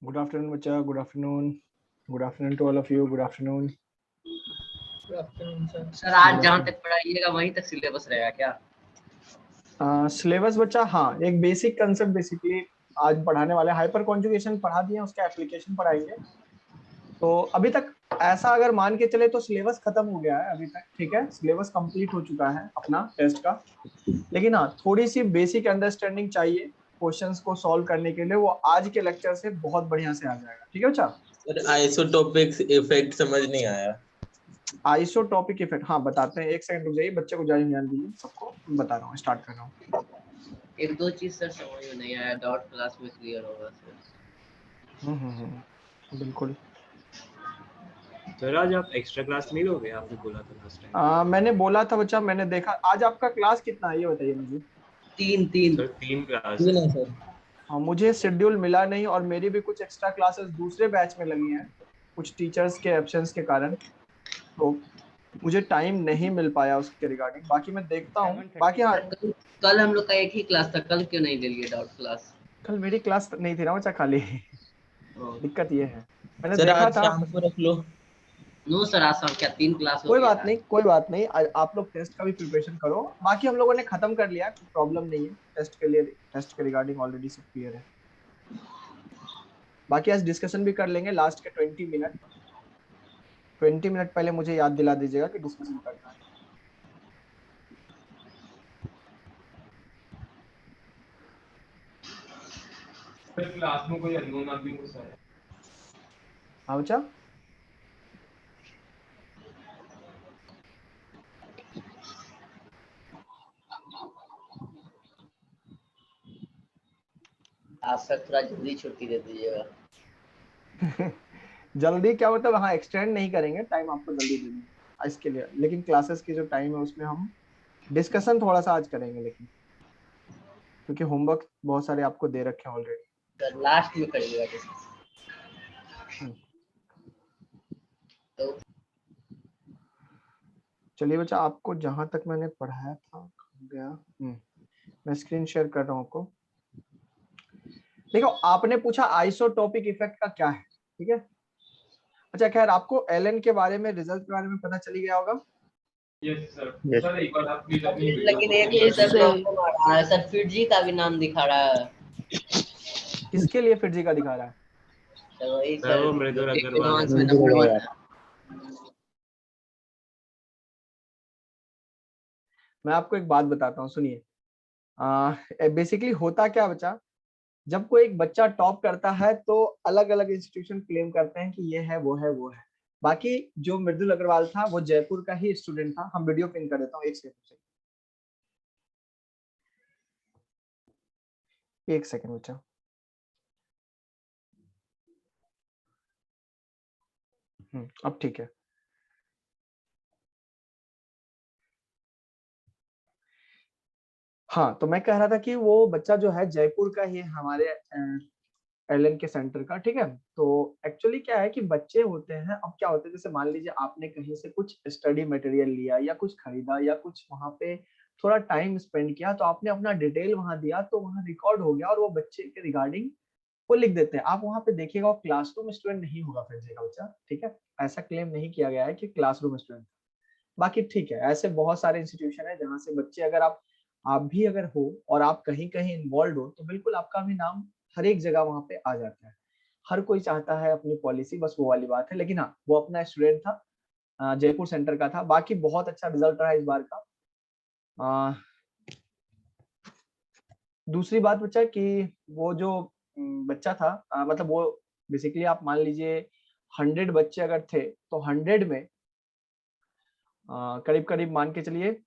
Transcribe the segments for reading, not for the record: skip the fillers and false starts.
Good afternoon, बच्चा. Good afternoon. Good afternoon to all of you. Good afternoon. Good afternoon, sir. Sir आज जहाँ तक पढ़ाइएगा वहीं तक सिलेबस रहेगा क्या? सिलेबस बच्चा, हाँ, एक बेसिक कंसेप्ट बेसिकली आज पढ़ाने वाले. हाइपर कॉन्जुगेशन पढ़ा दिए, उसका एप्लीकेशन पढ़ाएंगे. तो अभी तक ऐसा अगर मान के चले तो सिलेबस खत्म हो गया है अभी तक. ठीक है, सिलेबस कंप्लीट हो चुका है अपना टेस्ट का. लेकिन हाँ, थोड़ी सी बेसिक अंडरस्टैंडिंग चाहिए क्वेश्चंस को सॉल्व करने के लिए. वो आज के लेक्चर से बहुत बढ़िया से आ जाएगा. ठीक है बच्चा. सर आइसोटोपिक इफेक्ट समझ नहीं आया. आइसोटॉपिक इफेक्ट, हाँ बताते हैं. एक सेकंड रुक जाइए, बच्चे को ध्यान दीजिए. सबको बता रहा हूँ, स्टार्ट कर रहा हूँ. एक दो चीज सर समझ में नहीं आया, डाउट क्लास में क्लियर होगा सर. बिल्कुल. सर आज आप एक्स्ट्रा क्लास नहीं लोगे? आपने बोला था लास्ट टाइम. मैंने बोला था बच्चा, मैंने देखा. आज आपका क्लास कितना है ये बताइए मुझे. सर 3 क्लास तीन है सर. हाँ, मुझे शेड्यूल मिला नहीं और मेरी भी कुछ एक्स्ट्रा क्लासेस दूसरे बैच में लगी हैं कुछ टीचर्स के एब्सेंस के कारण. तो मुझे टाइम नहीं मिल पाया उसके रिगार्डिंग. बाकी मैं देखता हूँ. बाकी हाँ, कल हम लोग का एक ही क्लास था, कल क्यों नहीं ले लिए डाउट क्लास? कल मेरी क्लास नहीं थी ना बच्चा, खाली. दिक्कत ये है, मैंने सर देखा आज था. शाम को रख लो. नो सर, आज शाम क्या 3 क्लास हो कोई गया बात है? नहीं, कोई बात नहीं. आप लोग टेस्ट का भी प्रिपरेशन करो. बाकी हम लोगों ने खत्म कर लिया, कोई प्रॉब्लम नहीं है. टेस्ट के लिए, टेस्ट के रिगार्डिंग ऑलरेडी सब क्लियर है. बाकी आज डिस्कशन भी कर लेंगे लास्ट के 20 मिनट. 20 मिनट पहले मुझे याद दिला दीजिएगा कि डिस्कशन करना है. क्लास में कोई अननोन आदमी घुसा है. हाँ बच्चा. आज सर थोड़ा जल्दी छुट्टी दे दीजिएगा. जल्दी क्या मतलब? हाँ, एक्सटेंड नहीं करेंगे टाइम, आपको जल्दी दे देंगे इसके लिए. लेकिन क्लासेस की जो टाइम है उसमें हम डिस्कशन थोड़ा सा आज करेंगे, लेकिन क्योंकि होमवर्क बहुत सारे आपको दे रखे हैं ऑलरेडी. सर लास्ट में करिएगा डिस्कशन. तो चलिए बच्चा, आपको जहां तक मैंने पढ़ाया था गया. मैं स्क्रीन शेयर कर रहा हूँ आपको. देखो, आपने पूछा आइसोटोपिक इफेक्ट का क्या है. ठीक है. अच्छा, खैर आपको एलन के बारे में, रिजल्ट के बारे में पता चली गया होगा. Yes sir. सर एक बार आप प्लीज अपनी लेकिन एक चीज सर प्रॉब्लम आ रहा है सर, फिटजी का भी नाम दिखा रहा है. किसके लिए फिटजी का दिखा रहा है? तो वही सर वो मृदुल अग्रवाल है. नंबर 1. मैं आपको एक बात बताता हूँ, सुनिए. बेसिकली होता क्या बच्चा, जब कोई एक बच्चा टॉप करता है तो अलग अलग इंस्टीट्यूशन क्लेम करते हैं कि ये है वो है वो है. बाकी जो मृदुल अग्रवाल था वो जयपुर का ही स्टूडेंट था. हम वीडियो पिन कर देता हूँ, एक सेकंड बच्चा. अब ठीक है. हाँ, तो मैं कह रहा था कि वो बच्चा जो है जयपुर का ही है, हमारे एलन के सेंटर का. ठीक है. तो एक्चुअली क्या है कि बच्चे होते हैं, अब क्या होता है, जैसे मान लीजिए आपने कहीं से कुछ स्टडी मटेरियल लिया या कुछ खरीदा या कुछ वहां पे थोड़ा टाइम स्पेंड किया, तो आपने अपना डिटेल वहां दिया, तो वहां रिकॉर्ड हो गया और वो बच्चे के रिगार्डिंग वो लिख देते हैं. आप वहां पे देखिएगा, वो क्लासरूम स्टूडेंट नहीं होगा फिर का बच्चा. ठीक है. ऐसा क्लेम नहीं किया गया है कि क्लासरूम स्टूडेंट. बाकी ठीक है, ऐसे बहुत सारे इंस्टीट्यूशन है जहाँ से बच्चे, अगर आप भी अगर हो और आप कहीं कहीं इन्वॉल्व हो, तो बिल्कुल आपका भी नाम हर एक जगह वहां पे आ जाता है. हर कोई चाहता है अपनी पॉलिसी, बस वो वाली बात है. लेकिन हाँ, वो अपना स्टूडेंट था, जयपुर सेंटर का था. बाकी बहुत अच्छा रिजल्ट रहा इस बार का. दूसरी बात बच्चा कि वो जो बच्चा था, मतलब वो बेसिकली आप मान लीजिए 100 बच्चे अगर थे तो 100 में करीब करीब मान के चलिए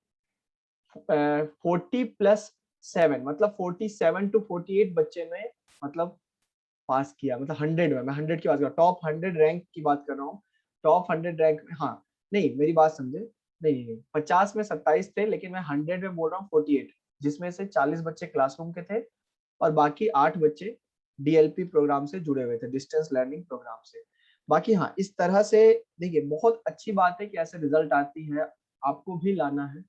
40+7, मतलब 47 to 48 बच्चे ने मतलब पास किया. मतलब 100 में, मैं 100 की बात कर रहा हूँ, टॉप 100 रैंक की बात कर रहा हूँ. टॉप 100 रैंक में, हाँ नहीं मेरी बात समझे, नहीं 50 में 27 थे, लेकिन मैं 100 में बोल रहा हूँ 48, जिसमें से 40 बच्चे क्लासरूम के थे और बाकी 8 बच्चे डीएलपी प्रोग्राम से जुड़े हुए थे, डिस्टेंस लर्निंग प्रोग्राम से. बाकी हाँ, इस तरह से देखिए, बहुत अच्छी बात है कि ऐसे रिजल्ट आती है, आपको भी लाना है.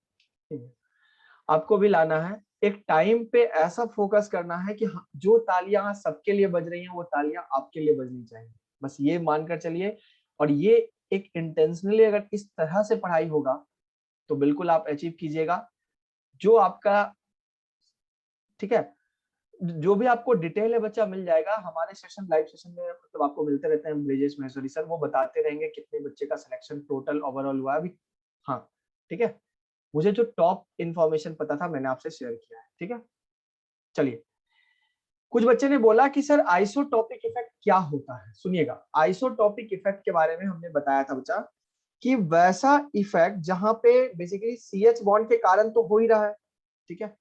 आपको भी लाना है। एक टाइम पे ऐसा फोकस करना है कि जो तालियां सबके लिए बज रही हैं वो तालियां आपके लिए बजनी चाहिए, बस ये मानकर चलिए। और ये एक इंटेंशनली अगर इस तरह से पढ़ाई होगा तो बिल्कुल आप अचीव कीजिएगा। जो आपका, ठीक है, जो भी आपको डिटेल है बच्चा मिल जाएगा हमारे सेशन, लाइव सेशन में मतलब आपको मिलते रहते हैं। ब्रिजेश महेश्वरी सर वो बताते रहेंगे कितने बच्चे का सिलेक्शन टोटल ओवरऑल हुआ अभी। हाँ ठीक है, मुझे जो टॉप इन्फॉर्मेशन पता था मैंने आपसे शेयर किया है, ठीक है। चलिए, कुछ बच्चे ने बोला कि सर आइसोटोपिक इफेक्ट क्या होता है। सुनिएगा, आइसोटोपिक इफेक्ट के बारे में हमने बताया था बच्चा कि वैसा इफेक्ट जहां पे बेसिकली CH बॉन्ड के कारण तो हो ही रहा है, ठीक है।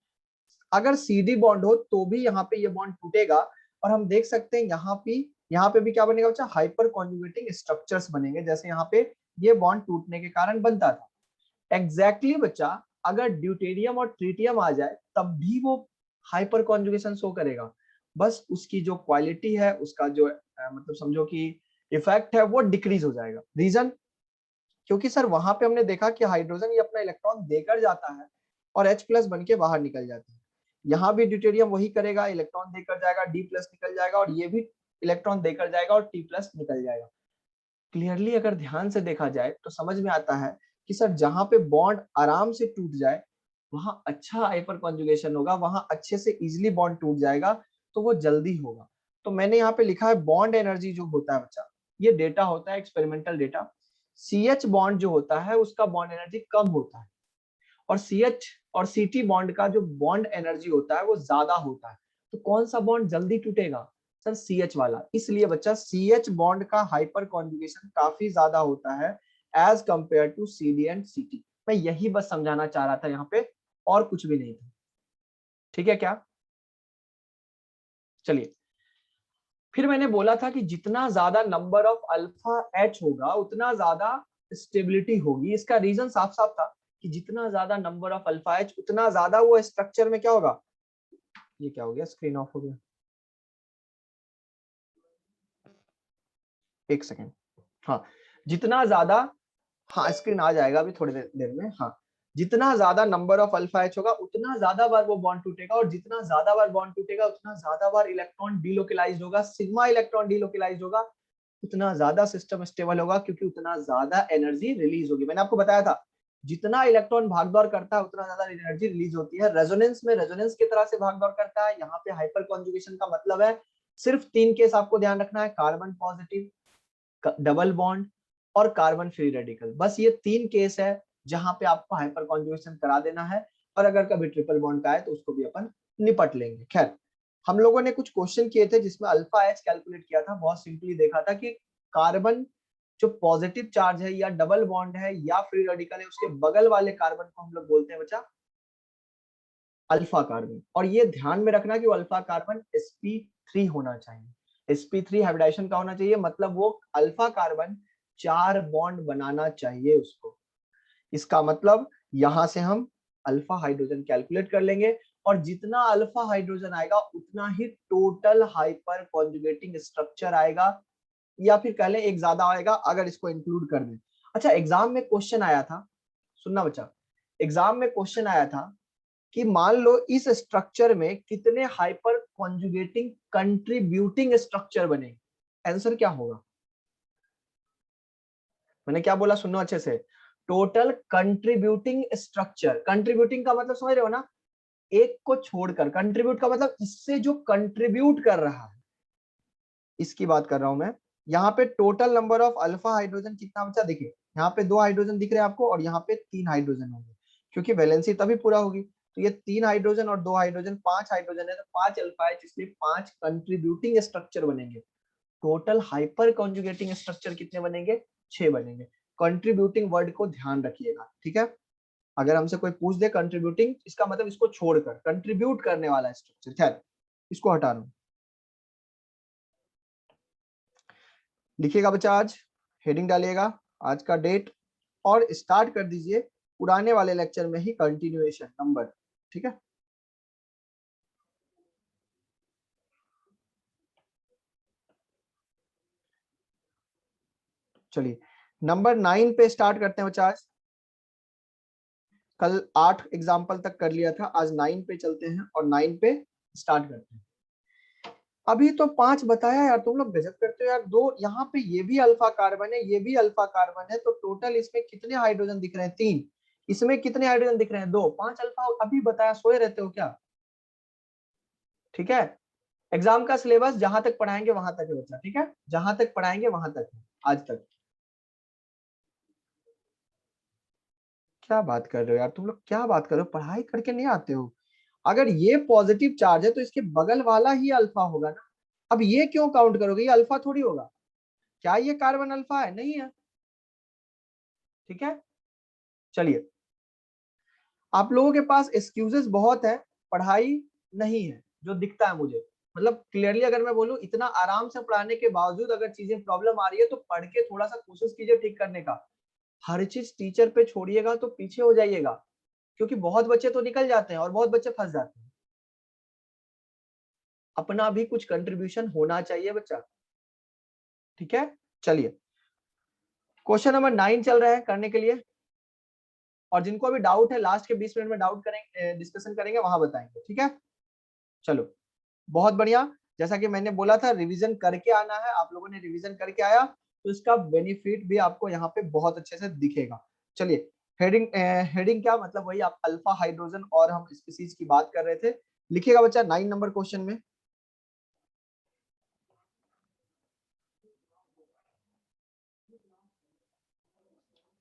अगर CD बॉन्ड हो तो भी यहाँ पे ये बॉन्ड टूटेगा, और हम देख सकते हैं यहाँ पे भी क्या बनेगा बच्चा, हाइपर कॉन्जुगेटिंग स्ट्रक्चर्स बनेंगे, जैसे यहाँ पे ये बॉन्ड टूटने के कारण बनता था। एग्जैक्टली बच्चा, अगर ड्यूटेरियम और ट्रिटियम आ जाए तब भी वो हाइपर कॉन्जुगेशन शो करेगा, बस उसकी जो क्वालिटी है, उसका जो मतलब समझो कि इफेक्ट है वो डिक्रीज हो जाएगा। रीजन, क्योंकि सर वहां पे हमने देखा कि हाइड्रोजन ये अपना इलेक्ट्रॉन देकर जाता है और H+ बन के बाहर निकल जाता है। यहाँ भी ड्यूटेरियम वही करेगा, इलेक्ट्रॉन देकर जाएगा, D+ निकल जाएगा, और ये भी इलेक्ट्रॉन देकर जाएगा और T+ निकल जाएगा। क्लियरली अगर ध्यान से देखा जाए तो समझ में आता है कि सर जहां पे बॉन्ड आराम से टूट जाए वहां अच्छा हाइपर कॉन्जुगेशन होगा, वहां अच्छे से इजीली बॉन्ड टूट जाएगा, तो वो जल्दी होगा। तो मैंने यहाँ पे लिखा है बॉन्ड एनर्जी जो होता है बच्चा, ये डेटा होता है एक्सपेरिमेंटल डेटा। CH बॉन्ड जो होता है उसका बॉन्ड एनर्जी कम होता है, और CH और CT बॉन्ड का जो बॉन्ड एनर्जी होता है वो ज्यादा होता है। तो कौन सा बॉन्ड जल्दी टूटेगा सर, CH वाला। इसलिए बच्चा CH बॉन्ड का हाइपर कॉन्जुगेशन काफी ज्यादा होता है as compare to CD and CT। मैं यही बस समझाना चाह रहा था यहाँ पे, और कुछ भी नहीं था, ठीक है क्या। चलिए, फिर मैंने बोला था कि जितना ज्यादा नंबर ऑफ अल्फा H होगा उतना ज्यादा स्टेबिलिटी होगी। इसका रीजन साफ साफ था कि जितना ज्यादा नंबर ऑफ अल्फा H उतना ज्यादा वो स्ट्रक्चर में क्या होगा। ये क्या हो गया, स्क्रीन ऑफ हो गया, एक सेकेंड। हाँ, जितना ज्यादा, हाँ स्क्रीन आ जाएगा अभी थोड़ी देर में। हाँ, जितना ज्यादा नंबर ऑफ अल्फा H होगा उतना ज्यादा बार वो बॉन्ड टूटेगा, और जितना ज्यादा बार बॉन्ड टूटेगा उतना ज्यादा बार इलेक्ट्रॉन डीलोकलाइज्ड होगा, सिग्मा इलेक्ट्रॉन डीलोकलाइज्ड होगा, उतना ज्यादा सिस्टम स्टेबल होगा, क्योंकि उतना ज्यादा एनर्जी रिलीज होगी। मैंने आपको बताया था जितना इलेक्ट्रॉन भागदौड़ करता है उतना ज्यादा एनर्जी रिलीज होती है। रेजोनेंस में रेजोनेंस की तरह से भागदौड़ करता है। यहाँ पे हाइपर कॉन्जुगेशन का मतलब है सिर्फ 3 केस आपको ध्यान रखना है, कार्बन पॉजिटिव, डबल बॉन्ड और कार्बन फ्री रेडिकल। बस ये 3 केस है जहां पे आपको हाइपर कॉन्जुगेशन करा देना है, और अगर कभी ट्रिपल बॉन्ड का है तो उसको भी अपन निपट लेंगे। खैर, हम लोगों ने कुछ क्वेश्चन किए थे जिसमें अल्फा H कैलकुलेट किया था। बहुत सिंपली देखा था कि कार्बन जो पॉजिटिव चार्ज है या डबल बॉन्ड है या फ्री रेडिकल है, उसके बगल वाले कार्बन को हम लोग बोलते हैं बच्चा अल्फा कार्बन। और ये ध्यान में रखना कि वो अल्फा कार्बन sp3 होना चाहिए। sp3 हाइब्रिडाइजेशन का होना चाहिए, मतलब वो अल्फा कार्बन 4 बॉन्ड बनाना चाहिए उसको। इसका मतलब यहां से हम अल्फा हाइड्रोजन कैलकुलेट कर लेंगे, और जितना अल्फा हाइड्रोजन आएगा उतना ही टोटल हाइपर कॉन्जुगेटिंग स्ट्रक्चर आएगा, या फिर कह लें एक ज्यादा आएगा अगर इसको इंक्लूड कर दें। अच्छा, एग्जाम में क्वेश्चन आया था, सुनना बच्चा, एग्जाम में क्वेश्चन आया था कि मान लो इस स्ट्रक्चर में कितने हाइपर कॉन्जुगेटिंग कंट्रीब्यूटिंग स्ट्रक्चर बने। आंसर क्या होगा, मैंने क्या बोला, सुनो अच्छे से। टोटल कंट्रीब्यूटिंग स्ट्रक्चर, कंट्रीब्यूटिंग का मतलब समझ रहे हो ना, एक को छोड़कर। कंट्रीब्यूट का मतलब इससे जो कंट्रीब्यूट कर रहा है, इसकी बात कर रहा हूं मैं। यहाँ पे total number of alpha hydrogen कितना बचा, देखिए यहाँ पे 2 हाइड्रोजन दिख रहे हैं आपको, और यहाँ पे 3 हाइड्रोजन होंगे, क्योंकि वैलेंसी तभी पूरा होगी। तो ये 3 हाइड्रोजन और 2 हाइड्रोजन, 5 हाइड्रोजन है, तो 5 अल्फा H, इसलिए 5 कंट्रीब्यूटिंग स्ट्रक्चर बनेंगे। टोटल हाइपर कॉन्जुगेटिंग स्ट्रक्चर कितने बनेंगे, 6 बनेंगे। कंट्रीब्यूटिंग वर्ड को ध्यान रखिएगा, ठीक है। अगर हमसे कोई पूछ दे कंट्रीब्यूटिंग, इसका मतलब इसको छोड़कर कंट्रीब्यूट करने वाला स्ट्रक्चर। खैर, इसको हटा रहा हूं। लिखिएगा बच्चा, आज हेडिंग डालिएगा, आज का डेट, और स्टार्ट कर दीजिए पुराने वाले लेक्चर में ही कंटिन्यूएशन नंबर, ठीक है। चलिए, नंबर 9 पे स्टार्ट करते हैं बच्चा आज। कल 8 एग्जाम्पल तक कर लिया था, आज 9 पे चलते हैं और 9 पे स्टार्ट करते हैं। अभी तो 5 बताया यार, तुम लोग गजब करते हो यार। 2 यहाँ पे ये भी अल्फा कार्बन है, ये भी अल्फा कार्बन है, तो टोटल इसमें कितने हाइड्रोजन दिख रहे हैं? 3। इसमें कितने हाइड्रोजन दिख रहे हैं? 2। 5 अल्फा अभी बताया, सोए रहते हो क्या? ठीक है, एग्जाम का सिलेबस जहां तक पढ़ाएंगे वहां तक है बच्चा, ठीक है, जहां तक पढ़ाएंगे वहां तक है आज तक। क्या बात कर रहे हो यार तुम लोग, क्या बात कर रहे हो? पढ़ाई करके नहीं आते हो? अगर ये पॉजिटिव चार्ज है तो इसके बगल वाला ही अल्फा होगा ना। अब ये क्यों काउंट करोगे? ये अल्फा थोड़ी होगा। क्या ये कार्बन अल्फा है? नहीं है। ठीक है, चलिए, आप लोगों के पास एक्सक्यूजेस बहुत है, पढ़ाई नहीं है जो दिखता है मुझे। मतलब क्लियरली अगर मैं बोलूं, इतना आराम से पढ़ाने के बावजूद अगर चीजें प्रॉब्लम आ रही है तो पढ़ के थोड़ा सा कोशिश कीजिए ठीक करने का। हर चीज टीचर पे छोड़िएगा तो पीछे हो जाइएगा, क्योंकि बहुत बच्चे तो निकल जाते हैं और बहुत बच्चे फंस जाते हैं। अपना भी कुछ कंट्रीब्यूशन होना चाहिए बच्चा, ठीक है। चलिए, क्वेश्चन नंबर 9 चल रहा है करने के लिए, और जिनको अभी डाउट है लास्ट के 20 मिनट में डाउट करेंगे, डिस्कशन करेंगे, वहां बताएंगे, ठीक है। चलो, बहुत बढ़िया। जैसा कि मैंने बोला था रिवीजन करके आना है, आप लोगों ने रिवीजन करके आया तो इसका बेनिफिट भी आपको यहाँ पे बहुत अच्छे से दिखेगा। चलिए, हेडिंग क्या मतलब, वही आप अल्फा हाइड्रोजन और हम स्पीसीज की बात कर रहे थे। लिखिएगा बच्चा 9 नंबर क्वेश्चन में।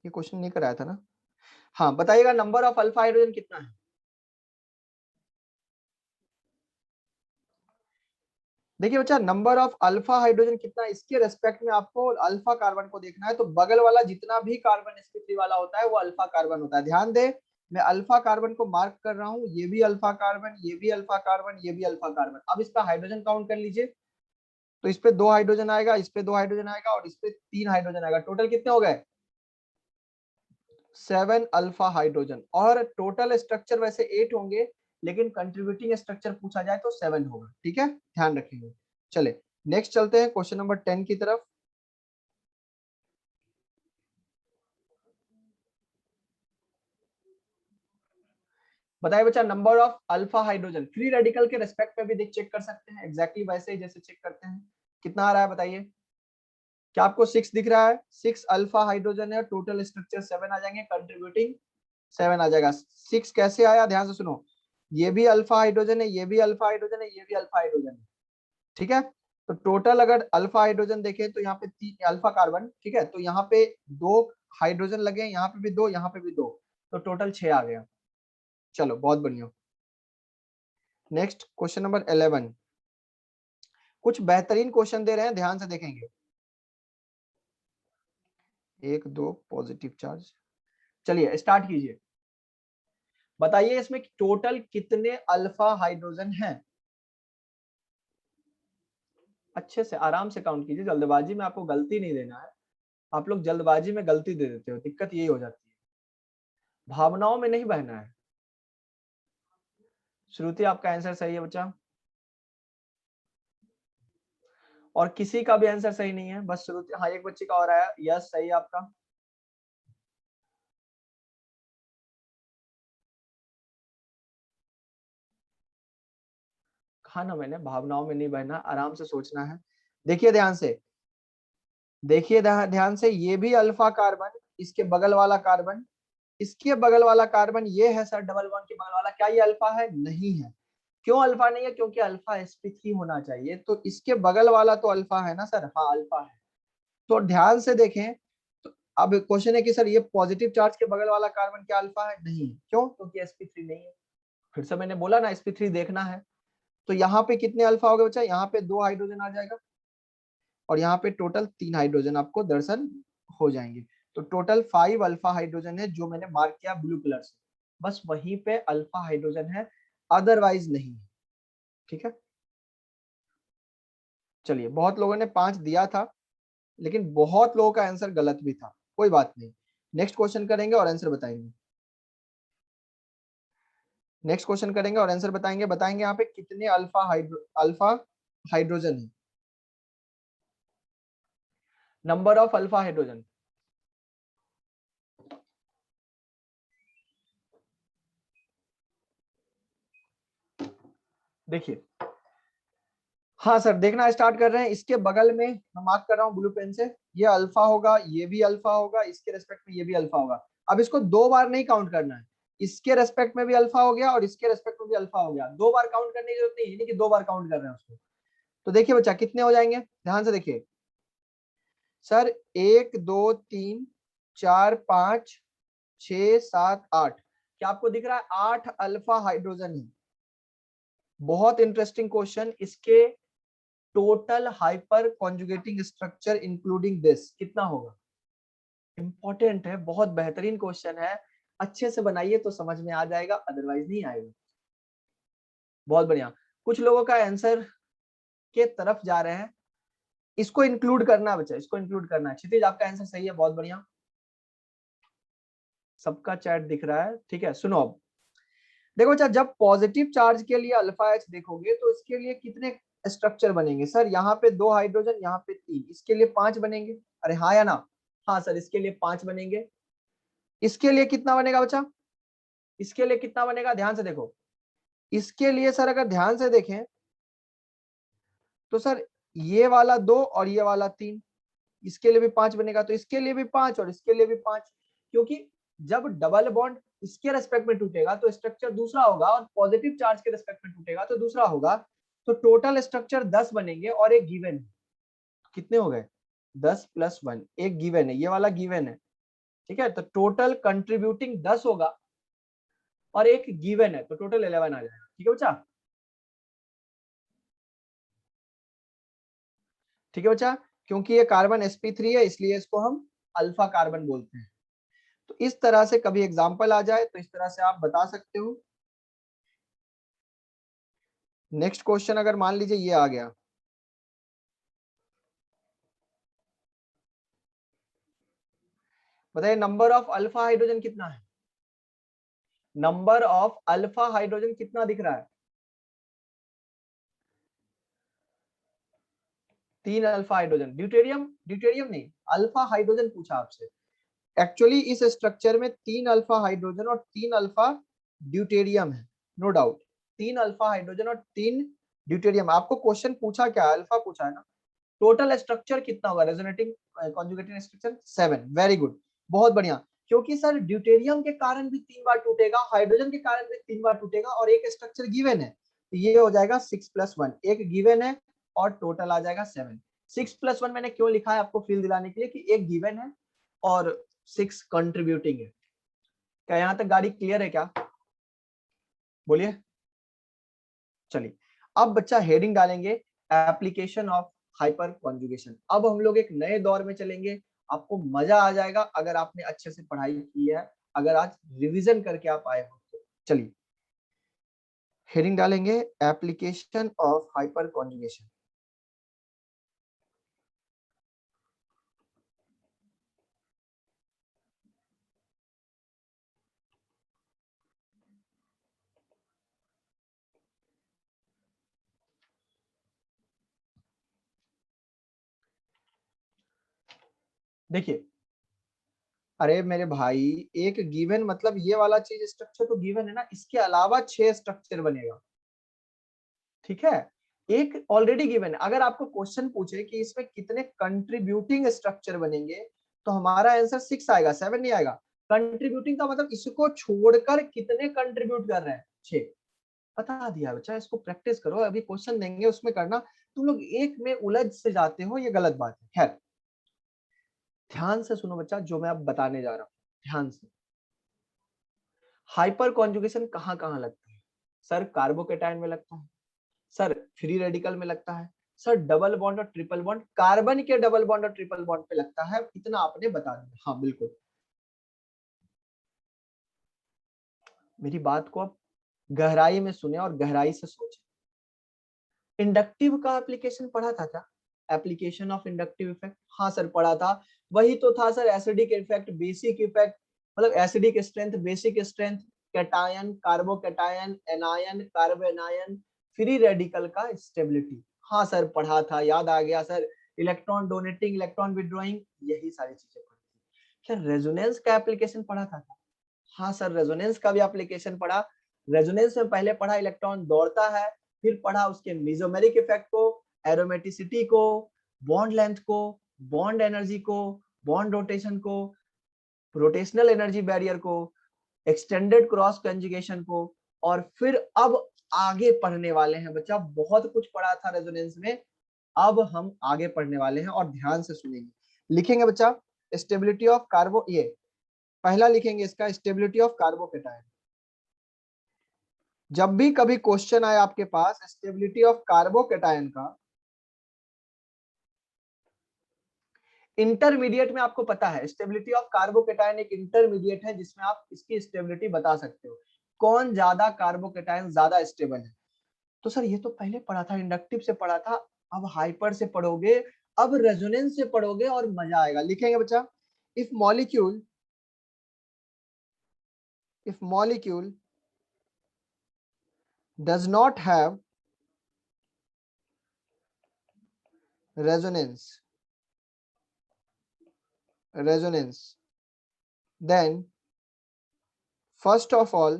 ये क्वेश्चन नहीं कराया था ना? हाँ, बताइएगा नंबर ऑफ अल्फा हाइड्रोजन कितना है? देखिए बच्चा, नंबर ऑफ अल्फा हाइड्रोजन कितना है इसके रेस्पेक्ट में आपको अल्फा कार्बन को देखना है। तो बगल वाला जितना भी कार्बन sp3 वाला होता है वो अल्फा कार्बन होता है। ध्यान दे, मैं अल्फा कार्बन को मार्क कर रहा हूँ, ये भी अल्फा कार्बन, ये भी अल्फा कार्बन, ये भी अल्फा कार्बन। अब इसका हाइड्रोजन काउंट कर लीजिए, तो इस पे 2 हाइड्रोजन आएगा, इस पे 2 हाइड्रोजन आएगा और इस पे 3 हाइड्रोजन आएगा। टोटल कितने हो गए? 7 अल्फा हाइड्रोजन। और टोटल स्ट्रक्चर वैसे 8 होंगे, लेकिन कंट्रीब्यूटिंग स्ट्रक्चर पूछा जाए तो 7 होगा, ठीक है, ध्यान रखेंगे। चले नेक्स्ट चलते हैं क्वेश्चन नंबर 10 की तरफ। बताइए बच्चा, number of alpha hydrogen free radical के रेस्पेक्ट में भी देख चेक कर सकते हैं, एग्जैक्टली वैसे ही जैसे चेक करते हैं। कितना आ रहा है बताइए? क्या आपको 6 दिख रहा है? 6 अल्फा हाइड्रोजन है, टोटल स्ट्रक्चर 7 आ जाएंगे, कंट्रीब्यूटिंग 7 आ जाएगा। 6 कैसे आया? ध्यान से सुनो, ये भी अल्फा हाइड्रोजन है, ये भी अल्फा हाइड्रोजन है, ये भी अल्फा हाइड्रोजन है, ठीक है। तो टोटल अगर अल्फा हाइड्रोजन देखें तो यहाँ पे 3 अल्फा कार्बन, ठीक है, तो यहाँ पे 2 हाइड्रोजन लगे, यहाँ पे भी 2, यहाँ पे भी 2, तो टोटल 6 आ गया। चलो, बहुत बढ़िया। Next question number 11। कुछ बेहतरीन क्वेश्चन दे रहे हैं, ध्यान से देखेंगे। 1 2 पॉजिटिव चार्ज। चलिए स्टार्ट कीजिए। बताइए इसमें टोटल कितने अल्फा हाइड्रोजन हैं? अच्छे से आराम से काउंट कीजिए, जल्दबाजी में आपको गलती नहीं देना है। आप लोग जल्दबाजी में गलती दे देते हो, दिक्कत यही हो जाती है। भावनाओं में नहीं बहना है। श्रुति, आपका आंसर सही है बच्चा, और किसी का भी आंसर सही नहीं है, बस श्रुति। हाँ, एक बच्चे का और आया, यस सही है आपका। कहा ना मैंने, भावनाओं में नहीं बहना, आराम से सोचना है। देखिए ध्यान से, देखिए ध्यान से, ये भी अल्फा कार्बन, इसके बगल वाला कार्बन, इसके बगल वाला कार्बन, ये है सर डबल बॉन्ड के बगल वाला, क्या ये अल्फा है? नहीं है। क्यों अल्फा नहीं है? क्योंकि अल्फा sp3 होना चाहिए, तो इसके बगल वाला तो अल्फा है ना सर? हाँ अल्फा है। तो ध्यान से देखें, तो अब क्वेश्चन है कि सर ये पॉजिटिव चार्ज के बगल वाला कार्बन क्या अल्फा है? नहीं। क्यों? क्योंकि sp3 नहीं है। फिर से मैंने बोला ना, sp3 देखना है। तो यहाँ पे कितने अल्फा हो गए बच्चा? यहाँ पे 2 हाइड्रोजन आ जाएगा, और यहाँ पे टोटल 3 हाइड्रोजन आपको दर्शन हो जाएंगे। तो टोटल 5 अल्फा हाइड्रोजन है, जो मैंने मार्क किया ब्लू कलर से, बस वहीं पे अल्फा हाइड्रोजन है, अदरवाइज नहीं है, ठीक है। चलिए, बहुत लोगों ने 5 दिया था, लेकिन बहुत लोगों का आंसर गलत भी था, कोई बात नहीं। नेक्स्ट क्वेश्चन करेंगे और आंसर बताएंगे। नेक्स्ट क्वेश्चन करेंगे और आंसर बताएंगे। बताएंगे यहाँ पे कितने अल्फा हाइड्रोजन है, नंबर ऑफ अल्फा हाइड्रोजन। देखिए, हाँ सर, देखना स्टार्ट कर रहे हैं। इसके बगल में मैं मार्क कर रहा हूँ ब्लू पेन से, ये अल्फा होगा, ये भी अल्फा होगा, इसके रेस्पेक्ट में ये भी अल्फा होगा। अब इसको 2 बार नहीं काउंट करना है, इसके रेस्पेक्ट में भी अल्फा हो गया और इसके रेस्पेक्ट में भी अल्फा हो गया। 2 बार काउंट करने की जरूरत नहीं है, कि 2 बार काउंट कर रहे हैं उसको। तो देखिए बच्चा, कितने हो जाएंगे, ध्यान से देखिए सर, 1 2 3 4 5 6 7 8। क्या आपको दिख रहा है? 8 अल्फा हाइड्रोजन है। बहुत इंटरेस्टिंग क्वेश्चन। इसके total hyper conjugating structure including this कितना होगा? इंपॉर्टेंट है, बहुत बेहतरीन क्वेश्चन है। अच्छे से बनाइए तो समझ में आ जाएगा, अदरवाइज नहीं आएगा। बहुत बढ़िया, कुछ लोगों का आंसर के तरफ जा रहे हैं। इसको इंक्लूड करना है बच्चा, इसको इंक्लूड करना है। क्षितिज, आपका आंसर सही है, बहुत बढ़िया, सबका चैट दिख रहा है। ठीक है, सुनो अब देखो बच्चा, जब पॉजिटिव चार्ज के लिए अल्फा एच देखोगे तो इसके लिए कितने स्ट्रक्चर बनेंगे? सर यहाँ पे 2 हाइड्रोजन, यहाँ पे 3, इसके लिए 5 बनेंगे। अरे हाँ या ना? हाँ सर, इसके लिए 5 बनेंगे। इसके लिए कितना बनेगा बच्चा? इसके लिए कितना बनेगा? ध्यान से देखो, इसके लिए सर अगर ध्यान से देखें तो सर ये वाला 2 और ये वाला 3, इसके लिए भी 5 बनेगा। तो इसके लिए भी 5 और इसके लिए भी 5, क्योंकि जब डबल बॉन्ड इसके रेस्पेक्ट में टूटेगा तो स्ट्रक्चर दूसरा होगा, और पॉजिटिव चार्ज के रेस्पेक्ट में टूटेगा तो दूसरा होगा। तो टोटल स्ट्रक्चर 10 बनेंगे और एक गिवन है। कितने हो गए? 10 + 1, एक गिवन है, ये वाला गिवन है। ठीक है, तो टोटल कंट्रीब्यूटिंग 10 होगा और एक गिवन है, तो टोटल 11 आ जाएगा। ठीक है बच्चा? ठीक है बच्चा, क्योंकि ये कार्बन sp3 है इसलिए इसको हम अल्फा कार्बन बोलते हैं। तो इस तरह से कभी एग्जांपल आ जाए तो इस तरह से आप बता सकते हो। नेक्स्ट क्वेश्चन अगर मान लीजिए ये आ गया, बताइए नंबर ऑफ अल्फा हाइड्रोजन कितना है? नंबर ऑफ अल्फा हाइड्रोजन कितना दिख रहा है? 3 अल्फा हाइड्रोजन। ड्यूटेरियम, ड्यूटेरियम नहीं, अल्फा हाइड्रोजन पूछा आपसे। एक्चुअली इस स्ट्रक्चर में 3 अल्फा हाइड्रोजन और 3 अल्फा ड्यूटेरियम है, नो डाउट। 3 अल्फा हाइड्रोजन और 3 ड्यूटेरियम। आपको क्वेश्चन पूछा क्या? अल्फा पूछा है ना। टोटल स्ट्रक्चर कितना होगा? Resonating conjugating structure 7। Very good, बहुत बढ़िया। क्योंकि सर ड्यूटेरियम के कारण भी 3 बार टूटेगा, हाइड्रोजन के कारण भी 3 बार टूटेगा, और एक स्ट्रक्चर गिवन है, तो ये हो जाएगा 6 + 1। एक गिवन है और टोटल आ जाएगा 7। 6 + 1 मैंने क्यों लिखा है? आपको फील दिलाने के लिए कि एक गिवन है और 6 कंट्रीब्यूटिंग है। क्या यहाँ तक गाड़ी क्लियर है क्या? बोलिए। चलिए, अब बच्चा हेडिंग डालेंगे, एप्लीकेशन ऑफ हाइपर कॉन्जुगेशन। अब हम लोग एक नए दौर में चलेंगे। आपको मजा आ जाएगा अगर आपने अच्छे से पढ़ाई की है, अगर आज रिवीजन करके आप आए हो तो। चलिए, हेडिंग डालेंगे, एप्लीकेशन ऑफ हाइपर कॉन्जुगेशन। देखिए, अरे मेरे भाई, एक गिवन मतलब ये वाला चीज स्ट्रक्चर तो गिवन है ना, इसके अलावा 6 स्ट्रक्चर बनेगा। ठीक है, एक ऑलरेडी गिवन है। अगर आपको क्वेश्चन पूछे कि इसमें कितने कंट्रीब्यूटिंग स्ट्रक्चर बनेंगे तो हमारा आंसर 6 आएगा, 7 नहीं आएगा। कंट्रीब्यूटिंग का मतलब इसको छोड़कर कितने कंट्रीब्यूट कर रहे हैं? 6। बता दिया बच्चा, इसको प्रैक्टिस करो, अभी क्वेश्चन देंगे उसमें करना। तुम लोग एक में उलझ से जाते हो, ये गलत बात है। खैर, ध्यान से सुनो बच्चा जो मैं अब बताने जा रहा हूँ, ध्यान से। हाइपर कॉन्जुगेशन कहाँ कहाँ लगता है? सर कार्बोकेटायन में लगता है, सर फ्री रेडिकल में लगता है, सर डबल बॉन्ड और ट्रिपल बॉन्ड, कार्बन के डबल बॉन्ड और ट्रिपल बॉन्ड पे लगता है। इतना आपने बता दिया। हाँ बिल्कुल, मेरी बात को आप गहराई में सुने और गहराई से सोचे। इंडक्टिव का एप्लीकेशन पढ़ा था क्या? एप्लीकेशन ऑफ इंडक्टिव इफेक्ट, हाँ सर पढ़ा था। वही तो था sir, acidic effect, basic effect, मतलब acidic strength, basic strength, cation, carbocation, anion, carbo anion, free radical का स्टेबिलिटी। हाँ सर पढ़ा था, याद आ गया sir. Electron donating, electron withdrawing, यही सारी चीजें पढ़ी थी। क्या रेजोनेंस का एप्लीकेशन पढ़ा था क्या? हाँ सर रेजोनेंस का भी एप्लीकेशन पढ़ा। रेजोनेंस में पहले पढ़ा इलेक्ट्रॉन दौड़ता है, फिर पढ़ा उसके मेसोमेरिक इफेक्ट को, एरोमेटिसिटी को, बॉन्ड लेंथ को, बॉन्ड एनर्जी को, बॉन्ड रोटेशन को, रोटेशनल एनर्जी बैरियर को, एक्सटेंडेड क्रॉस कंजुगेशन को, और फिर अब आगे पढ़ने वाले हैं बच्चा, बहुत कुछ पढ़ा था रेजोनेंस में, अब हम आगे पढ़ने वाले हैं और ध्यान से सुनेंगे। लिखेंगे बच्चा स्टेबिलिटी ऑफ कार्बो, ये पहला लिखेंगे इसका स्टेबिलिटी ऑफ कार्बोकेटायन। जब भी कभी क्वेश्चन आए आपके पास स्टेबिलिटी ऑफ कार्बोकेटायन का, इंटरमीडिएट में आपको पता है स्टेबिलिटी ऑफ कार्बोकेटायन एक इंटरमीडिएट है जिसमें आप इसकी स्टेबिलिटी बता सकते हो, कौन ज्यादा कार्बोकेटायन ज्यादा स्टेबल है। तो सर ये तो पहले पढ़ा था, इंडक्टिव से पढ़ा था, अब हाइपर से पढ़ोगे, अब रेजोनेंस से पढ़ोगे और मजा आएगा। लिखेंगे बच्चा if molecule does not have resonance, then first of all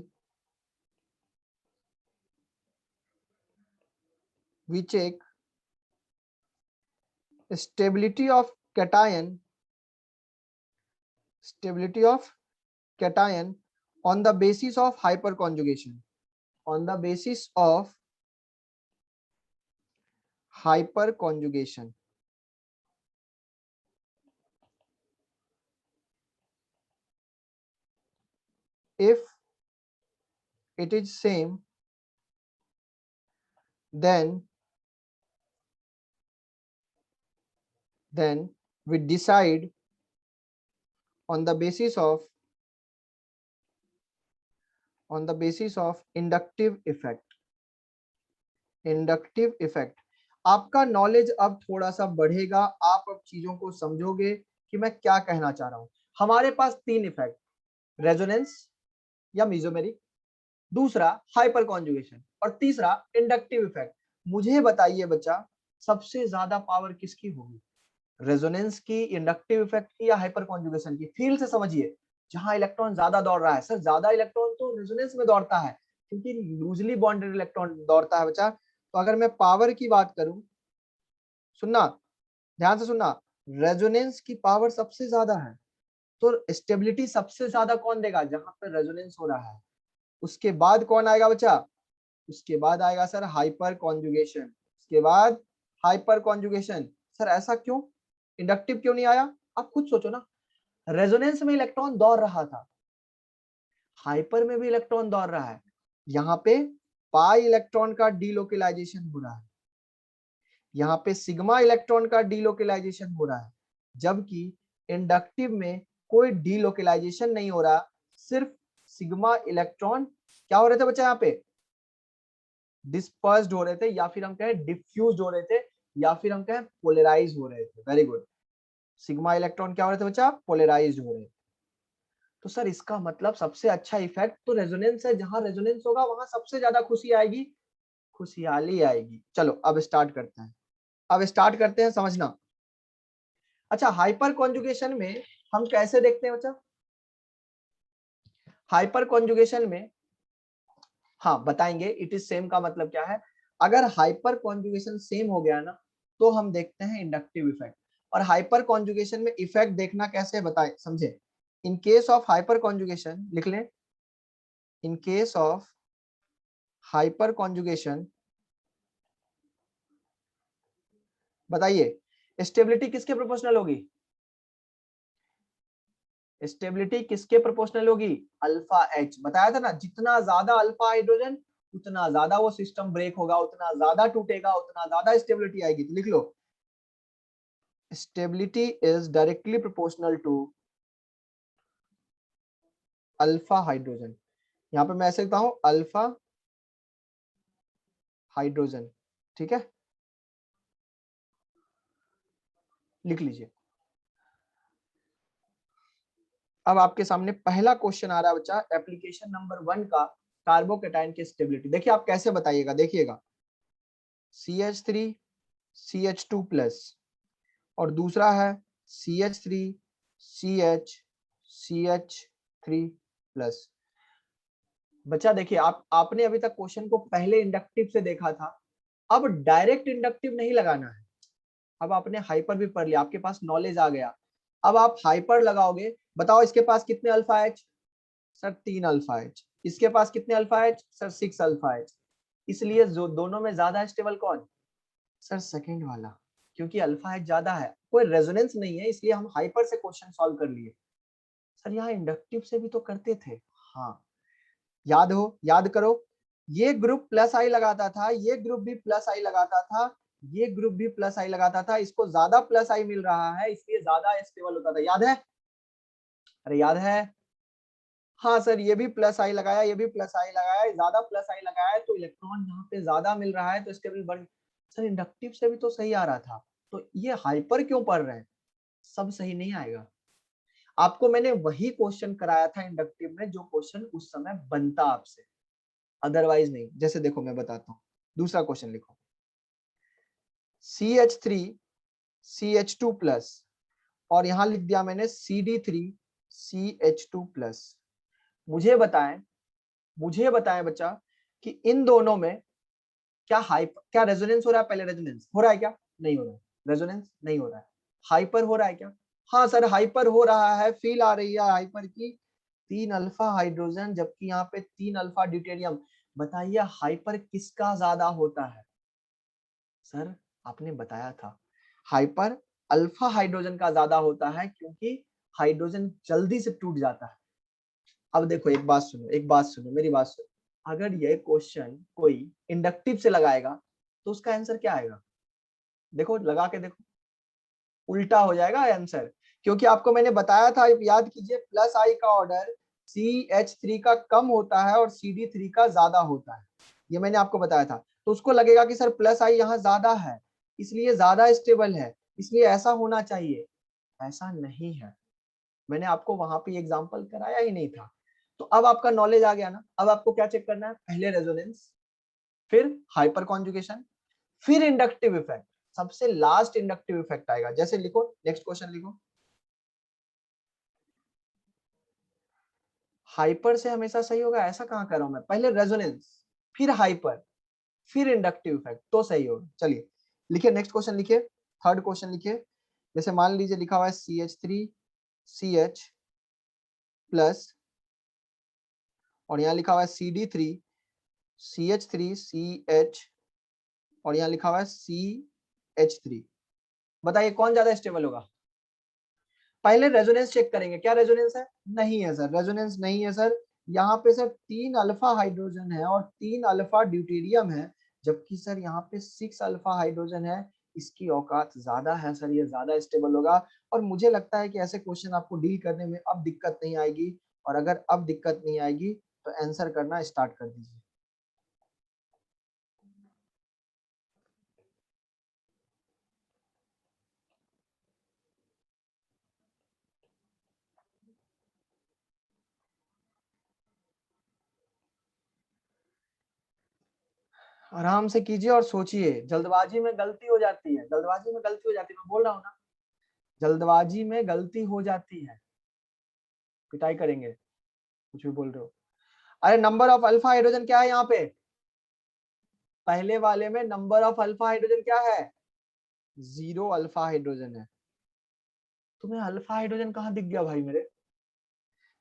we check stability of cation on the basis of hyperconjugation, on the basis of hyperconjugation. If it is same, then we decide on the basis of inductive effect. आपका knowledge अब थोड़ा सा बढ़ेगा, आप अब चीजों को समझोगे कि मैं क्या कहना चाह रहा हूं। हमारे पास तीन इफेक्ट, रेजोनेंस या मेसोमेरिक, दूसरा हाइपर कॉन्जुगेशन और तीसरा इंडक्टिव इफेक्ट। मुझे बताइए बच्चा सबसे ज्यादा पावर किसकी होगी, रेजोनेंस की, इंडक्टिव इफेक्ट की या हाइपर कॉन्जुगेशन की? फील से समझिए, जहां इलेक्ट्रॉन ज्यादा दौड़ रहा है। सर ज्यादा इलेक्ट्रॉन तो रेजोनेंस में दौड़ता है क्योंकि लूजली बॉन्डेड इलेक्ट्रॉन दौड़ता है बच्चा। तो अगर मैं पावर की बात करूं, सुनना ध्यान से सुनना, रेजोनेंस की पावर सबसे ज्यादा है, तो स्टेबिलिटी सबसे ज्यादा कौन देगा, जहां पर रेजोनेंस हो रहा है। उसके बाद कौन आएगा बच्चा, उसके बाद आएगा सर हाइपर कॉन्जुगेशन, उसके बाद हाइपर कॉन्जुगेशन। सर ऐसा क्यों, इंडक्टिव क्यों नहीं आया? आप खुद सोचो ना, रेजोनेंस में इलेक्ट्रॉन दौड़ रहा था, हाइपर में भी इलेक्ट्रॉन दौड़ रहा है, यहाँ पे पाई इलेक्ट्रॉन का डीलोकेलाइजेशन हो रहा है, यहाँ पे सिग्मा इलेक्ट्रॉन का डीलोकेलाइजेशन हो रहा है, जबकि इंडक्टिव में कोई डीलोकेलाइजेशन नहीं हो रहा, सिर्फ सिग्मा इलेक्ट्रॉन क्या हो रहे थे बच्चा, यहाँ पे डिस्पर्स्ड हो रहे थे, या फिर हम कहें डिफ्यूज हो रहे थे, या फिर हम कहें पोलराइज हो रहे थे। वेरी गुड, सिग्मा इलेक्ट्रॉन क्या हो रहे थे बच्चा, पोलराइज हो रहे थे। तो सर इसका मतलब सबसे अच्छा इफेक्ट तो रेजोनेंस है, जहां रेजोनेंस होगा वहां सबसे ज्यादा खुशी आएगी, खुशहाली आएगी। चलो अब स्टार्ट करते हैं, समझना। अच्छा हाइपर कॉन्जुगेशन में हम कैसे देखते हैं बच्चा, हाइपर कॉन्जुगेशन में हाँ बताएंगे, इट इज सेम का मतलब क्या है। अगर हाइपर कॉन्जुगेशन सेम हो गया ना तो हम देखते हैं इंडक्टिव इफेक्ट। और हाइपर कॉन्जुगेशन में इफेक्ट देखना कैसे बताए, समझे। In case of hyper conjugation, लिख लें, in case of hyper conjugation, बताइए स्टेबिलिटी किसके प्रोपोर्शनल होगी, स्टेबिलिटी किसके प्रोपोर्शनल होगी, अल्फा एच। बताया था ना, जितना ज्यादा अल्फा हाइड्रोजन उतना ज्यादा वो सिस्टम ब्रेक होगा, उतना ज्यादा टूटेगा, उतना ज्यादा स्टेबिलिटी आएगी। तो लिख लो stability is directly proportional to alpha hydrogen. यहां पे मैं ऐसे लिखता हूं अल्फा हाइड्रोजन, ठीक है, लिख लीजिए। अब आपके सामने पहला क्वेश्चन आ रहा है बच्चा, एप्लीकेशन नंबर 1 का, कार्बोकेटाइन की स्टेबिलिटी। देखिए आप कैसे बताइएगा, देखिएगा CH3 CH2 प्लस और दूसरा है CH3 CH3 प्लस। बच्चा देखिए, आपने अभी तक क्वेश्चन को पहले इंडक्टिव से देखा था, अब डायरेक्ट इंडक्टिव नहीं लगाना है। अब आपने हाइपर भी पढ़ लिया, आपके पास नॉलेज आ गया, अब आप हाइपर लगाओगे। बताओ इसके पास कितने alpha H? Sir 3 alpha H. इसके पास कितने alpha H? Sir 6 alpha H. इसलिए जो दोनों में ज्यादा स्टेबल कौन? सर सेकंड वाला, क्योंकि अल्फा एच ज्यादा है, कोई रेजोनेंस नहीं है, इसलिए हम हाइपर से क्वेश्चन सॉल्व कर लिए। सर यहाँ इंडक्टिव से भी तो करते थे। हाँ, याद करो, ये ग्रुप प्लस आई लगाता था, ये ग्रुप भी प्लस आई लगाता था, ये ग्रुप भी प्लस आई लगाता था, इसको ज्यादा प्लस आई मिल रहा है, इसलिए ज्यादा स्टेबल होता था। याद है? अरे याद है? हाँ सर, ये भी प्लस आई लगाया, ये भी प्लस आई लगाया, ज्यादा प्लस आई लगाया, तो इलेक्ट्रॉन यहाँ पे ज्यादा मिल रहा है, तो स्टेबल बन। सर इंडक्टिव से भी तो सही आ रहा था, तो ये हाइपर क्यों पढ़ रहे हैं? सब सही नहीं आएगा। आपको मैंने वही क्वेश्चन कराया था इंडक्टिव में जो क्वेश्चन उस समय बनता आपसे, अदरवाइज नहीं। जैसे देखो मैं बताता हूँ, दूसरा क्वेश्चन लिखो, CH3 CH2 प्लस, और यहां लिख दिया मैंने CD3 CH2 प्लस। मुझे बताएं बच्चा कि इन दोनों में क्या रेजोनेंस हो रहा है? पहले रेजोनेंस हो रहा है क्या? नहीं हो रहा है। रेजोनेंस नहीं हो रहा है। हाइपर हो रहा है क्या? हाँ सर हाइपर हो रहा है, फील आ रही है हाइपर की। 3 अल्फा हाइड्रोजन, जबकि यहाँ पे 3 अल्फा ड्यूटेरियम। बताइए हाइपर किसका ज्यादा होता है? सर आपने बताया था हाइपर अल्फा हाइड्रोजन का ज्यादा होता है, क्योंकि हाइड्रोजन जल्दी से टूट जाता है। अब देखो एक बात सुनो, मेरी बात सुनो। अगर ये क्वेश्चन कोई इंडक्टिव से लगाएगा तो उसका आंसर क्या आएगा? देखो लगा के देखो, उल्टा हो जाएगा आंसर। क्योंकि आपको मैंने बताया था, याद कीजिए, प्लस आई का ऑर्डर CH3 का कम होता है और CD3 का ज्यादा होता है, ये मैंने आपको बताया था। तो उसको लगेगा कि सर प्लस आई यहाँ ज्यादा है, इसलिए ज्यादा स्टेबल है, इसलिए ऐसा होना चाहिए। ऐसा नहीं है, मैंने आपको वहां पे एग्जांपल कराया ही नहीं था। तो अब आपका नॉलेज आ गया ना। अब आपको क्या चेक करना है? पहले रेजोनेंस, फिर हाइपर कॉन्जुगेशन, फिर इंडक्टिव इफेक्ट, सबसे लास्ट इंडक्टिव इफेक्ट आएगा। जैसे लिखो, नेक्स्ट क्वेश्चन लिखो, हाइपर से हमेशा सही होगा ऐसा कहां कर रहा हूं मैं? पहले रेजोनेंस, फिर हाइपर, फिर इंडक्टिव इफेक्ट, तो सही होगा। चलिए लिखिए, नेक्स्ट क्वेश्चन लिखिए, थर्ड क्वेश्चन लिखिए। जैसे मान लीजिए लिखा हुआ है CH3 CH प्लस, और यहाँ लिखा हुआ है CD3 CH3 CH, और यहाँ लिखा हुआ है CH3। बताइए कौन ज्यादा स्टेबल होगा? पहले रेजोनेंस चेक करेंगे, क्या रेजोनेंस है? नहीं है सर, रेजोनेंस नहीं है सर। यहाँ पे सर 3 अल्फा हाइड्रोजन है और 3 अल्फा ड्यूटेरियम है, जबकि सर यहाँ पे 6 अल्फा हाइड्रोजन है। इसकी औकात ज्यादा है सर, ये ज्यादा स्टेबल होगा। और मुझे लगता है कि ऐसे क्वेश्चन आपको डील करने में अब दिक्कत नहीं आएगी, और अगर अब दिक्कत नहीं आएगी तो आंसर करना स्टार्ट कर दीजिए। आराम से कीजिए और सोचिए, जल्दबाजी में गलती हो जाती है, जल्दबाजी में गलती हो जाती है, मैं बोल रहा हूँ ना, जल्दबाजी में गलती हो जाती है, पिटाई करेंगे, कुछ भी बोल रहे हो। अरे नंबर ऑफ अल्फा हाइड्रोजन क्या है यहाँ पे? पहले वाले में नंबर ऑफ अल्फा हाइड्रोजन क्या है? 0 अल्फा हाइड्रोजन है। तुम्हें अल्फा हाइड्रोजन कहाँ दिख गया भाई मेरे?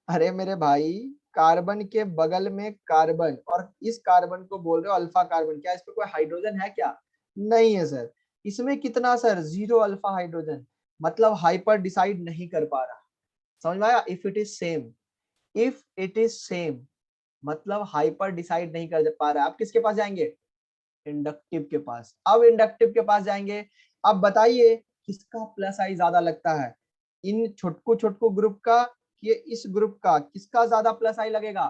अरे मेरे भाई, कार्बन के बगल में कार्बन, और इस कार्बन को बोल रहे हो अल्फा कार्बन, क्या इस पे कोई हाइड्रोजन है क्या? नहीं है सर। इसमें कितना सर? 0 अल्फा हाइड्रोजन, मतलब हाइपर डिसाइड नहीं कर पा रहा। समझ में आया? इफ इट इज सेम मतलब हाइपर डिसाइड नहीं कर पा रहा है। आप किसके पास जाएंगे? इंडक्टिव के पास। अब इंडक्टिव के पास जाएंगे, अब बताइए किसका प्लस आई ज्यादा लगता है? इन छोटकू ग्रुप का, ये इस ग्रुप का, किसका ज्यादा प्लस आई लगेगा?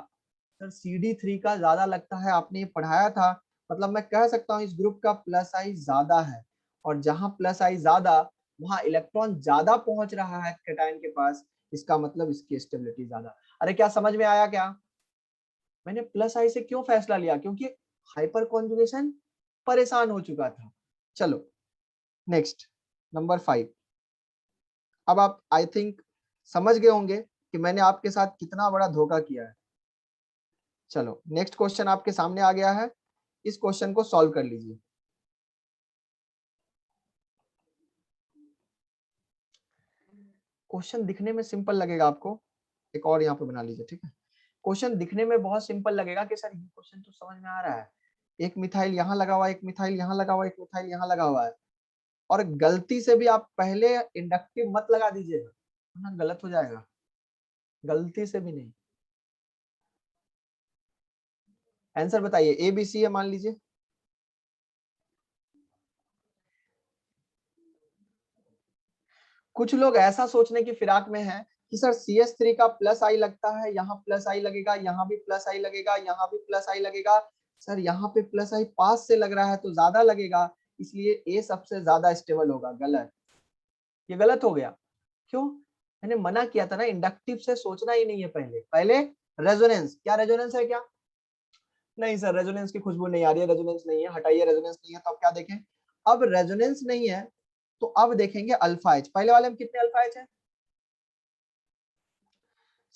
सर CD3 का ज्यादा लगता है, आपने पढ़ाया था। मतलब मैं कह सकता हूँ इस ग्रुप का प्लस आई ज्यादा है, और जहां प्लस आई ज्यादा वहां इलेक्ट्रॉन ज्यादा पहुंच रहा है कैटायन के पास, इसका मतलब इसकी स्टेबिलिटी ज्यादा। अरे क्या समझ में आया क्या? मैंने प्लस आई से क्यों फैसला लिया? क्योंकि हाइपर कॉन्जुगेशन परेशान हो चुका था। चलो नेक्स्ट, नंबर 5। अब आप आई थिंक समझ गए होंगे कि मैंने आपके साथ कितना बड़ा धोखा किया है। चलो नेक्स्ट क्वेश्चन आपके सामने आ गया है, इस क्वेश्चन को सॉल्व कर लीजिए। क्वेश्चन दिखने में सिंपल लगेगा आपको, एक और यहाँ पे बना लीजिए, ठीक है। क्वेश्चन दिखने में बहुत सिंपल लगेगा कि सर ये क्वेश्चन तो समझ में आ रहा है, एक मिथाइल यहाँ लगा हुआ है, एक मिथाइल यहाँ लगा हुआ है, एक मिथाइल यहाँ लगा हुआ है, और गलती से भी आप पहले इंडक्टिव मत लगा दीजिएगा, वरना गलत हो जाएगा, गलती से भी नहीं। आंसर बताइए, ए बी सी है मान लीजिए। कुछ लोग ऐसा सोचने की फिराक में है कि सर CH3 का प्लस आई लगता है, यहाँ प्लस आई लगेगा, यहाँ भी प्लस आई लगेगा, यहाँ भी प्लस आई लगेगा, सर यहाँ पे प्लस आई पास से लग रहा है तो ज्यादा लगेगा, इसलिए ए सबसे ज्यादा स्टेबल होगा। गलत, ये गलत हो गया। क्यों? मैंने मना किया था ना, इंडक्टिव से सोचना ही नहीं है, पहले पहले रेजोनेंस। क्या रेजोनेंस है क्या? नहीं सर रेजोनेंस की खुशबू नहीं आ रही है, रेजोनेंस नहीं है, हटाइए, रेजोनेंस नहीं है, तो अब क्या देखें? अब रेजोनेंस नहीं है तो अब देखेंगे अल्फा एच। पहले वाले में कितने अल्फा एच है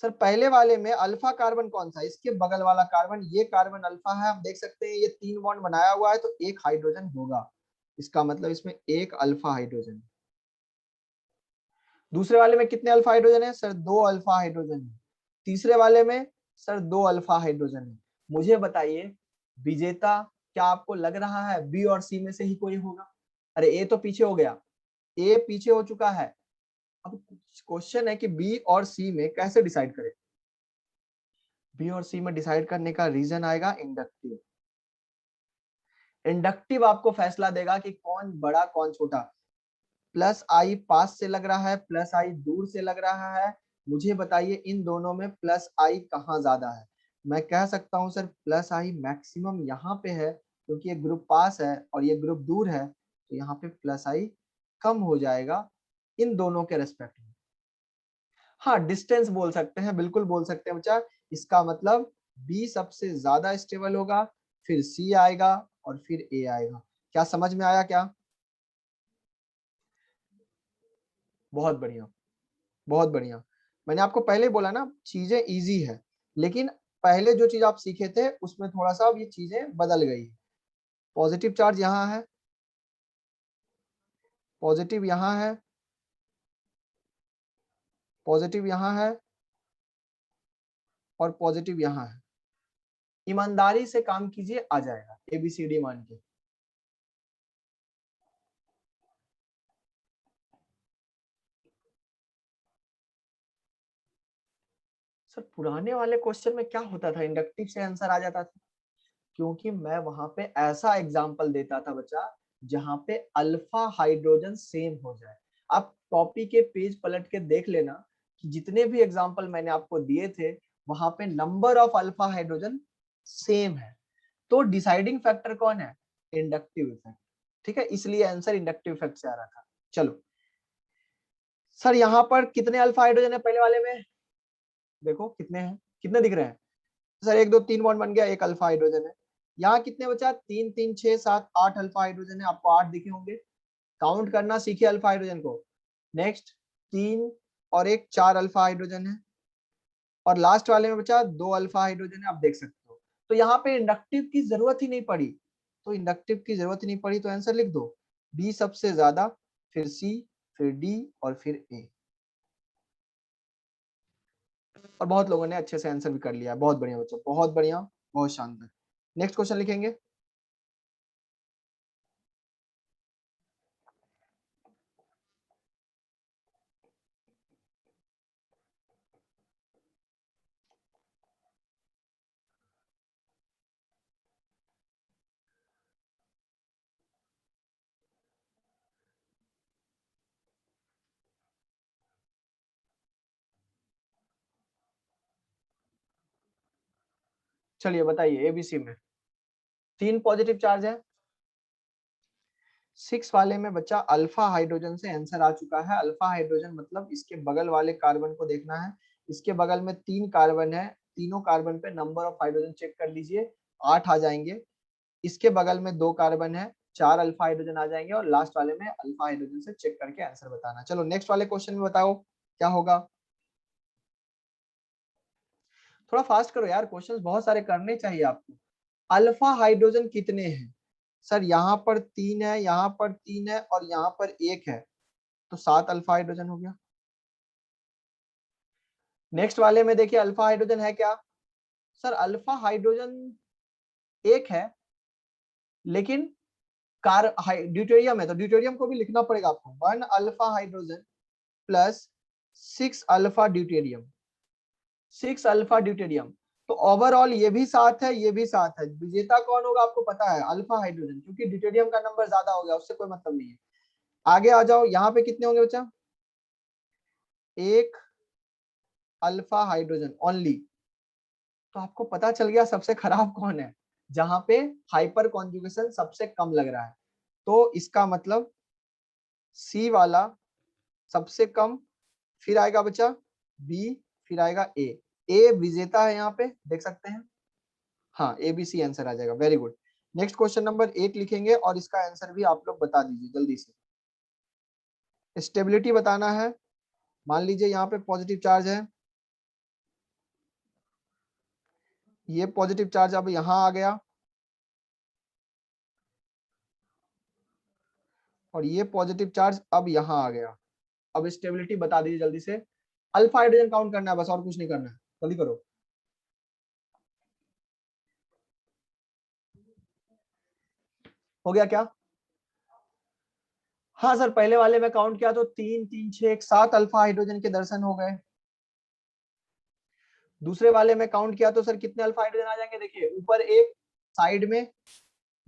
सर? पहले वाले में अल्फा कार्बन कौन सा? इसके बगल वाला कार्बन, ये कार्बन अल्फा है, हम देख सकते हैं ये 3 बॉन्ड बनाया हुआ है तो एक हाइड्रोजन होगा, इसका मतलब इसमें एक अल्फा हाइड्रोजन है। दूसरे वाले में कितने अल्फा हाइड्रोजन है सर? 2 अल्फा हाइड्रोजन है। तीसरे वाले में सर 2 अल्फा हाइड्रोजन है। मुझे बताइए विजेता, क्या आपको लग रहा है बी और सी में से ही कोई होगा? अरे ए तो पीछे हो गया, ए पीछे हो चुका है। अब क्वेश्चन है कि बी और सी में कैसे डिसाइड करें? बी और सी में डिसाइड करने का रीजन आएगा इंडक्टिव। इंडक्टिव आपको फैसला देगा कि कौन बड़ा कौन छोटा। प्लस आई पास से लग रहा है, प्लस आई दूर से लग रहा है, मुझे बताइए इन दोनों में प्लस आई कहाँ ज्यादा है? मैं कह सकता हूं सर प्लस आई मैक्सिमम यहाँ पे है, क्योंकि ये ग्रुप पास है और ये ग्रुप दूर है, तो यहाँ पे प्लस आई कम हो जाएगा इन दोनों के रेस्पेक्ट में। हाँ डिस्टेंस बोल सकते हैं, बिल्कुल बोल सकते हैं बच्चा। इसका मतलब बी सबसे ज्यादा स्टेबल होगा, फिर सी आएगा और फिर ए आएगा। क्या समझ में आया क्या? बहुत बढ़िया, बहुत बढ़िया। मैंने आपको पहले बोला ना चीजें इजी है, लेकिन पहले जो चीज आप सीखे थे उसमें थोड़ा सा अब ये चीजें बदल गई है। पॉजिटिव चार्ज यहाँ है, पॉजिटिव यहाँ है, पॉजिटिव यहाँ है और पॉजिटिव यहाँ है। ईमानदारी से काम कीजिए, आ जाएगा ABCD मान के। सर पुराने वाले क्वेश्चन में क्या होता था, इंडक्टिव से आंसर आ जाता था, क्योंकि मैं वहां पे ऐसा एग्जाम्पल देता था बच्चा जहां पे अल्फा हाइड्रोजन सेम हो जाए। आप कॉपी के पेज पलट के देख लेना कि जितने भी एग्जाम्पल मैंने आपको दिए थे वहां पे number of alpha hydrogen same है, तो डिसाइडिंग फैक्टर कौन है? Inductive effect. ठीक है, इसलिए आंसर इंडक्टिव इफेक्ट से आ रहा था। चलो सर यहाँ पर कितने अल्फा हाइड्रोजन है पहले वाले में? देखो कितने हैं, कितने दिख रहे हैं सर? 1 2 3 बॉन्ड बन गया, एक अल्फा हाइड्रोजन है। यहाँ कितने बचा? 3 3 6 7 8 अल्फा हाइड्रोजन है, आपको 8 दिखे होंगे। काउंट करना सीखिए अल्फा हाइड्रोजन को। नेक्स्ट 3 और 1 4 अल्फा हाइड्रोजन है, और लास्ट वाले में बचा 2 अल्फा हाइड्रोजन है, आप देख सकते हो। तो यहाँ पे इंडक्टिव की जरूरत ही नहीं पड़ी, तो इंडक्टिव की जरूरत ही नहीं पड़ी, तो आंसर लिख दो बी सबसे ज्यादा, फिर सी, फिर डी और फिर ए। और बहुत लोगों ने अच्छे से आंसर भी कर लिया, बहुत बढ़िया बच्चों, बहुत बढ़िया, बहुत शानदार। नेक्स्ट क्वेश्चन लिखेंगे। चलिए बताइए, एबीसी में 3 पॉजिटिव चार्ज है, 6 वाले में बच्चा अल्फा हाइड्रोजन से आंसर आ चुका है। अल्फा हाइड्रोजन मतलब इसके बगल वाले कार्बन को देखना है, इसके बगल में 3 कार्बन है, तीनों कार्बन पे नंबर ऑफ हाइड्रोजन चेक कर लीजिए, 8 आ जाएंगे। इसके बगल में 2 कार्बन है, 4 अल्फा हाइड्रोजन आ जाएंगे, और लास्ट वाले में अल्फा हाइड्रोजन से चेक करके आंसर बताना। चलो नेक्स्ट वाले क्वेश्चन में बताओ क्या होगा। थोड़ा फास्ट करो यार, क्वेश्चंस बहुत सारे करने चाहिए आपको। अल्फा हाइड्रोजन कितने हैं सर? यहाँ पर 3 है, यहाँ पर 3 है और यहाँ पर 1 है, तो 7 अल्फा हाइड्रोजन हो गया। नेक्स्ट वाले में देखिए अल्फा हाइड्रोजन है क्या सर? अल्फा हाइड्रोजन 1 है, लेकिन ड्यूटेरियम है, तो ड्यूटेरियम को भी लिखना पड़ेगा आपको। 1 alpha hydrogen plus 6 alpha deuterium, 6 alpha deuterium, तो ओवरऑल ये भी 7 है, ये भी 7 है। विजेता कौन होगा आपको पता है? अल्फा हाइड्रोजन, क्योंकि ड्यूटेरियम का नंबर ज्यादा हो गया, उससे कोई मतलब नहीं है। आगे आ जाओ, यहाँ पे कितने होंगे बच्चा? 1 अल्फा हाइड्रोजन ओनली। तो आपको पता चल गया सबसे खराब कौन है, जहां पे हाइपर कॉन्जुगेशन सबसे कम लग रहा है। तो इसका मतलब सी वाला सबसे कम, फिर आएगा बच्चा बी, फिर आएगा ए। ए विजेता है, यहाँ पे देख सकते हैं। हाँ, ए बी सी आंसर आ जाएगा। Very good. Next question number 8 लिखेंगे और इसका आंसर भी आप लोग बता दीजिए जल्दी से। स्टेबिलिटी बताना है। मान लीजिए यहाँ पे पॉजिटिव चार्ज है, ये पॉजिटिव चार्ज अब यहाँ आ गया और ये पॉजिटिव चार्ज अब यहाँ आ गया। अब स्टेबिलिटी बता दीजिए जल्दी से। अल्फा हाइड्रोजन काउंट करना है बस, और कुछ नहीं करना है, जल्दी करो। हो गया क्या? हाँ सर, पहले वाले में काउंट किया तो 3 3 6 7 अल्फा हाइड्रोजन के दर्शन हो गए। दूसरे वाले में काउंट किया तो सर कितने अल्फा हाइड्रोजन आ जाएंगे? देखिए ऊपर 1, साइड में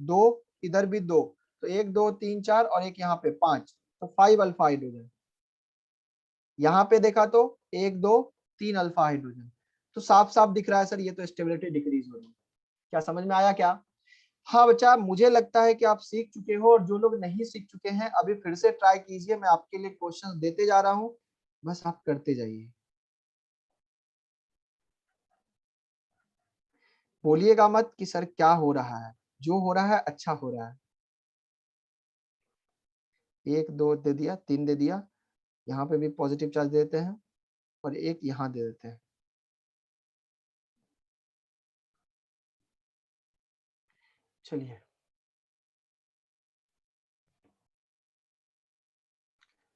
2, इधर भी 2, तो 1 2 3 4 और एक यहाँ पे 5, तो 5 अल्फा हाइड्रोजन। यहाँ पे देखा तो 1 2 3 अल्फा हाइड्रोजन। तो साफ साफ दिख रहा है सर, ये तो स्टेबिलिटी डिक्रीज हो रही है। क्या समझ में आया क्या? हाँ बच्चा, मुझे लगता है कि आप सीख चुके हो, और जो लोग नहीं सीख चुके हैं अभी फिर से ट्राई कीजिए। मैं आपके लिए क्वेश्चंस देते जा रहा हूँ, बस आप करते जाइए। बोलिएगा मत कि सर क्या हो रहा है, जो हो रहा है अच्छा हो रहा है। 1 2 दे दिया, 3 दे दिया, यहाँ पे भी पॉजिटिव चार्ज दे देते हैं और एक यहाँ दे देते हैं। चलिए,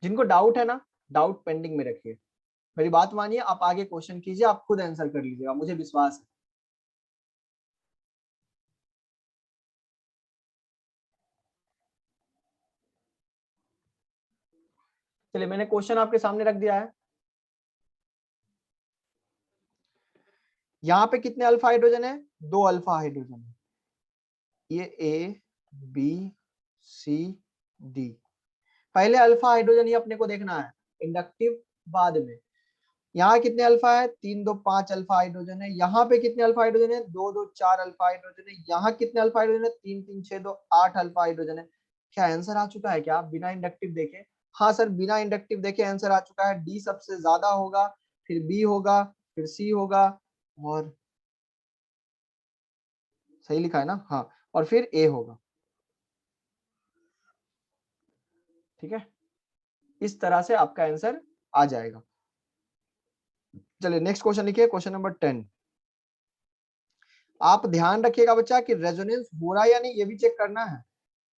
जिनको डाउट है ना, डाउट पेंडिंग में रखिए। मेरी बात मानिए, आप आगे क्वेश्चन कीजिए, आप खुद आंसर कर लीजिएगा, मुझे विश्वास है। चलिए, मैंने क्वेश्चन आपके सामने रख दिया है। यहाँ पे कितने अल्फा हाइड्रोजन है? 2 अल्फा हाइड्रोजन है। ये ए बी सी डी, पहले अल्फा हाइड्रोजन ही अपने को देखना है, इंडक्टिव बाद में। यहाँ कितने अल्फा है? 3 2 5 अल्फा हाइड्रोजन है। यहाँ पे कितने अल्फा हाइड्रोजन है? 2 2 4 अल्फा हाइड्रोजन है। यहाँ कितने अल्फा हाइड्रोजन है? 3 3 6 2 8 अल्फा हाइड्रोजन है। क्या आंसर आ चुका है क्या बिना इंडक्टिव देखे? हाँ सर, बिना इंडक्टिव देखे आंसर आ चुका है। डी सबसे ज्यादा होगा, फिर बी होगा, फिर सी होगा, और सही लिखा है ना? हाँ, और फिर ए होगा। ठीक है, इस तरह से आपका आंसर आ जाएगा। चलिए नेक्स्ट क्वेश्चन लिखिए, क्वेश्चन नंबर 10। आप ध्यान रखिएगा बच्चा कि रेजोनेंस हो रहा है या नहीं, ये भी चेक करना है।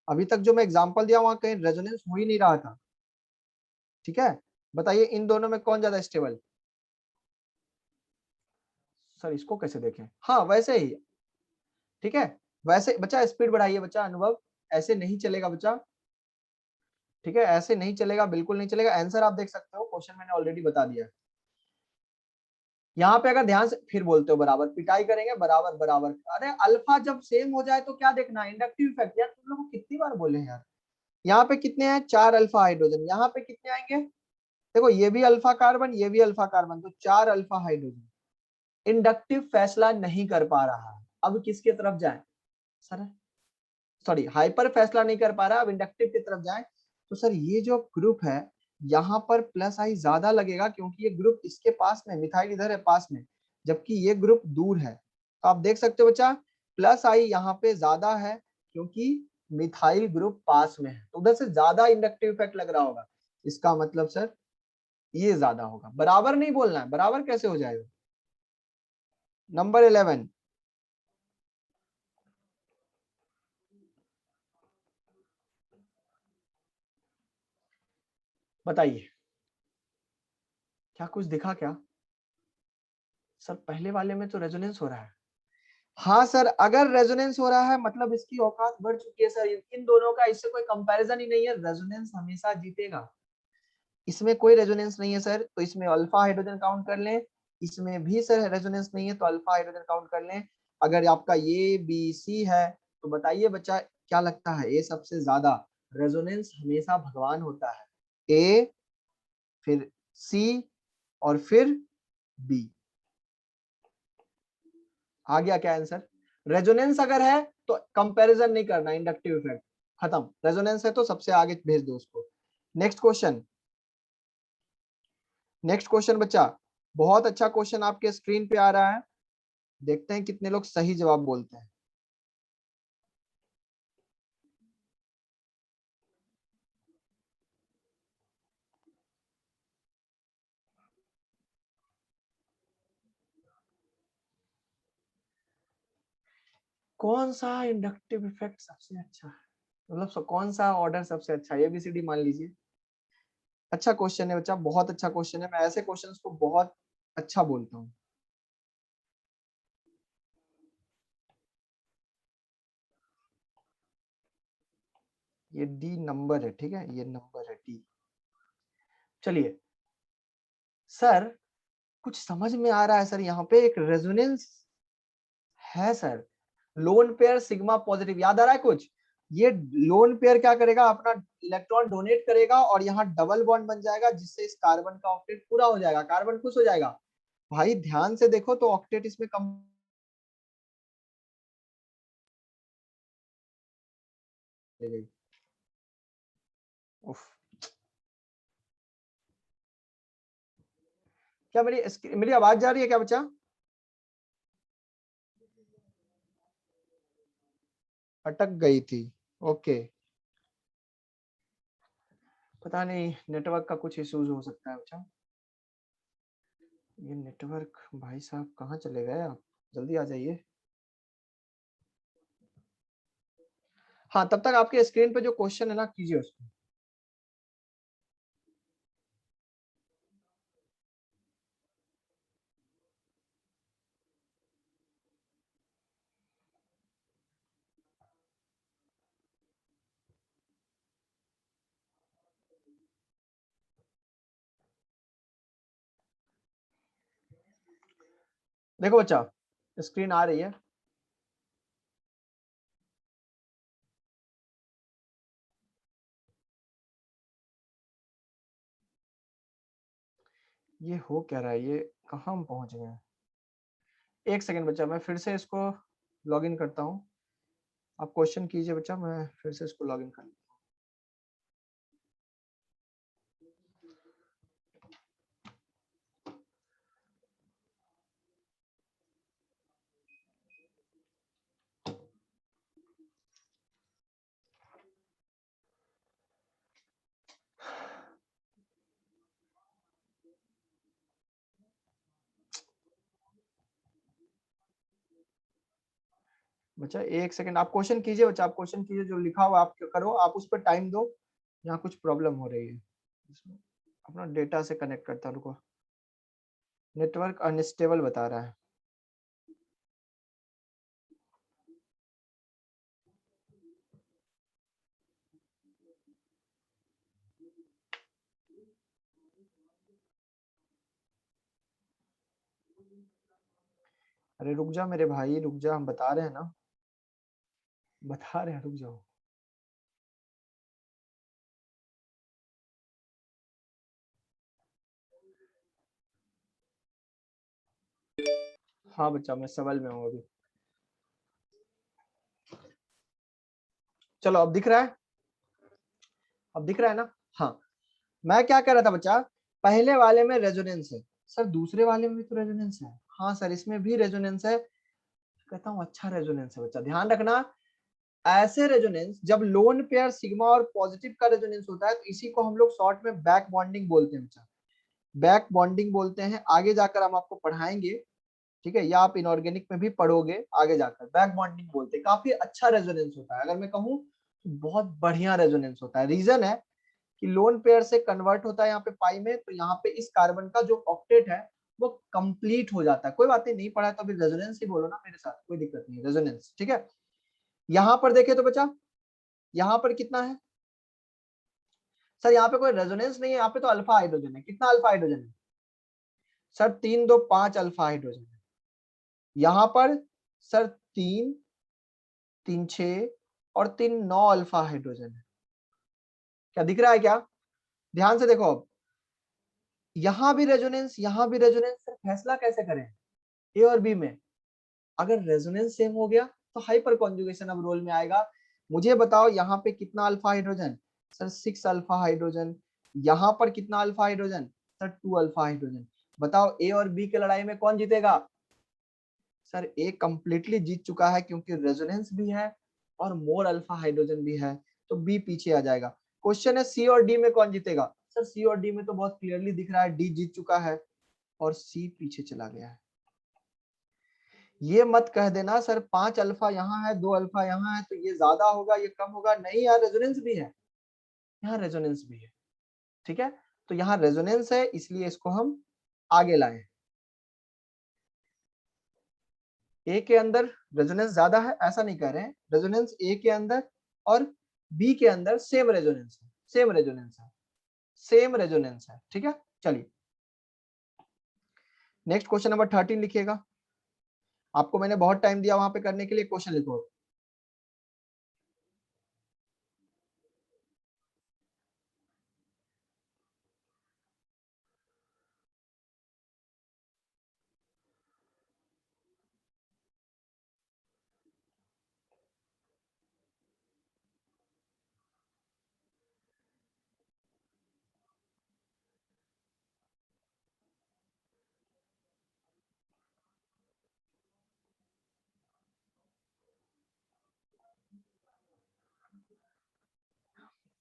अभी तक जो मैं एग्जांपल दिया वहां कहीं रेजोनेंस हो ही नहीं रहा था। ठीक है, बताइए इन दोनों में कौन ज्यादा स्टेबल? सर इसको कैसे देखें? हाँ वैसे ही, ठीक है, वैसे बच्चा स्पीड बढ़ाइए बच्चा, अनुभव ऐसे नहीं चलेगा बच्चा। ठीक है, ऐसे नहीं चलेगा, बिल्कुल नहीं चलेगा। आंसर आप देख सकते हो, क्वेश्चन मैंने ऑलरेडी बता दिया है। यहाँ पे अगर ध्यान से फिर बोलते हो बराबर, पिटाई करेंगे बराबर बराबर। अरे अल्फा जब सेम हो जाए तो क्या देखना है? Inductive effect. यार तुम लोग को कितनी बार बोले यार। यहाँ पे कितने हैं? 4 अल्फा हाइड्रोजन। यहाँ पे कितने आएंगे? देखो ये भी अल्फा कार्बन, ये भी अल्फा कार्बन, तो 4 अल्फा हाइड्रोजन। इंडक्टिव फैसला नहीं कर पा रहा है, अब किसकी तरफ जाए सर? सॉरी, हाइपर फैसला नहीं कर पा रहा, अब इंडक्टिव की तरफ जाए। तो सर ये जो ग्रुप है, यहाँ पर प्लस आई ज्यादा लगेगा, क्योंकि ये ग्रुप इसके पास में, मिथाइल इधर है पास में, जबकि ये ग्रुप दूर है। तो आप देख सकते हो बच्चा, प्लस आई यहाँ पे ज्यादा है, क्योंकि मिथाइल ग्रुप पास में है, तो उधर से ज्यादा इंडक्टिव इफेक्ट लग रहा होगा। इसका मतलब सर ये ज्यादा होगा। बराबर नहीं बोलना है, बराबर कैसे हो जाएगा? नंबर 11, बताइए क्या कुछ दिखा क्या? सर पहले वाले में तो रेजोनेंस हो रहा है। हाँ सर, अगर रेजोनेंस हो रहा है मतलब इसकी औकात बढ़ चुकी है सर। इन दोनों का इससे कोई कंपैरिजन ही नहीं है, रेजोनेंस हमेशा जीतेगा। इसमें कोई रेजोनेंस नहीं है सर, तो इसमें अल्फा हाइड्रोजन काउंट कर लें। इसमें भी सर रेजोनेंस नहीं है तो अल्फा हाइड्रोजन काउंट कर लें। अगर आपका ए बी सी है तो बताइए बच्चा क्या लगता है? ए सबसे ज्यादा। रेजोनेंस हमेशा भगवान होता है। ए, फिर सी, और फिर बी। आ गया क्या आंसर? रेजोनेंस अगर है तो कंपैरिजन नहीं करना, इंडक्टिव इफेक्ट खत्म। रेजोनेंस है तो सबसे आगे भेज दो उसको। नेक्स्ट क्वेश्चन, नेक्स्ट क्वेश्चन बच्चा, बहुत अच्छा क्वेश्चन आपके स्क्रीन पे आ रहा है। देखते हैं कितने लोग सही जवाब बोलते हैं। कौन सा इंडक्टिव इफेक्ट सबसे अच्छा है, मतलब कौन सा ऑर्डर सबसे अच्छा है? एबीसीडी मान लीजिए। अच्छा क्वेश्चन है बच्चा, बहुत अच्छा क्वेश्चन है। मैं ऐसे क्वेश्चंस को बहुत अच्छा बोलता हूँ। ये डी नंबर है, ठीक है, ये नंबर है डी। चलिए सर, कुछ समझ में आ रहा है सर, यहाँ पे एक रेजोनेंस है sir. Lone pair sigma positive, याद आ रहा है कुछ? ये लोन पेयर क्या करेगा, अपना इलेक्ट्रॉन डोनेट करेगा और यहाँ डबल बॉन्ड बन जाएगा, जिससे इस कार्बन का ऑक्टेट पूरा हो जाएगा, कार्बन खुश हो जाएगा। भाई ध्यान से देखो तो ऑक्टेट इसमें कम। उफ, क्या मेरी आवाज जा रही है क्या बच्चा? अटक गई थी, ओके। पता नहीं नेटवर्क का कुछ इश्यूज हो सकता है बच्चा। ये नेटवर्क भाई साहब कहाँ चले गए आप? जल्दी आ जाइए। हाँ, तब तक आपके स्क्रीन पे जो क्वेश्चन है ना, कीजिए उसको। देखो बच्चा, स्क्रीन आ रही है। ये हो क्या रहा है, ये कहाँ हम पहुंच गए हैं? एक सेकंड बच्चा, मैं फिर से इसको लॉग इन करता हूँ। आप क्वेश्चन कीजिए बच्चा, मैं फिर से इसको लॉग इन कर। बच्चा एक सेकंड, आप क्वेश्चन कीजिए बच्चा, आप क्वेश्चन कीजिए, जो लिखा हुआ आप करो, आप उस पर टाइम दो। यहाँ कुछ प्रॉब्लम हो रही है इसमें, अपना डेटा से कनेक्ट करता, रुको। नेटवर्क अनस्टेबल बता रहा है। अरे रुक जा मेरे भाई, रुक जा, हम बता रहे हैं ना, बता रहे हैं, रुक जाओ। हाँ बच्चा, मैं सवाल में हूँ अभी। चलो अब दिख रहा है, अब दिख रहा है ना? हाँ, मैं क्या कह रहा था बच्चा, पहले वाले में रेजोनेंस है सर, दूसरे वाले में भी तो रेजोनेंस है। हाँ सर, इसमें भी रेजोनेंस है। कहता हूँ अच्छा रेजोनेंस है बच्चा, ध्यान रखना। ऐसे रेजोनेंस जब लोन पेयर सिग्मा और पॉजिटिव का रेजोनेंस होता है, तो इसी को हम लोग शॉर्ट में बैक बॉन्डिंग बोलते हैं बच्चा। बैक बॉन्डिंग बोलते हैं, आगे जाकर हम आपको पढ़ाएंगे ठीक है, या आप इनऑर्गेनिक में भी पढ़ोगे आगे जाकर। बैक बॉन्डिंग बोलते हैं, काफी अच्छा रेजोनेंस होता है, अगर मैं कहूँ तो बहुत बढ़िया रेजोनेंस होता है। रीजन है कि लोन पेयर से कन्वर्ट होता है यहाँ पे पाई में, तो यहाँ पे इस कार्बन का जो ऑक्टेट है वो कंप्लीट हो जाता है। कोई बात नहीं पढ़ा तो अभी रेजोनेंस ही बोलो ना मेरे साथ, कोई दिक्कत नहीं है, रेजोनेंस। ठीक है, यहाँ पर देखे तो बच्चा यहाँ पर कितना है सर, यहाँ पे कोई रेजोनेंस नहीं है, यहाँ पे तो अल्फा हाइड्रोजन है। कितना अल्फा हाइड्रोजन है सर? 3 2 5 अल्फा हाइड्रोजन है। यहाँ पर सर 3 3 6 और 3 9 अल्फा हाइड्रोजन है। क्या दिख रहा है क्या? ध्यान से देखो, अब यहां भी रेजोनेंस, यहां भी रेजोनेंस। सर फैसला कैसे करें ए और बी में? अगर रेजोनेंस सेम हो गया तो हाइपर कॉन्जुगेशन अब रोल में आएगा। मुझे बताओ यहाँ पे कितना alpha hydrogen? Sir 6 alpha hydrogen. यहाँ पर कितना alpha hydrogen? Sir 2 alpha hydrogen. बताओ ए और बी की लड़ाई में कौन जीतेगा? सर ए कंप्लीटली जीत चुका है, क्योंकि रेजोनेंस भी है और मोर अल्फा हाइड्रोजन भी है, तो बी पीछे आ जाएगा। क्वेश्चन है सी और डी में कौन जीतेगा? सर सी और डी में तो बहुत क्लियरली दिख रहा है डी जीत चुका है और सी पीछे चला गया है। ये मत कह देना सर 5 अल्फा यहाँ है 2 अल्फा यहाँ है तो ये ज्यादा होगा ये कम होगा। नहीं यार, रेजोनेंस भी है, यहाँ रेजोनेंस भी है। ठीक है, तो यहाँ रेजोनेंस है, इसलिए इसको हम आगे लाए। ए के अंदर रेजोनेंस ज्यादा है ऐसा नहीं कह रहे हैं, रेजोनेंस ए के अंदर और बी के अंदर सेम रेजोनेंस है, सेम रेजोनेंस है, सेम रेजोनेंस है। ठीक है, चलिए नेक्स्ट क्वेश्चन नंबर 13 लिखिएगा। आपको मैंने बहुत टाइम दिया वहां पे करने के लिए, क्वेश्चन लिखो।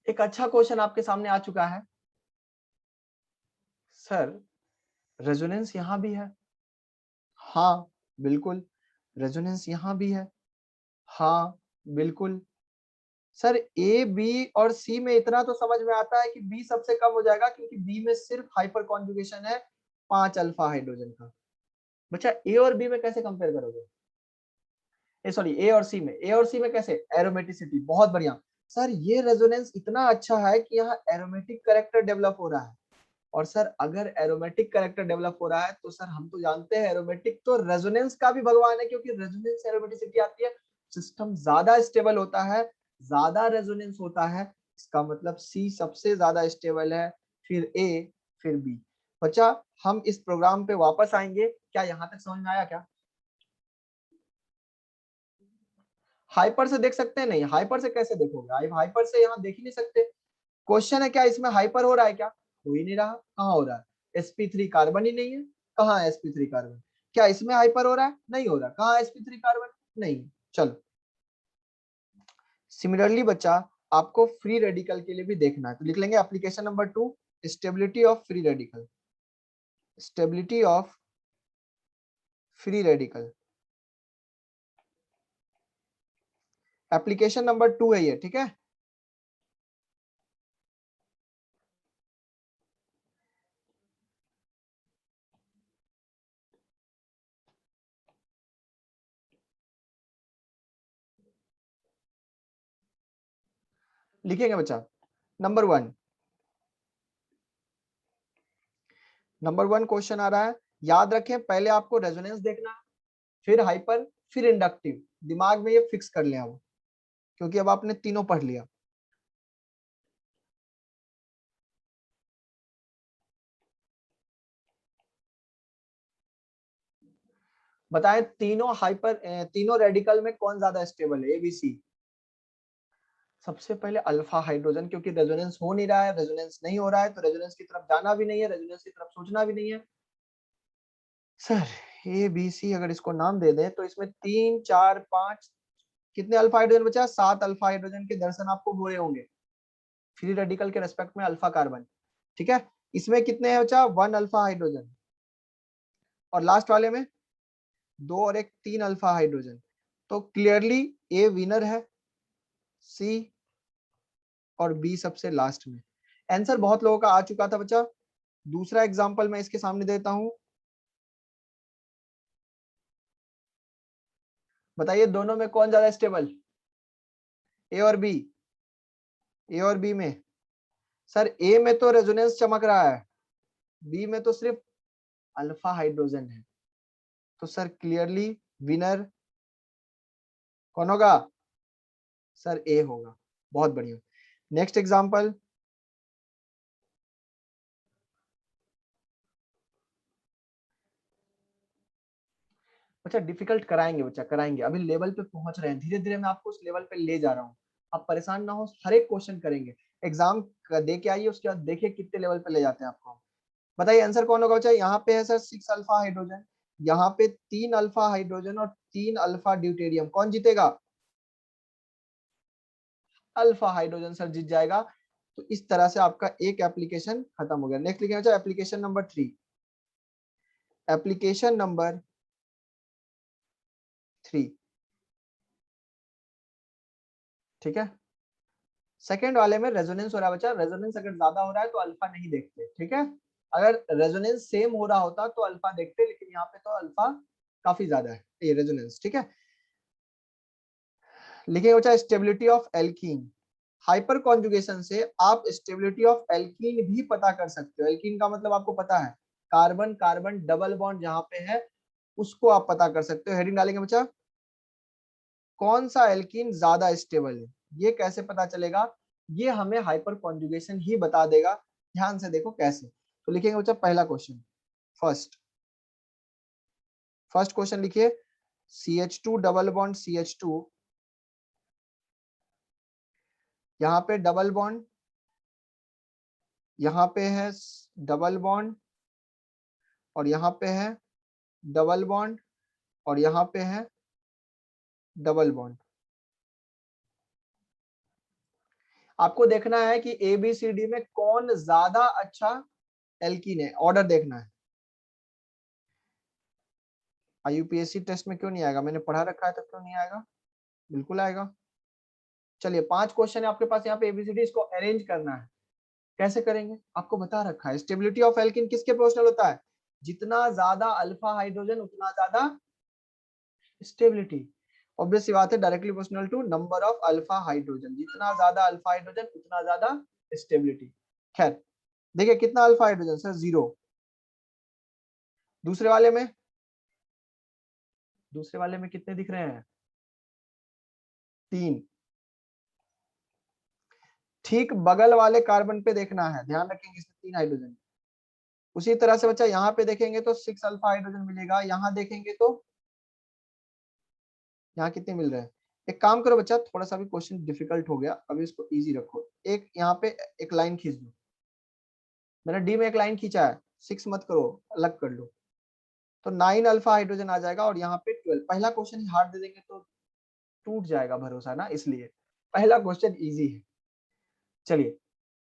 एक अच्छा क्वेश्चन आपके सामने आ चुका है। सर रेजोनेंस यहां भी है, हाँ बिल्कुल। रेजोनेंस यहां भी है, हाँ बिल्कुल। सर ए बी और सी में इतना तो समझ में आता है कि बी सबसे कम हो जाएगा, क्योंकि बी में सिर्फ हाइपर कॉन्जुगेशन है 5 अल्फा हाइड्रोजन का। बच्चा ए और बी में कैसे कंपेयर करोगे? सॉरी ए और सी में, ए और सी में कैसे? एरोमेटिसिटी, बहुत बढ़िया। सर ये रेजोनेंस इतना अच्छा है कि यहाँ एरोमेटिक कैरेक्टर डेवलप हो रहा है। और सर अगर एरोमेटिक कैरेक्टर डेवलप हो रहा है तो सर हम तो जानते हैं एरोमेटिक तो रेजोनेंस का भी भगवान है, क्योंकि रेजोनेंस एरोमेटिसिटी आती है, सिस्टम ज्यादा स्टेबल होता है, ज्यादा रेजोनेंस होता है। इसका मतलब सी सबसे ज्यादा स्टेबल है, फिर ए, फिर बी। बच्चा हम इस प्रोग्राम पे वापस आएंगे, क्या यहाँ तक समझ में आया क्या? हाइपर से देख सकते हैं? नहीं, हाइपर से कैसे देखोगे? हाइपर से यहाँ देख ही नहीं सकते। क्वेश्चन है क्या इसमें हाइपर हो रहा है? क्या हो ही नहीं रहा। कहाँ हो रहा है? sp3 कार्बन ही नहीं है। कहाँ है sp3 कार्बन? क्या इसमें हाइपर हो रहा है? नहीं हो रहा। कहाँ है sp3 कार्बन? नहीं। चलो सिमिलरली बच्चा आपको फ्री रेडिकल के लिए भी देखना है, तो लिख लेंगे application number 2, stability of free radical. Stability of free radical application number 2 है ये। ठीक है, लिखेंगे बच्चा। नंबर 1 क्वेश्चन आ रहा है, याद रखें पहले आपको रेजोनेंस देखना है, फिर हाइपर, फिर इंडक्टिव। दिमाग में ये फिक्स कर लिया वो, क्योंकि अब आपने तीनों पढ़ लिया। बताएं तीनों रेडिकल में कौन ज्यादा स्टेबल है? एबीसी। सबसे पहले अल्फा हाइड्रोजन, क्योंकि रेजोनेंस हो नहीं रहा है, रेजोनेंस नहीं हो रहा है तो रेजोनेंस की तरफ जाना भी नहीं है, रेजोनेंस की तरफ सोचना भी नहीं है। सर ए बी सी अगर इसको नाम दे दें तो इसमें 3 4 5 कितने अल्फा हाइड्रोजन बचा? 7 अल्फा हाइड्रोजन के दर्शन आपको हो रहे होंगे फ्री रेडिकल के रेस्पेक्ट में अल्फा कार्बन। ठीक है, इसमें कितने हैं बचा? 1 अल्फा हाइड्रोजन। और लास्ट वाले में 2 और एक 3 अल्फा हाइड्रोजन, तो क्लियरली ए विनर है, सी और बी सबसे लास्ट में। आंसर बहुत लोगों का आ चुका था बच्चा। दूसरा एग्जांपल मैं इसके सामने देता हूं, बताइए दोनों में कौन ज्यादा स्टेबल, ए और बी? ए और बी में सर ए में तो रेजोनेंस चमक रहा है, बी में तो सिर्फ अल्फा हाइड्रोजन है, तो सर क्लियरली विनर कौन होगा? सर ए होगा। बहुत बढ़िया। नेक्स्ट एग्जांपल, बच्चा डिफिकल्ट कराएंगे, बच्चा कराएंगे, अभी लेवल पे पहुंच रहे हैं, धीरे धीरे मैं आपको उस लेवल पे ले जा रहा हूँ, आप परेशान ना हो, हर एक क्वेश्चन करेंगे। एग्जाम दे के आइए, उसके बाद देखिए कितने लेवल पे ले जाते हैं आपको। बताइए आंसर कौन होगा बच्चा? यहाँ पे है सर 6 अल्फा हाइड्रोजन, यहाँ पे 3 अल्फा हाइड्रोजन और 3 अल्फा ड्यूटेरियम, कौन जीतेगा? अल्फा हाइड्रोजन सर जीत जाएगा। तो इस तरह से आपका एक एप्लीकेशन खत्म हो गया। नेक्स्ट लिखिए बच्चा एप्लीकेशन नंबर 3। एप्लीकेशन नंबर 3, ठीक है। सेकेंड वाले में रेजोनेंस हो रहा है बच्चा, रेजोनेंस अगर ज्यादा हो रहा है तो अल्फा नहीं देखते, ठीक है। अगर रेजोनेंस सेम हो रहा होता तो अल्फा देखते, लेकिन यहाँ पे तो अल्फा काफी ज्यादा है, ये रेजोनेंस, ठीक है। लिखिए बच्चा stability of alkene. Hyper conjugation से आप स्टेबिलिटी ऑफ एल्कीन भी पता कर सकते हो। एल्कीन का मतलब आपको पता है, कार्बन कार्बन डबल बॉन्ड जहां पे है उसको आप पता कर सकते हो। हेडिंग डालेंगे बच्चा, कौन सा एल्कीन ज्यादा स्टेबल है, ये कैसे पता चलेगा? ये हमें हाइपर कॉन्जुगेशन ही बता देगा। ध्यान से देखो कैसे। तो लिखेंगे बच्चा पहला क्वेश्चन, फर्स्ट क्वेश्चन लिखिए, CH2 डबल बॉन्ड CH2, यहाँ पे डबल बॉन्ड, यहाँ पे है डबल बॉन्ड, और यहाँ पे है डबल बॉन्ड, और यहाँ पे है डबल बॉन्ड। आपको देखना है कि ABCD में कौन ज्यादा अच्छा एल्कीन है, ऑर्डर देखना है। IUPAC टेस्ट में क्यों नहीं आएगा? मैंने पढ़ा रखा है तो क्यों नहीं आएगा? बिल्कुल आएगा। चलिए 5 क्वेश्चन है आपके पास यहाँ पे ABCD, इसको अरेंज करना है। कैसे करेंगे आपको बता रखा है। स्टेबिलिटी ऑफ एल्कीन किसके प्रोपोर्शनल होता है? जितना ज्यादा अल्फा हाइड्रोजन उतना ज्यादा स्टेबिलिटी। ऑब्वियस सी बात है, directly proportional to number of alpha hydrogen, जितना ज्यादा अल्फा हाइड्रोजन उतना ज्यादा स्टेबिलिटी। खैर देखिए कितना अल्फा हाइड्रोजन सर? 0। दूसरे वाले में कितने दिख रहे हैं? 3। ठीक बगल वाले कार्बन पे देखना है, ध्यान रखेंगे इसमें 3 हाइड्रोजन। उसी तरह से बच्चा यहाँ पे देखेंगे तो 6 अल्फा हाइड्रोजन मिलेगा, यहाँ देखेंगे तो यहाँ कितने मिल रहे हैं? एक काम करो बच्चा, थोड़ा सा भी क्वेश्चन डिफिकल्ट हो गया, अभी इसको इजी रखो। एक यहाँ पे एक लाइन खींच दो, मैंने डी में एक लाइन खींचा है, 6 मत करो, अलग कर लो, तो 9 अल्फा हाइड्रोजन आ जाएगा, और यहाँ पे 12। पहला क्वेश्चन ही हार्ड दे देंगे तो टूट जाएगा भरोसा ना, इसलिए पहला क्वेश्चन इजी है। चलिए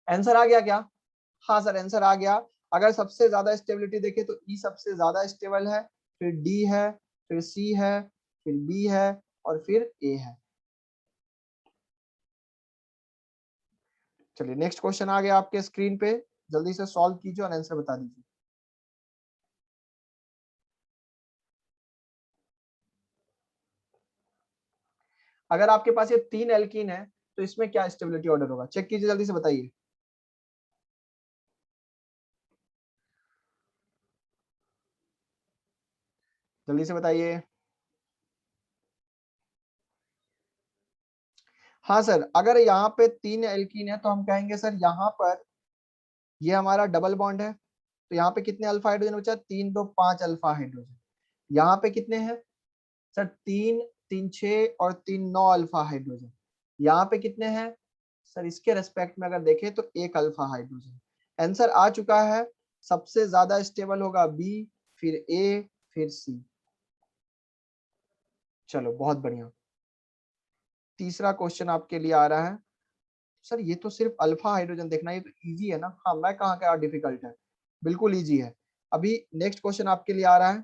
आंसर आ गया क्या? हाँ सर आंसर आ गया। अगर सबसे ज्यादा स्टेबिलिटी देखें तो ई सबसे ज्यादा स्टेबल है, फिर डी है, फिर सी है, फिर बी है, और फिर ए है। चलिए नेक्स्ट क्वेश्चन आ गया आपके स्क्रीन पे, जल्दी से सॉल्व कीजिए और आंसर बता दीजिए। अगर आपके पास ये 3 एल्कीन है तो इसमें क्या स्टेबिलिटी ऑर्डर होगा? चेक कीजिए, जल्दी से बताइए। जल्दी से बताइए। हाँ सर, अगर यहाँ पे 3 एल्कीन है तो हम कहेंगे सर यहाँ पर ये हमारा डबल बॉन्ड है, तो यहाँ पे कितने अल्फा हाइड्रोजन बचा? 3 2 5 अल्फा हाइड्रोजन। यहाँ पे कितने हैं सर? 3 3 6 और 3 9 अल्फा हाइड्रोजन। यहाँ पे कितने हैं सर? इसके रेस्पेक्ट में अगर देखें तो 1 अल्फा हाइड्रोजन। आंसर आ चुका है, सबसे ज्यादा स्टेबल होगा बी, फिर ए, फिर सी। चलो बहुत बढ़िया। तीसरा क्वेश्चन आपके लिए आ रहा है। सर ये तो सिर्फ अल्फा हाइड्रोजन देखना, ये तो इजी है ना? हाँ, मैं कहाँ का डिफिकल्ट है, बिल्कुल इजी है। अभी नेक्स्ट क्वेश्चन आपके लिए आ रहा है,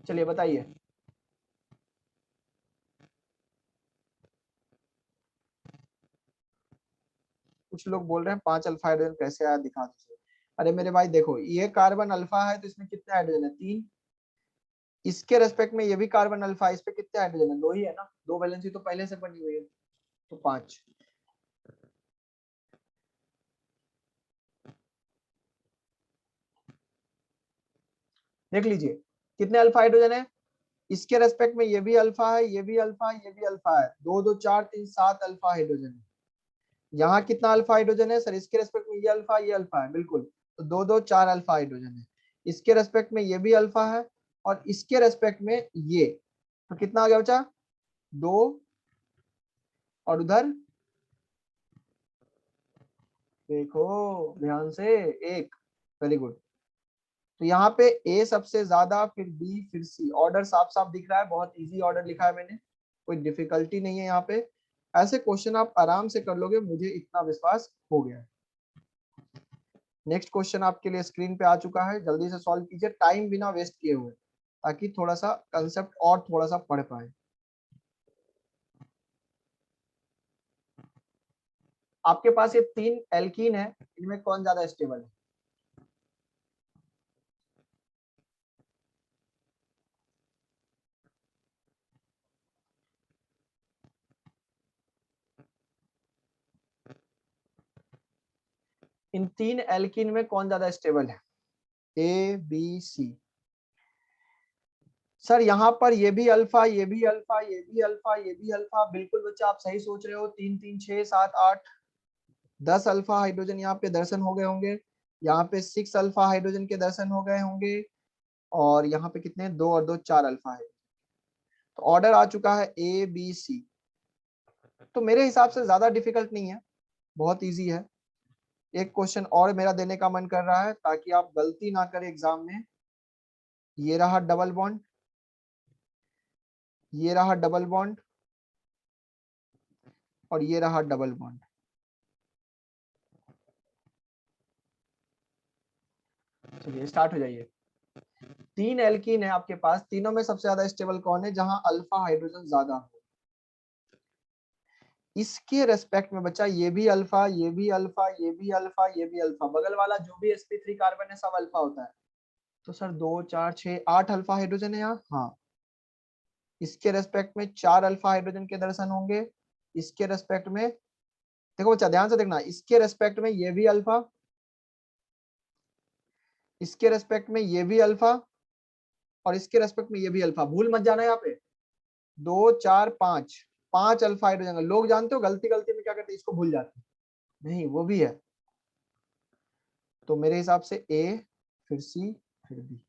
चलिए बताइए। कुछ लोग बोल रहे हैं 5 अल्फा हाइड्रोजन कैसे आया, दिखा दीजिए। अरे मेरे भाई देखो, ये कार्बन अल्फा है तो इसमें कितने हाइड्रोजन है, 3। इसके रेस्पेक्ट में ये भी कार्बन अल्फा, इस पे कितने हाइड्रोजन है, 2 ही है ना, 2 वैलेंसी तो पहले से बनी हुई है, तो 5। देख लीजिए कितने अल्फा हाइड्रोजन है, इसके रेस्पेक्ट में ये भी अल्फा है, ये भी अल्फा है, ये भी अल्फा है, 2 2 4 3 7 अल्फा हाइड्रोजन है। यहाँ कितना अल्फा हाइड्रोजन है सर, इसके रेस्पेक्ट में ये अल्फा है बिल्कुल, तो 2 2 4 अल्फा हाइड्रोजन है। इसके रेस्पेक्ट में ये भी अल्फा है और इसके रेस्पेक्ट में ये, तो कितना आ गया बच्चा, 2, और उधर देखो ध्यान से, 1। Very good. तो यहाँ पे ए सबसे ज्यादा, फिर बी, फिर सी। ऑर्डर साफ साफ दिख रहा है, बहुत इजी ऑर्डर लिखा है मैंने, कोई डिफिकल्टी नहीं है यहाँ पे। ऐसे क्वेश्चन आप आराम से कर लोगे, मुझे इतना विश्वास हो गया है। नेक्स्ट क्वेश्चन आपके लिए स्क्रीन पे आ चुका है, जल्दी से सॉल्व कीजिए टाइम बिना वेस्ट किए हुए, ताकि थोड़ा सा कंसेप्ट और थोड़ा सा पढ़ पाए। आपके पास ये 3 एल्कीन है, इनमें कौन ज्यादा स्टेबल है, इन 3 एल्कीन में कौन ज्यादा स्टेबल है, ए बी सी। सर यहाँ पर ये भी अल्फा, ये भी अल्फा, ये भी अल्फा, ये भी अल्फा, बिल्कुल बच्चा आप सही सोच रहे हो। 3 3 6 7 8 10 अल्फा हाइड्रोजन यहाँ पे दर्शन हो गए होंगे, यहाँ पे 6 अल्फा हाइड्रोजन के दर्शन हो गए होंगे, और यहाँ पे कितने, 2 और 2 4 अल्फा है। तो ऑर्डर आ चुका है ए बी सी। तो मेरे हिसाब से ज्यादा डिफिकल्ट नहीं है, बहुत इजी है। एक क्वेश्चन और मेरा देने का मन कर रहा है, ताकि आप गलती ना करें एग्जाम में। ये रहा डबल बॉन्ड, ये रहा डबल बॉन्ड, और ये रहा डबल बॉन्ड। चलिए स्टार्ट हो जाइए। 3 एल्कीन है आपके पास, तीनों में सबसे ज्यादा स्टेबल कौन है, जहां अल्फा हाइड्रोजन ज्यादा हो। इसके रेस्पेक्ट में बच्चा ये भी अल्फा, ये भी अल्फा, ये भी अल्फा, ये भी अल्फा, बगल वाला जो भी sp3 कार्बन है सब अल्फा होता है। तो सर 2 4 6 8 अल्फा हाइड्रोजन है यहाँ, हाँ। इसके रेस्पेक्ट में 4 अल्फा हाइड्रोजन के दर्शन होंगे। इसके रेस्पेक्ट में देखो बच्चा ध्यान से देखना, इसके रेस्पेक्ट में ये भी अल्फा, इसके रेस्पेक्ट में ये भी अल्फा, और इसके रेस्पेक्ट में ये भी अल्फा। भूल मत जाना यहाँ पे, 2 4 5 अल्फा हाइड्रोजन। लोग जानते हो गलती गलती में क्या करते हैं, इसको भूल जाते हैं, नहीं वो भी है। तो मेरे हिसाब से ए, फिर सी, फिर बी।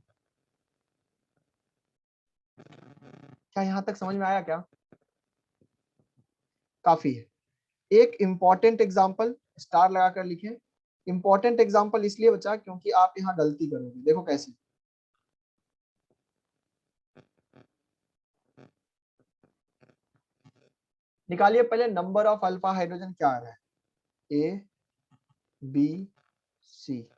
क्या यहां तक समझ में आया क्या, काफी है। एक इंपॉर्टेंट एग्जांपल स्टार लगाकर लिखें। इंपॉर्टेंट एग्जांपल इसलिए बचा क्योंकि आप यहाँ गलती करोगे, देखो कैसे। निकालिए पहले नंबर ऑफ अल्फा हाइड्रोजन क्या आ रहा है, ए बी सी।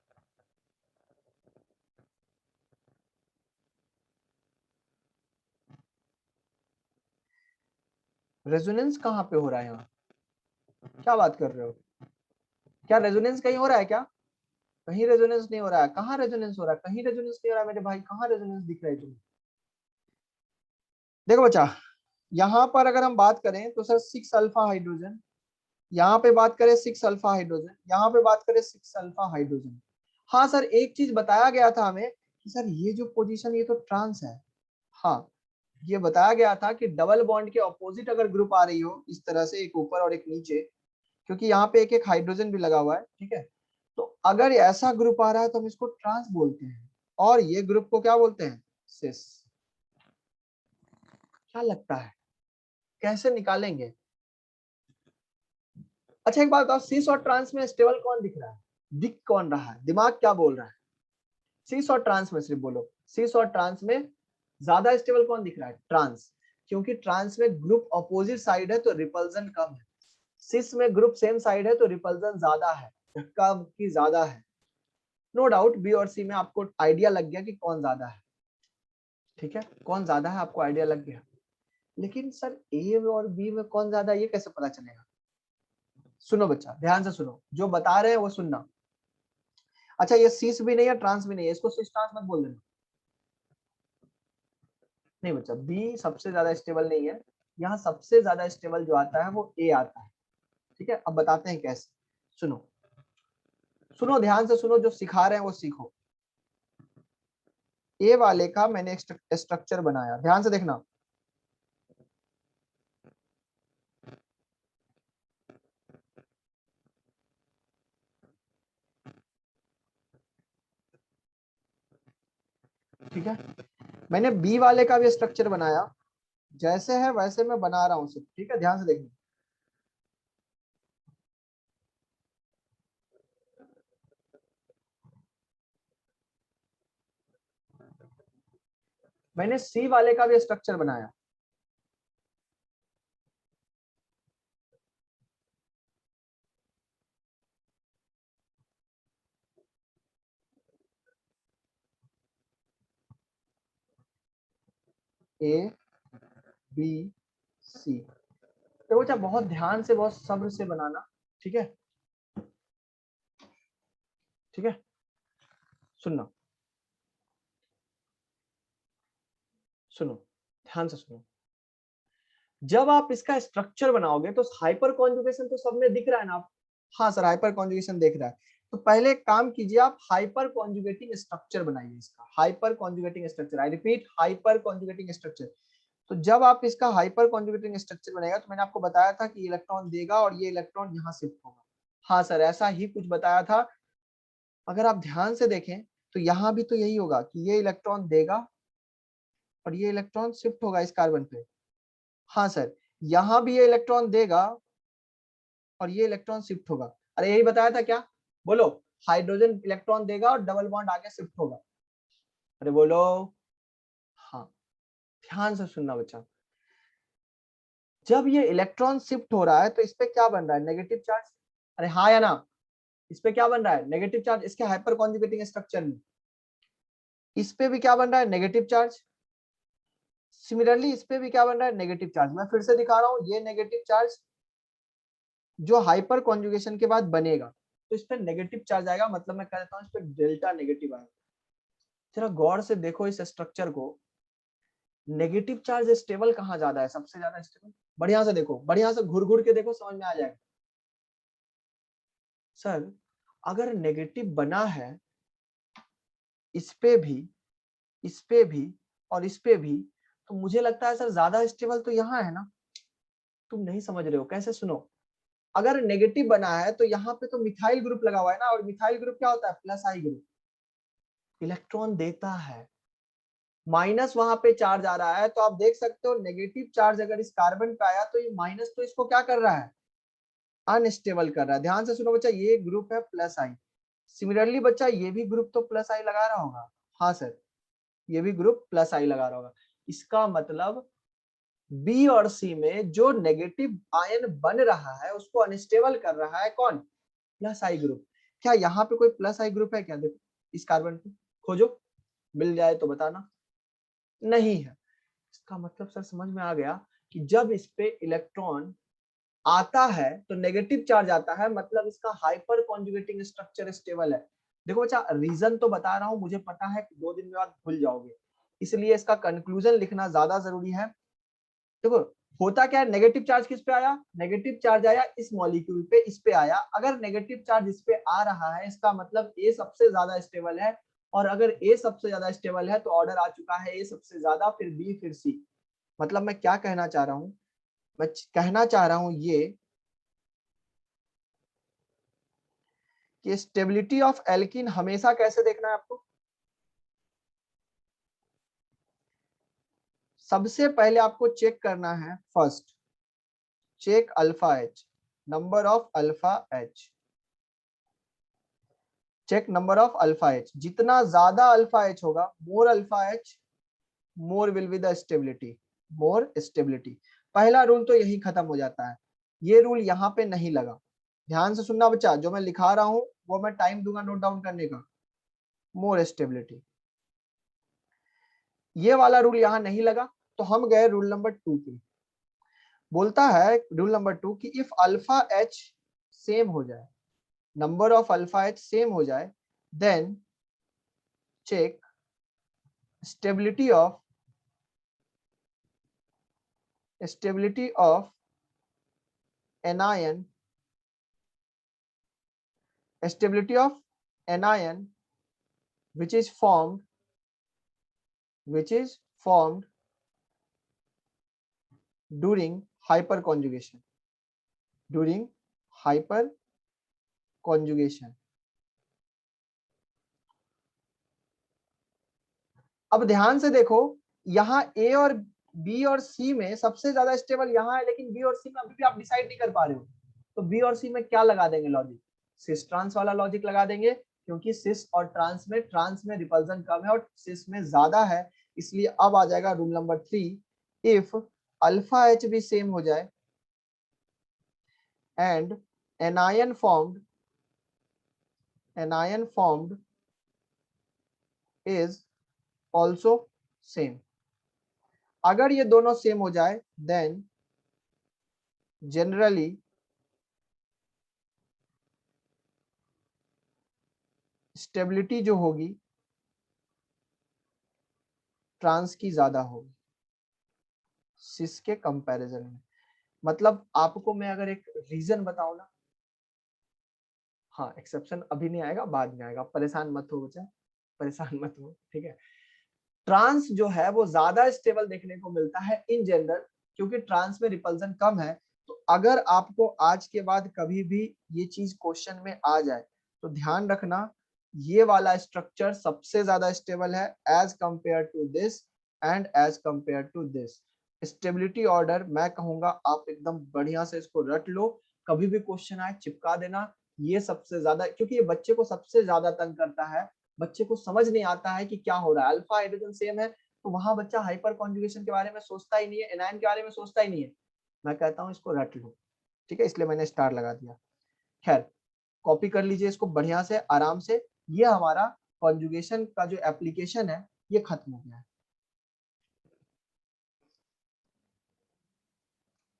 रेजोनेंस कहाँ पे हो रहा है यहाँ, क्या बात कर रहे हो, क्या रेजोनेंस कहीं हो रहा है क्या, कहीं रेजोनेंस नहीं हो रहा है। कहाँ रेजोनेंस हो रहा है, कहीं रेजोनेंस नहीं हो रहा है मेरे भाई, कहाँ रेजोनेंस दिख रहा है तुम्हें। देखो बच्चा, यहाँ पर अगर हम बात करें तो सर 6 अल्फा हाइड्रोजन, यहाँ पे बात करें 6 अल्फा हाइड्रोजन, यहाँ पे बात करें 6 अल्फा हाइड्रोजन। हाँ सर एक चीज बताया गया था हमें कि सर ये जो पोजीशन ये तो ट्रांस है। हाँ ये बताया गया था कि डबल बॉन्ड के ऑपोजिट अगर ग्रुप आ रही हो इस तरह से, एक ऊपर और एक नीचे, क्योंकि यहाँ पे एक एक हाइड्रोजन भी लगा हुआ है, ठीक है। तो अगर ऐसा ग्रुप आ रहा है तो हम इसको ट्रांस बोलते हैं, और ये ग्रुप को क्या बोलते हैं, सिस। क्या लगता है कैसे निकालेंगे। अच्छा एक बात बताओ, सिस और ट्रांस में स्टेबल कौन दिख रहा है, दिख कौन रहा है, दिमाग क्या बोल रहा है। सिस और ट्रांस में सिर्फ बोलो, सिस और ट्रांस में ज्यादा स्टेबल कौन दिख रहा है, ट्रांस। क्योंकि ट्रांस में ग्रुप अपोजिट साइड है तो रिपल्जन कम है, सिस में ग्रुप सेम साइड है तो रिपल्जन ज्यादा है, धक्का की ज्यादा है। नो डाउट बी और सी में आपको आइडिया लग गया कि कौन ज्यादा है, ठीक है, कौन ज्यादा है आपको आइडिया लग गया। लेकिन सर ए और बी में कौन ज्यादा है ये कैसे पता चलेगा? सुनो बच्चा, ध्यान से सुनो, जो बता रहे हैं वो सुनना। अच्छा, ये सीस भी नहीं है, ट्रांस भी नहीं है, इसको सीस ट्रांस मत बोल देना। नहीं बच्चा, बी सबसे ज्यादा स्टेबल नहीं है, यहाँ सबसे ज्यादा स्टेबल जो आता है वो ए आता है। ठीक है, अब बताते हैं कैसे। सुनो सुनो, ध्यान से सुनो, जो सिखा रहे हैं वो सीखो। ए वाले का मैंने स्ट्रक्चर बनाया, ध्यान से देखना। ठीक है, मैंने बी वाले का भी स्ट्रक्चर बनाया, जैसे है वैसे मैं बना रहा हूं सिर्फ। ठीक है, ध्यान से देखना। मैंने सी वाले का भी स्ट्रक्चर बनाया, ए बी सी। तो बच्चा बहुत ध्यान से, बहुत सब्र से बनाना। ठीक है, ठीक है, सुनना, सुनो, ध्यान से सुनो। जब आप इसका स्ट्रक्चर बनाओगे तो हाइपर कॉन्जुगेशन तो सब में दिख रहा है ना आप? हाँ सर, हाइपर कॉन्जुगेशन देख रहा है। तो पहले एक काम कीजिए, आप हाइपर कॉन्जुगेटिंग स्ट्रक्चर बनाइए इसका, hyper conjugating structure. I repeat, hyper conjugating structure. तो जब आप इसका हाइपर कॉन्जुगेटिंग स्ट्रक्चर बनाएगा, तो मैंने आपको बताया था कि इलेक्ट्रॉन देगा और ये इलेक्ट्रॉन यहाँ शिफ्ट होगा। हाँ सर, ऐसा ही कुछ बताया था। अगर आप ध्यान से देखें तो यहाँ भी तो यही होगा कि ये इलेक्ट्रॉन देगा और ये इलेक्ट्रॉन शिफ्ट होगा इस कार्बन पे। हाँ सर, यहाँ भी ये इलेक्ट्रॉन देगा और ये इलेक्ट्रॉन शिफ्ट होगा। अरे यही बताया था क्या? बोलो, हाइड्रोजन इलेक्ट्रॉन देगा और डबल बॉन्ड आगे शिफ्ट होगा। अरे बोलो। हाँ, ध्यान से सुनना बच्चा। जब ये इलेक्ट्रॉन शिफ्ट हो रहा है तो इस पे क्या बन रहा है? Negative charge. अरे हाँ या ना? इस पे क्या बन रहा है? Negative charge. इसके हाइपर कॉन्जुगेटिंग स्ट्रक्चर में इस पे भी क्या बन रहा है? Negative charge. सिमिलरली इस पे भी क्या बन रहा है? Negative charge. मैं फिर से दिखा रहा हूं, ये नेगेटिव चार्ज जो हाइपर कॉन्जुगेशन के बाद बनेगा, तो इस पे नेगेटिव चार्ज आएगा, मतलब मैं कह देता हूं इस पे डेल्टा नेगेटिव आएगा। जरा गौर से देखो इस स्ट्रक्चर को, नेगेटिव चार्ज स्टेबल कहाँ ज्यादा है? सबसे ज्यादा स्टेबल। बढ़िया से देखो, बढ़िया से घुर घुर के देखो, समझ में आ जाएगा। सर अगर नेगेटिव बना है इस पे भी, इस पे भी और इस पे भी, तो मुझे लगता है सर ज्यादा स्टेबल तो यहाँ है ना। तुम नहीं समझ रहे हो, कैसे? सुनो, अगर नेगेटिव बना है तो यहाँ पे तो मिथाइल ग्रुप लगा हुआ है ना, और मिथाइल ग्रुप क्या होता है? प्लस आई ग्रुप। इलेक्ट्रॉन देता है, माइनस वहां पे चार्ज आ रहा है, तो आप देख सकते हो नेगेटिव चार्ज अगर इस कार्बन पे आया तो ये माइनस तो इसको क्या कर रहा है? अनस्टेबल कर रहा है। ध्यान से सुनो बच्चा, ये ग्रुप है प्लस आई। सिमिलरली बच्चा ये भी ग्रुप तो प्लस आई लगा रहा होगा। हाँ सर, ये भी ग्रुप प्लस आई लगा रहा होगा। इसका मतलब बी और सी में जो नेगेटिव आयन बन रहा है उसको अनस्टेबल कर रहा है कौन? प्लस आई ग्रुप। क्या यहाँ पे कोई प्लस आई ग्रुप है क्या? देखो इस कार्बन पे खोजो, मिल जाए तो बताना। नहीं है। इसका मतलब सर समझ में आ गया कि जब इस पे इलेक्ट्रॉन आता है तो नेगेटिव चार्ज आता है, मतलब इसका हाइपर कॉन्जुगेटिंग स्ट्रक्चर स्टेबल है। देखो बच्चा, रीजन तो बता रहा हूं, मुझे पता है कि 2 दिन में बाद भूल जाओगे, इसलिए इसका कंक्लूजन लिखना ज्यादा जरूरी है। देखो होता क्या है, नेगेटिव चार्ज किस पे आया? नेगेटिव चार्ज आया इस मॉलिक्यूल पे, इस पे आया। अगर नेगेटिव चार्ज इस पे आ रहा है, इसका मतलब ए सबसे ज्यादा स्टेबल है, और अगर ए सबसे ज्यादा स्टेबल है तो ऑर्डर आ चुका है ए सबसे ज्यादा, फिर बी, फिर सी। मतलब मैं क्या कहना चाह रहा हूं? मैं कहना चाह रहा हूं ये कि स्टेबिलिटी ऑफ एल्कीन हमेशा कैसे देखना है आपको? सबसे पहले आपको चेक करना है, first check alpha H, number of alpha H. Check number of alpha H. जितना ज्यादा अल्फा एच होगा, more alpha H, more will be the stability, more stability. पहला रूल तो यही खत्म हो जाता है, ये रूल यहाँ पे नहीं लगा। ध्यान से सुनना बच्चा, जो मैं लिखा रहा हूं वो मैं टाइम दूंगा नोट डाउन करने का। मोर स्टेबिलिटी, ये वाला रूल यहां नहीं लगा, तो हम गए रूल नंबर 2 पे। बोलता है रूल नंबर 2 कि इफ अल्फा एच सेम हो जाए, number of alpha H same हो जाए, then check stability of anion, stability of anion which is formed during hyperconjugation, अब ध्यान से देखो, यहाँ ए और बी और सी में सबसे ज्यादा स्टेबल यहाँ है, लेकिन बी और सी में अभी भी आप डिसाइड नहीं कर पा रहे हो, तो बी और सी में क्या लगा देंगे लॉजिक? सिस ट्रांस वाला लॉजिक लगा देंगे, क्योंकि सिस और ट्रांस में रिपल्सन कम है और सिस में ज्यादा है, इसलिए अब आ जाएगा rule number 3, if alpha H भी सेम हो जाए and anion formed is also same, अगर ये दोनों सेम हो जाए देन जनरली स्टेबिलिटी जो होगी ट्रांस की ज्यादा होगी सिस के कंपैरिजन में। मतलब आपको मैं अगर एक रीजन बताऊं ना, हाँ एक्सेप्शन अभी नहीं आएगा, बाद में आएगा, परेशान मत हो बच्चा, परेशान मत हो, ठीक है। ट्रांस जो है वो ज्यादा स्टेबल देखने को मिलता है इन जनरल, क्योंकि ट्रांस में रिपल्सन कम है। तो अगर आपको आज के बाद कभी भी ये चीज क्वेश्चन में आ जाए तो ध्यान रखना, ये वाला स्ट्रक्चर सबसे ज्यादा स्टेबल है as compare to this and as compare to this. Stability order मैं कहूंगा आप एकदम बढ़िया से इसको रट लो, कभी भी क्वेश्चन आए चिपका देना। ये सबसे ज्यादा, क्योंकि ये बच्चे को सबसे ज्यादा तंग करता है, बच्चे को समझ नहीं आता है कि क्या हो रहा है। अल्फा हाइड्रोजन सेम है तो वहां बच्चा हाइपर कॉन्जुगेशन के बारे में सोचता ही नहीं है, एनायन के बारे में सोचता ही नहीं है। मैं कहता हूं इसको रट लो, ठीक है, इसलिए मैंने स्टार लगा दिया। खैर कॉपी कर लीजिए इसको बढ़िया से आराम से। ये हमारा कॉन्जुगेशन का जो एप्लीकेशन है ये खत्म हो गया है,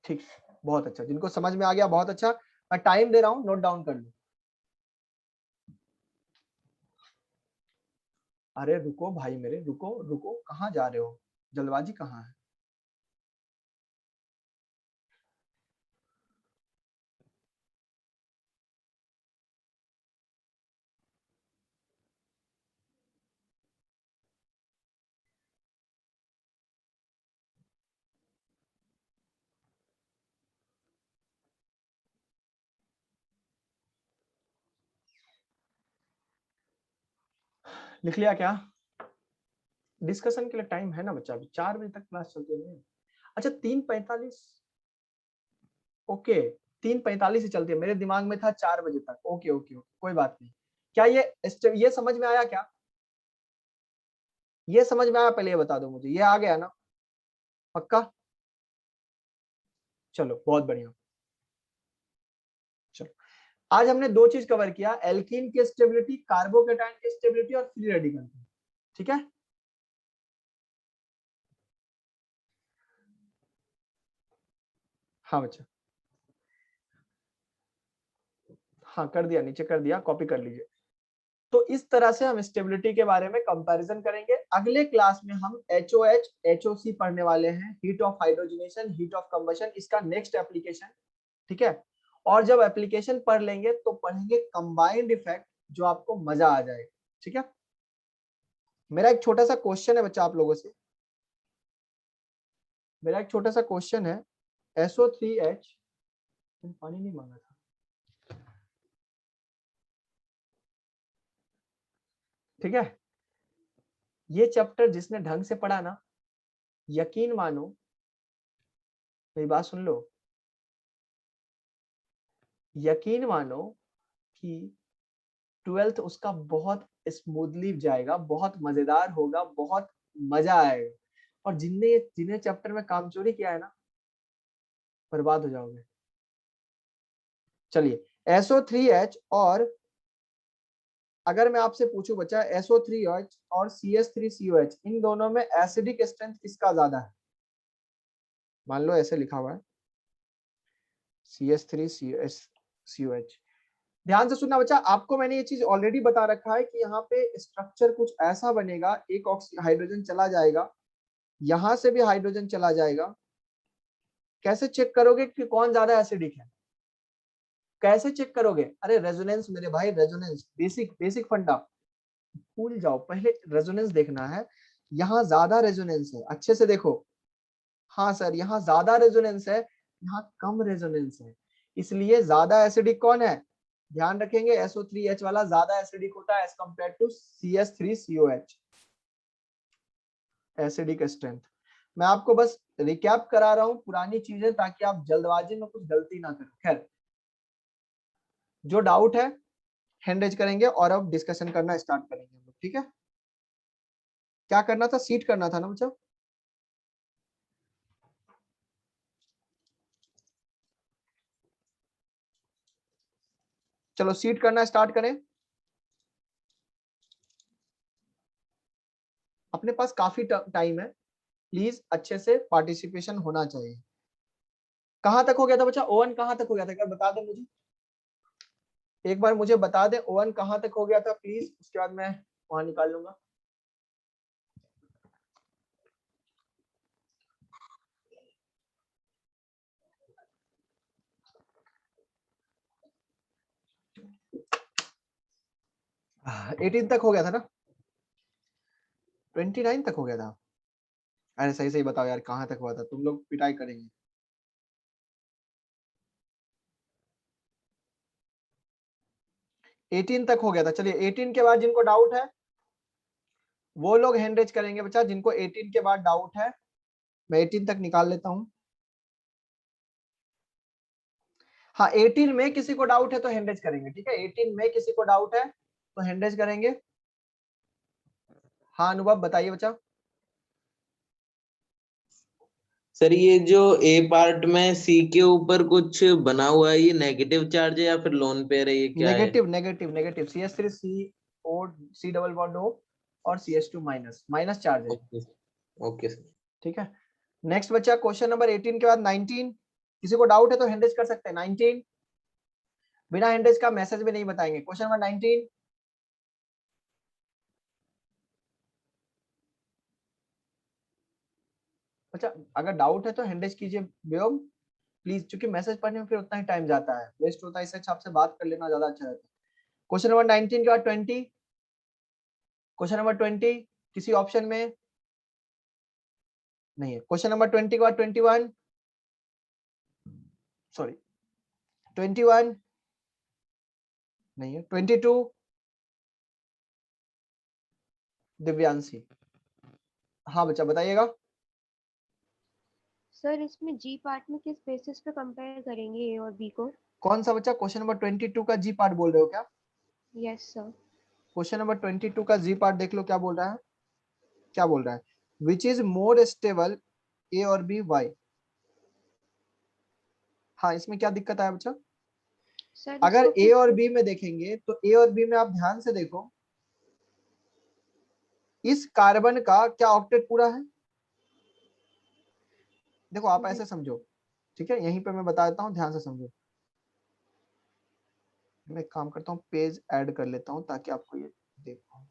ठीक, बहुत अच्छा। जिनको समझ में आ गया बहुत अच्छा, मैं टाइम दे रहा हूं, नोट डाउन कर लो। अरे रुको भाई मेरे, रुको रुको, कहाँ जा रहे हो, जल्दबाजी कहाँ है? लिख लिया क्या? डिस्कशन के लिए टाइम है ना बच्चा, अभी 4 बजे तक क्लास चलती है। अच्छा 3:45, ओके 3:45 से चलती है, मेरे दिमाग में था 4 बजे तक। ओके ओके ओके, कोई बात नहीं। क्या ये समझ में आया क्या? ये समझ में आया? पहले ये बता दो मुझे, ये आ गया ना पक्का? चलो बहुत बढ़िया। चलो आज हमने 2 चीज कवर किया, एल्कीन की स्टेबिलिटी, कार्बोकेटायन की स्टेबिलिटी और फ्री रेडिकल की, ठीक है। हाँ बच्चा, हाँ कर दिया, नीचे कर दिया, कॉपी कर लीजिए। तो इस तरह से हम स्टेबिलिटी के बारे में कंपैरिजन करेंगे। अगले क्लास में हम HOH HOC पढ़ने वाले हैं, heat of hydrogenation, heat of combustion, इसका नेक्स्ट एप्लीकेशन, ठीक है। और जब एप्लीकेशन पढ़ लेंगे तो पढ़ेंगे कंबाइंड इफेक्ट, जो आपको मजा आ जाएगा, ठीक है। मेरा एक छोटा सा क्वेश्चन है बच्चा आप लोगों से, मेरा एक छोटा सा क्वेश्चन है, SO3H, पानी नहीं मांगा था, ठीक है। ये चैप्टर जिसने ढंग से पढ़ा ना, यकीन मानो, मेरी बात सुन लो, यकीन मानो कि 12th उसका बहुत स्मूथली जाएगा, बहुत मजेदार होगा, बहुत मजा आएगा। और जिन्हें चैप्टर में काम चोरी किया है ना, बर्बाद हो जाओगे। चलिए SO3H और अगर मैं आपसे पूछूं बच्चा SO3H और CH3COH इन दोनों में एसिडिक स्ट्रेंथ किसका ज्यादा है? मान लो ऐसे लिखा हुआ है CH3COH। ध्यान से सुनना बच्चा, आपको मैंने ये चीज ऑलरेडी बता रखा है कि यहाँ पे स्ट्रक्चर कुछ ऐसा बनेगा, एक हाइड्रोजन चला जाएगा, यहां से भी हाइड्रोजन चला जाएगा। कैसे चेक करोगे कि कौन ज्यादा एसिडिक है? कैसे चेक करोगे? अरे रेजोनेंस मेरे भाई, रेजोनेंस, बेसिक फंडा। भूल जाओ, पहले रेजोनेंस देखना है। यहाँ ज्यादा रेजोनेंस है, अच्छे से देखो। हाँ सर, यहाँ ज्यादा रेजोनेंस है, यहाँ कम रेजोनेंस है, इसलिए ज्यादा एसिडिक कौन है? ध्यान रखेंगे SO3H वाला ज्यादा एसिडिक होता है as compare to CH3COH। Acidic strength मैं आपको बस रिकैप करा रहा हूं पुरानी चीजें, ताकि आप जल्दबाजी में कुछ गलती ना करें। खैर, जो डाउट है हैंड रेज करेंगे और अब डिस्कशन करना स्टार्ट करेंगे हम लोग, ठीक है? क्या करना था? सीट करना था ना बच्चा? चलो सीट करना स्टार्ट करें। अपने पास काफी टाइम है, प्लीज अच्छे से पार्टिसिपेशन होना चाहिए। कहां तक हो गया था बच्चा? O1 कहां तक हो गया था? एक बार बता दे मुझे, एक बार मुझे बता दे O1 कहां तक हो गया था प्लीज, उसके बाद मैं वहां निकाल लूंगा। हाँ, 18 तक हो गया था ना? 29 तक हो गया था? अरे सही सही बताओ यार, कहां तक हुआ था? तुम लोग पिटाई करेंगे। 18 तक हो गया था। चलिए 18 के बाद जिनको डाउट है वो लोग हैंड रेज करेंगे बच्चा। जिनको 18 के बाद डाउट है, मैं 18 तक निकाल लेता हूं। हाँ, 18 में किसी को डाउट है तो हैंड रेज करेंगे, ठीक है? 18 में किसी को डाउट है तो हैंड रेज करेंगे। हाँ अनुभव बताइए बच्चा। सर ये जो ए पार्ट में सी के ऊपर कुछ बना हुआ है, ये नेगेटिव चार्ज है या फिर लोन पेयर है, ये क्या है? Negative negative negative, CH3CO C double bond O और CH2 माइनस चार्ज है, ओके ओके सर। ठीक है? नेक्स्ट बच्चा, क्वेश्चन नंबर 18 के बाद 19। किसी को डाउट है तो हैंड रेज कर सकते हैं। 19 बिना हैंड रेज का मैसेज भी नहीं बताएंगे। Question number 19। अच्छा, अगर डाउट है तो हैंड रेज कीजिए बेओम प्लीज, क्योंकि मैसेज पढ़ने में फिर उतना ही टाइम जाता है, वेस्ट होता है। इससे अच्छा आपसे बात कर लेना ज्यादा अच्छा रहता है। क्वेश्चन नंबर 19 के बाद 20। क्वेश्चन नंबर 20 किसी ऑप्शन में नहीं है। क्वेश्चन नंबर 20 के बाद 21, सॉरी 21 नहीं है। 22 दिव्यांशी। हाँ बच्चा बताइएगा। सर इसमें जी पार्ट में किस बेसिस पे कंपेयर करेंगे ए और बी को? कौन सा बच्चा? क्वेश्चन नंबर 22 का जी पार्ट बोल रहे हो क्या? Yes sir. क्वेश्चन नंबर 22 का जी पार्ट देख लो, क्या बोल रहा है? क्या बोल रहा है? विच इज मोर स्टेबल, ए और बी, वाई? हाँ, इसमें क्या दिक्कत है बच्चा? सर अगर इसको ए किस और बी में देखेंगे तो ए और बी में आप ध्यान से देखो, इस कार्बन का क्या ऑक्टेट पूरा है? देखो आप ऐसे समझो, ठीक है? यहीं पे मैं बता देता हूँ, ध्यान से समझो। मैं एक काम करता हूँ, पेज ऐड कर लेता हूँ ताकि आपको ये देख पाऊँ।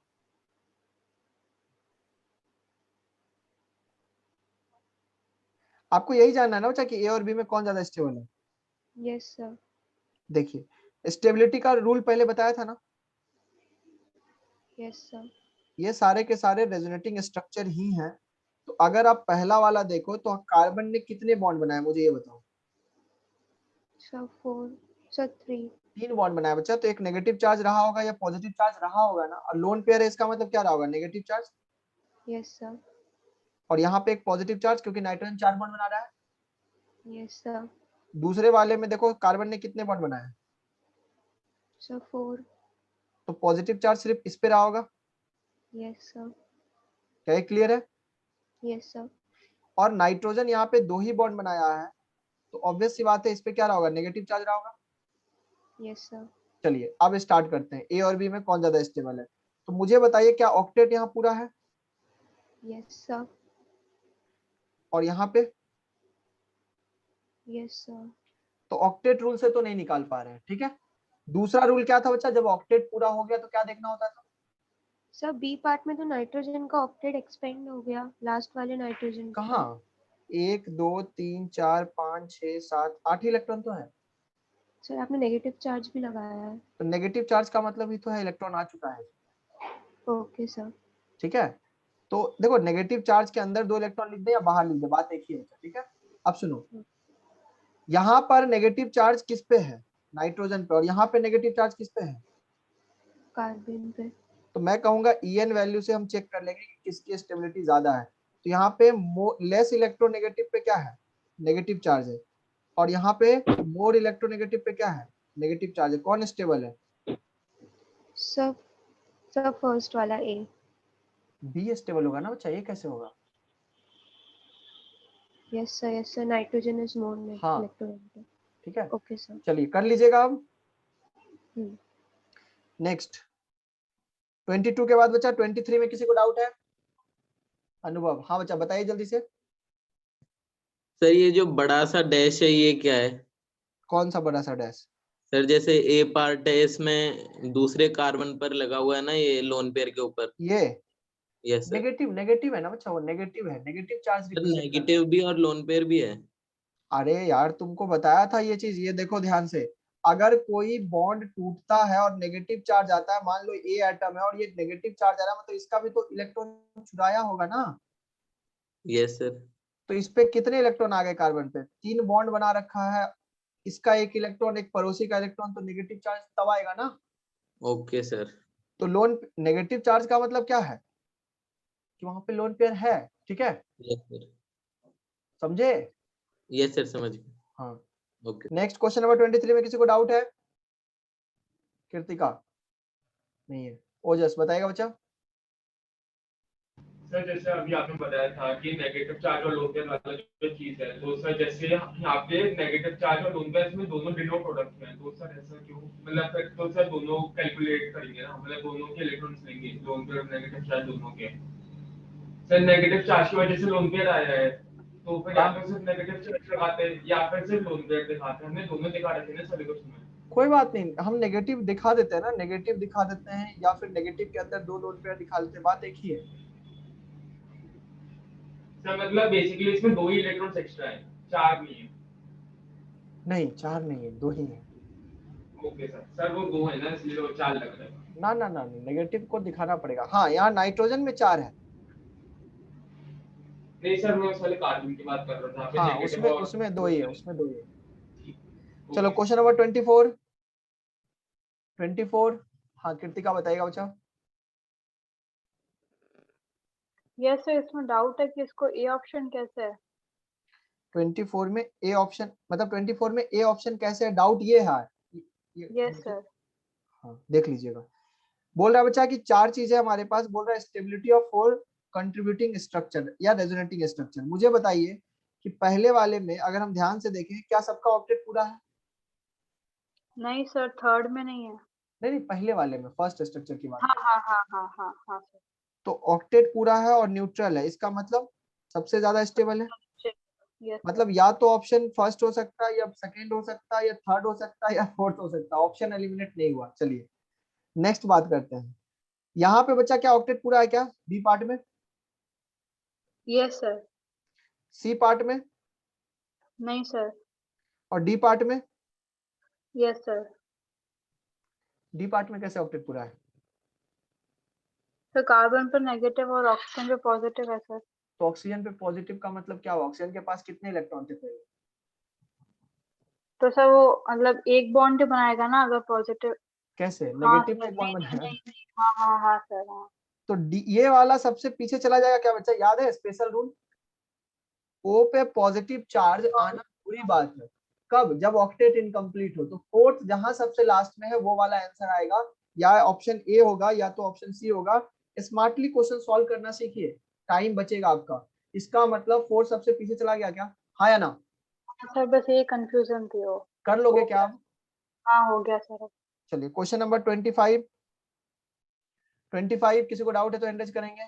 आपको यही जानना है ना बच्चा कि ए और बी में कौन ज्यादा स्टेबल है? Yes sir. देखिए स्टेबिलिटी का रूल पहले बताया था ना, यस सर। ये सारे के सारे रेजोनेटिंग स्ट्रक्चर ही हैं। तो अगर आप पहला वाला देखो तो कार्बन ने कितने बॉन्ड बनाए, मुझे ये बताओ। Sir 4, sir 3। 3 बॉन्ड बनाया बच्चा, तो एक नेगेटिव चार्ज रहा होगा या पॉजिटिव चार्ज रहा होगा ना। और लोन पेयर है, इसका मतलब क्या रहा होगा? Negative charge. Yes sir. और यहाँ पे एक पॉजिटिव चार्ज, क्योंकि नाइट्रोजन 4 बॉन्ड बना रहा है। Yes sir. दूसरे वाले में देखो कार्बन ने कितने बॉन्ड बनाए? सर 4। तो पॉजिटिव चार्ज सिर्फ इस पे रहा होगा। Yes sir. क्या ये क्लियर है? Yes sir. और नाइट्रोजन यहाँ पे 2 ही बॉन्ड बनाया है, तो ऑब्वियस सी बात है इस पे क्या रहा होगा? नेगेटिव चार्ज रहा होगा। Yes sir. चलिए अब स्टार्ट करते हैं, ए और बी में कौन ज्यादा स्टेबल है। तो मुझे बताइए क्या ऑक्टेट यहाँ पूरा है यस सर। और यहाँ पे? Yes sir. तो ऑक्टेट रूल से तो नहीं निकाल पा रहे हैं, ठीक है। दूसरा रूल क्या था बच्चा, जब ऑक्टेट पूरा हो गया तो क्या देखना होता था? सर बी पार्ट में तो नाइट्रोजन का ऑक्टेट एक्सपेंड हो गया लास्ट वाले नाइट्रोजन का। कहाँ? 1 2 3 4 5 6 7 8 इलेक्ट्रॉन तो है। सर आपने नेगेटिव चार्ज भी लगाया है। तो नेगेटिव चार्ज का मतलब ही तो है इलेक्ट्रॉन आ चुका है, ओके सर। ठीक है। तो देखो नेगेटिव चार्ज के अंदर 2 इलेक्ट्रॉन लिख दे या बाहर लिख दे, बात एक ही है, ठीक है। अब सुनो, यहाँ पर नेगेटिव चार्ज किस पे है? नाइट्रोजन पे। और यहाँ पे नेगेटिव चार्ज किस पे है? कार्बन पे। तो मैं कहूंगा EN वैल्यू से हम चेक कर लेंगे कि किसकी स्टेबिलिटी ज्यादा है। तो यहाँ पे लेस इलेक्ट्रोनेगेटिव पे क्या है? नेगेटिव चार्ज है। और यहाँ पे मोर इलेक्ट्रोनेगेटिव पे क्या है? नेगेटिव चार्ज है। कौन स्टेबल है? सब सब फर्स्ट वाला ए। बी स्टेबल होगा ना बच्चा, ये कैसे होगा? Yes sir nitrogen is more हाँ। इलेक्ट्रोनेगेटिव। ठीक है, ओके सर। चलिए कर लीजिएगा अब। हम्म। नेक्स्ट 22 के बाद बच्चा 23 में किसी को डाउट है? अनुभव, हाँ बच्चा बताइए जल्दी से। सर ये जो बड़ा सा डैश है ये क्या है? कौन सा बड़ा सा डैश? सर जैसे ए पार्ट है इसमें दूसरे कार्बन पर लगा हुआ है ना ये लोन पेयर के ऊपर। ये यस सर। नेगेटिव है ना बच्चा, वो नेगेटिव है, नेगेटिव चार्ज सर रिप्रेजेंट करता है। नेगेटिव भी और लोन पेयर भी है। अरे यार तुमको बताया था ये चीज, ये देखो ध्यान से। अगर कोई बॉन्ड टूटता है और नेगेटिव चार्ज आता है, मान लो ए एटम है और ये नेगेटिव चार्ज आ रहा है, मतलब इसका भी तो इलेक्ट्रॉन चुराया होगा ना। Yes sir. तो इस पे कितने इलेक्ट्रॉन आ गए कार्बन पे? 3 बॉन्ड बना रखा है, इसका एक इलेक्ट्रॉन, एक पड़ोसी का इलेक्ट्रॉन, तो नेगेटिव चार्ज तब आएगा ना। Okay sir. तो लोन नेगेटिव चार्ज का मतलब क्या है कि वहां पे लोन पेयर है, ठीक है, यस सर। समझे? यस सर समझ गए। हाँ। ओके। नेक्स्ट क्वेश्चन नंबर 23 में किसी को डाउट है? कृतिका नहीं है, ओजस बताएगा बच्चा। सर जैसे अभी आपने बताया था कि नेगेटिव चार्ज और लोन पेयर वाला जो चीज है, तो सर जैसे यहाँ पे नेगेटिव चार्ज और लोन पेयर में दोनों डिनोट प्रोडक्ट हैं, तो सर ऐसा क्यों? मतलब फिर तो सर दोनों कैलकुलेट करेंगे ना, मतलब दोनों के इलेक्ट्रॉन्स लेंगे, लोन पेयर और नेगेटिव चार्ज दोनों के। सर नेगेटिव चार्ज की वजह से लोन पेयर आया है, तो फिर या तो सिर्फ नेगेटिव चार्ज लगाते हैं या फिर सिर्फ लोन पेयर दिखाते हैं। हमने दोनों दिखा रखे ना सिलेबस में। कोई बात नहीं, हम नेगेटिव दिखा देते हैं ना, नेगेटिव दिखा देते हैं या फिर नेगेटिव के अंदर 2 लोन पेयर दिखा देते हैं, बात एक ही है। सर मतलब बेसिकली इसमें 2 ही इलेक्ट्रॉन्स एक्स्ट्रा है, 4 नहीं है। नहीं 4 नहीं है, 2 ही है। ओके सर, सर वो 2 है ना इसलिए वो 4 लग रहा है। ना ना ना नेगेटिव को दिखाना पड़ेगा। हाँ यहाँ नाइट्रोजन में 4 है। नहीं सर मैं उस वाले कार्बन की बात कर रहा था। हाँ नेगेटिव और उसमें 2 ही है, उसमें 2 ही है। ओके। चलो क्वेश्चन नंबर 24। हाँ कृतिका बताइएगा बच्चा। यस सर, इसमें डाउट है कि इसको ए ऑप्शन कैसे है। 24 में ए ऑप्शन मतलब 24 में ए ऑप्शन कैसे है, डाउट ये है। Yes sir. हाँ देख लीजिएगा। बोल रहा है बच्चा कि 4 चीजें हमारे पास, बोल रहा है स्टेबिलिटी ऑफ 4 कंट्रीब्यूटिंग स्ट्रक्चर या रेजोनेटिंग स्ट्रक्चर। मुझे बताइए कि पहले वाले में अगर हम ध्यान से देखें, क्या सबका ऑक्टेट पूरा है? नहीं सर, थर्ड में नहीं है। नहीं पहले वाले में, फर्स्ट स्ट्रक्चर की बात हाँ करें। हाँ हाँ हाँ हाँ हाँ सर। तो ऑक्टेट पूरा है और न्यूट्रल है, इसका मतलब सबसे ज्यादा स्टेबल है। यस मतलब या तो ऑप्शन फर्स्ट हो सकता है या सेकंड हो सकता है या थर्ड हो सकता है या फोर्थ हो सकता है, ऑप्शन एलिमिनेट नहीं हुआ। चलिए नेक्स्ट बात करते हैं। यहाँ पे बच्चा क्या ऑक्टेट पूरा है क्या? बी पार्ट में? Yes sir. सी पार्ट में? नहीं सर। और डी पार्ट में? Yes sir. डी पार्ट में कैसे ऑक्टेट पूरा है? तो कार्बन पर नेगेटिव और ऑक्सीजन पे पॉजिटिव है सर। तो ऑक्सीजन पे पॉजिटिव का मतलब क्या हुआ? ऑक्सीजन के पास कितने इलेक्ट्रॉन थे पहले? तो सर वो मतलब एक बॉन्ड बनाएगा ना अगर पॉजिटिव। कैसे? हाँ नेगेटिव में सर, एक बॉन्ड नहीं बनाया। नहीं नहीं, हाँ हाँ हाँ सर हाँ। तो ये वाला सबसे पीछे चला जाएगा क्या बच्चा? याद है स्पेशल रूल? ओ पे पॉजिटिव चार्ज आना बुरी बात है। कब? जब ऑक्टेट इनकम्प्लीट हो। तो फोर्थ जहां सबसे लास्ट में है वो वाला आंसर आएगा, या ऑप्शन ए होगा या तो ऑप्शन सी होगा। स्मार्टली क्वेश्चन सॉल्व करना सीखिए, टाइम बचेगा आपका। इसका मतलब फोर्थ सबसे पीछे चला गया क्या? हाँ या ना? सर बस ये कंफ्यूजन थी वो। कर लोगे क्या आप? हाँ हो गया सर। चलिए क्वेश्चन नंबर 25 किसी को डाउट है तो एंट्रेज करेंगे।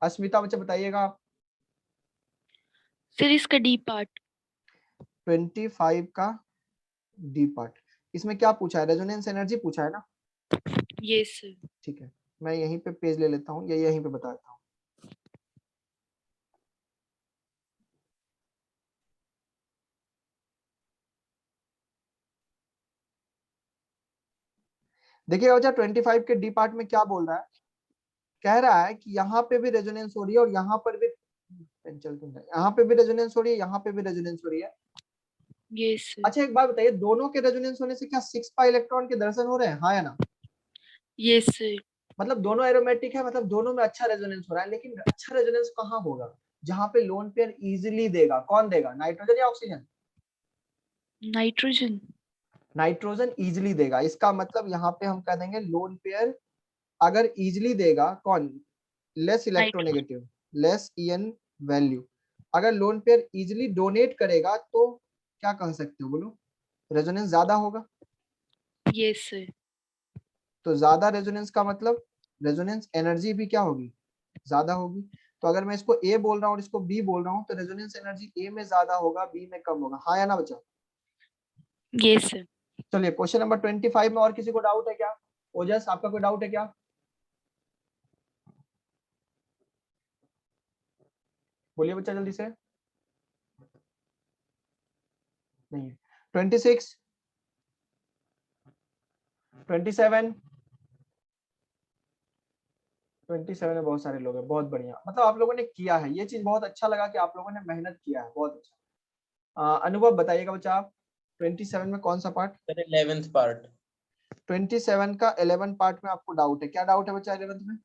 अस्मिता बच्चे बताइएगा आप। सर इसका डी पार्ट। 25 का डी पार्ट, इसमें क्या पूछा है? रेजोनेंस एनर्जी पूछा है ना? Yes sir. ठीक है, मैं यहीं पे पेज ले लेता हूँ या यहीं पे बताता हूँ। देखिए बच्चा 25 के डी पार्ट में क्या बोल रहा है, कह रहा है कि यहाँ पे भी रेजोनेंस हो रही है और यहाँ पर भी, यहाँ पे भी रेजोनेंस हो रही है, यहाँ पे भी रेजोनेंस हो रही है। Yes sir. अच्छा एक बात बताइए, दोनों के रेजोनेंस होने से क्या 6 पाई इलेक्ट्रॉन के दर्शन हो रहे हैं, हाँ या ना? Yes sir. मतलब दोनों एरोमेटिक है, मतलब दोनों में अच्छा रेजोनेंस हो रहा है, लेकिन अच्छा रेजोनेंस कहाँ होगा? जहाँ पे लोन पेयर इजीली देगा। कौन देगा, नाइट्रोजन या ऑक्सीजन? नाइट्रोजन। नाइट्रोजन इजीली देगा, इसका मतलब यहाँ पे हम कह देंगे लोन पेयर अगर इजीली देगा, कौन? Less electronegative, less EN value. अगर लोन पेयर इजीली डोनेट करेगा तो क्या कह सकते हो, बोलो? रेजोनेंस ज्यादा होगा। Yes sir. तो ज्यादा रेजोनेंस का मतलब रेजोनेंस एनर्जी भी क्या होगी, ज्यादा होगी। तो अगर मैं इसको ए बोल रहा हूँ और इसको बी बोल रहा हूँ तो रेजोनेंस एनर्जी ए में ज्यादा होगा, बी में कम होगा, हाँ या ना बच्चा? Yes sir. चलिए क्वेश्चन नंबर 25 में और किसी को डाउट है क्या? ओजस आपका कोई डाउट है क्या? बोलिए बच्चा जल्दी से। नहीं है। 26, 27 में बहुत सारे लोग हैं, बहुत बढ़िया, मतलब आप लोगों ने किया है, ये चीज बहुत अच्छा लगा कि आप लोगों ने मेहनत किया है, बहुत अच्छा। अनुभव बताइएगा बच्चा आप 27 में कौन सा पार्ट? Sir 11th part. 27 का 11 पार्ट में आपको डाउट है, क्या डाउट है बच्चा 11th में?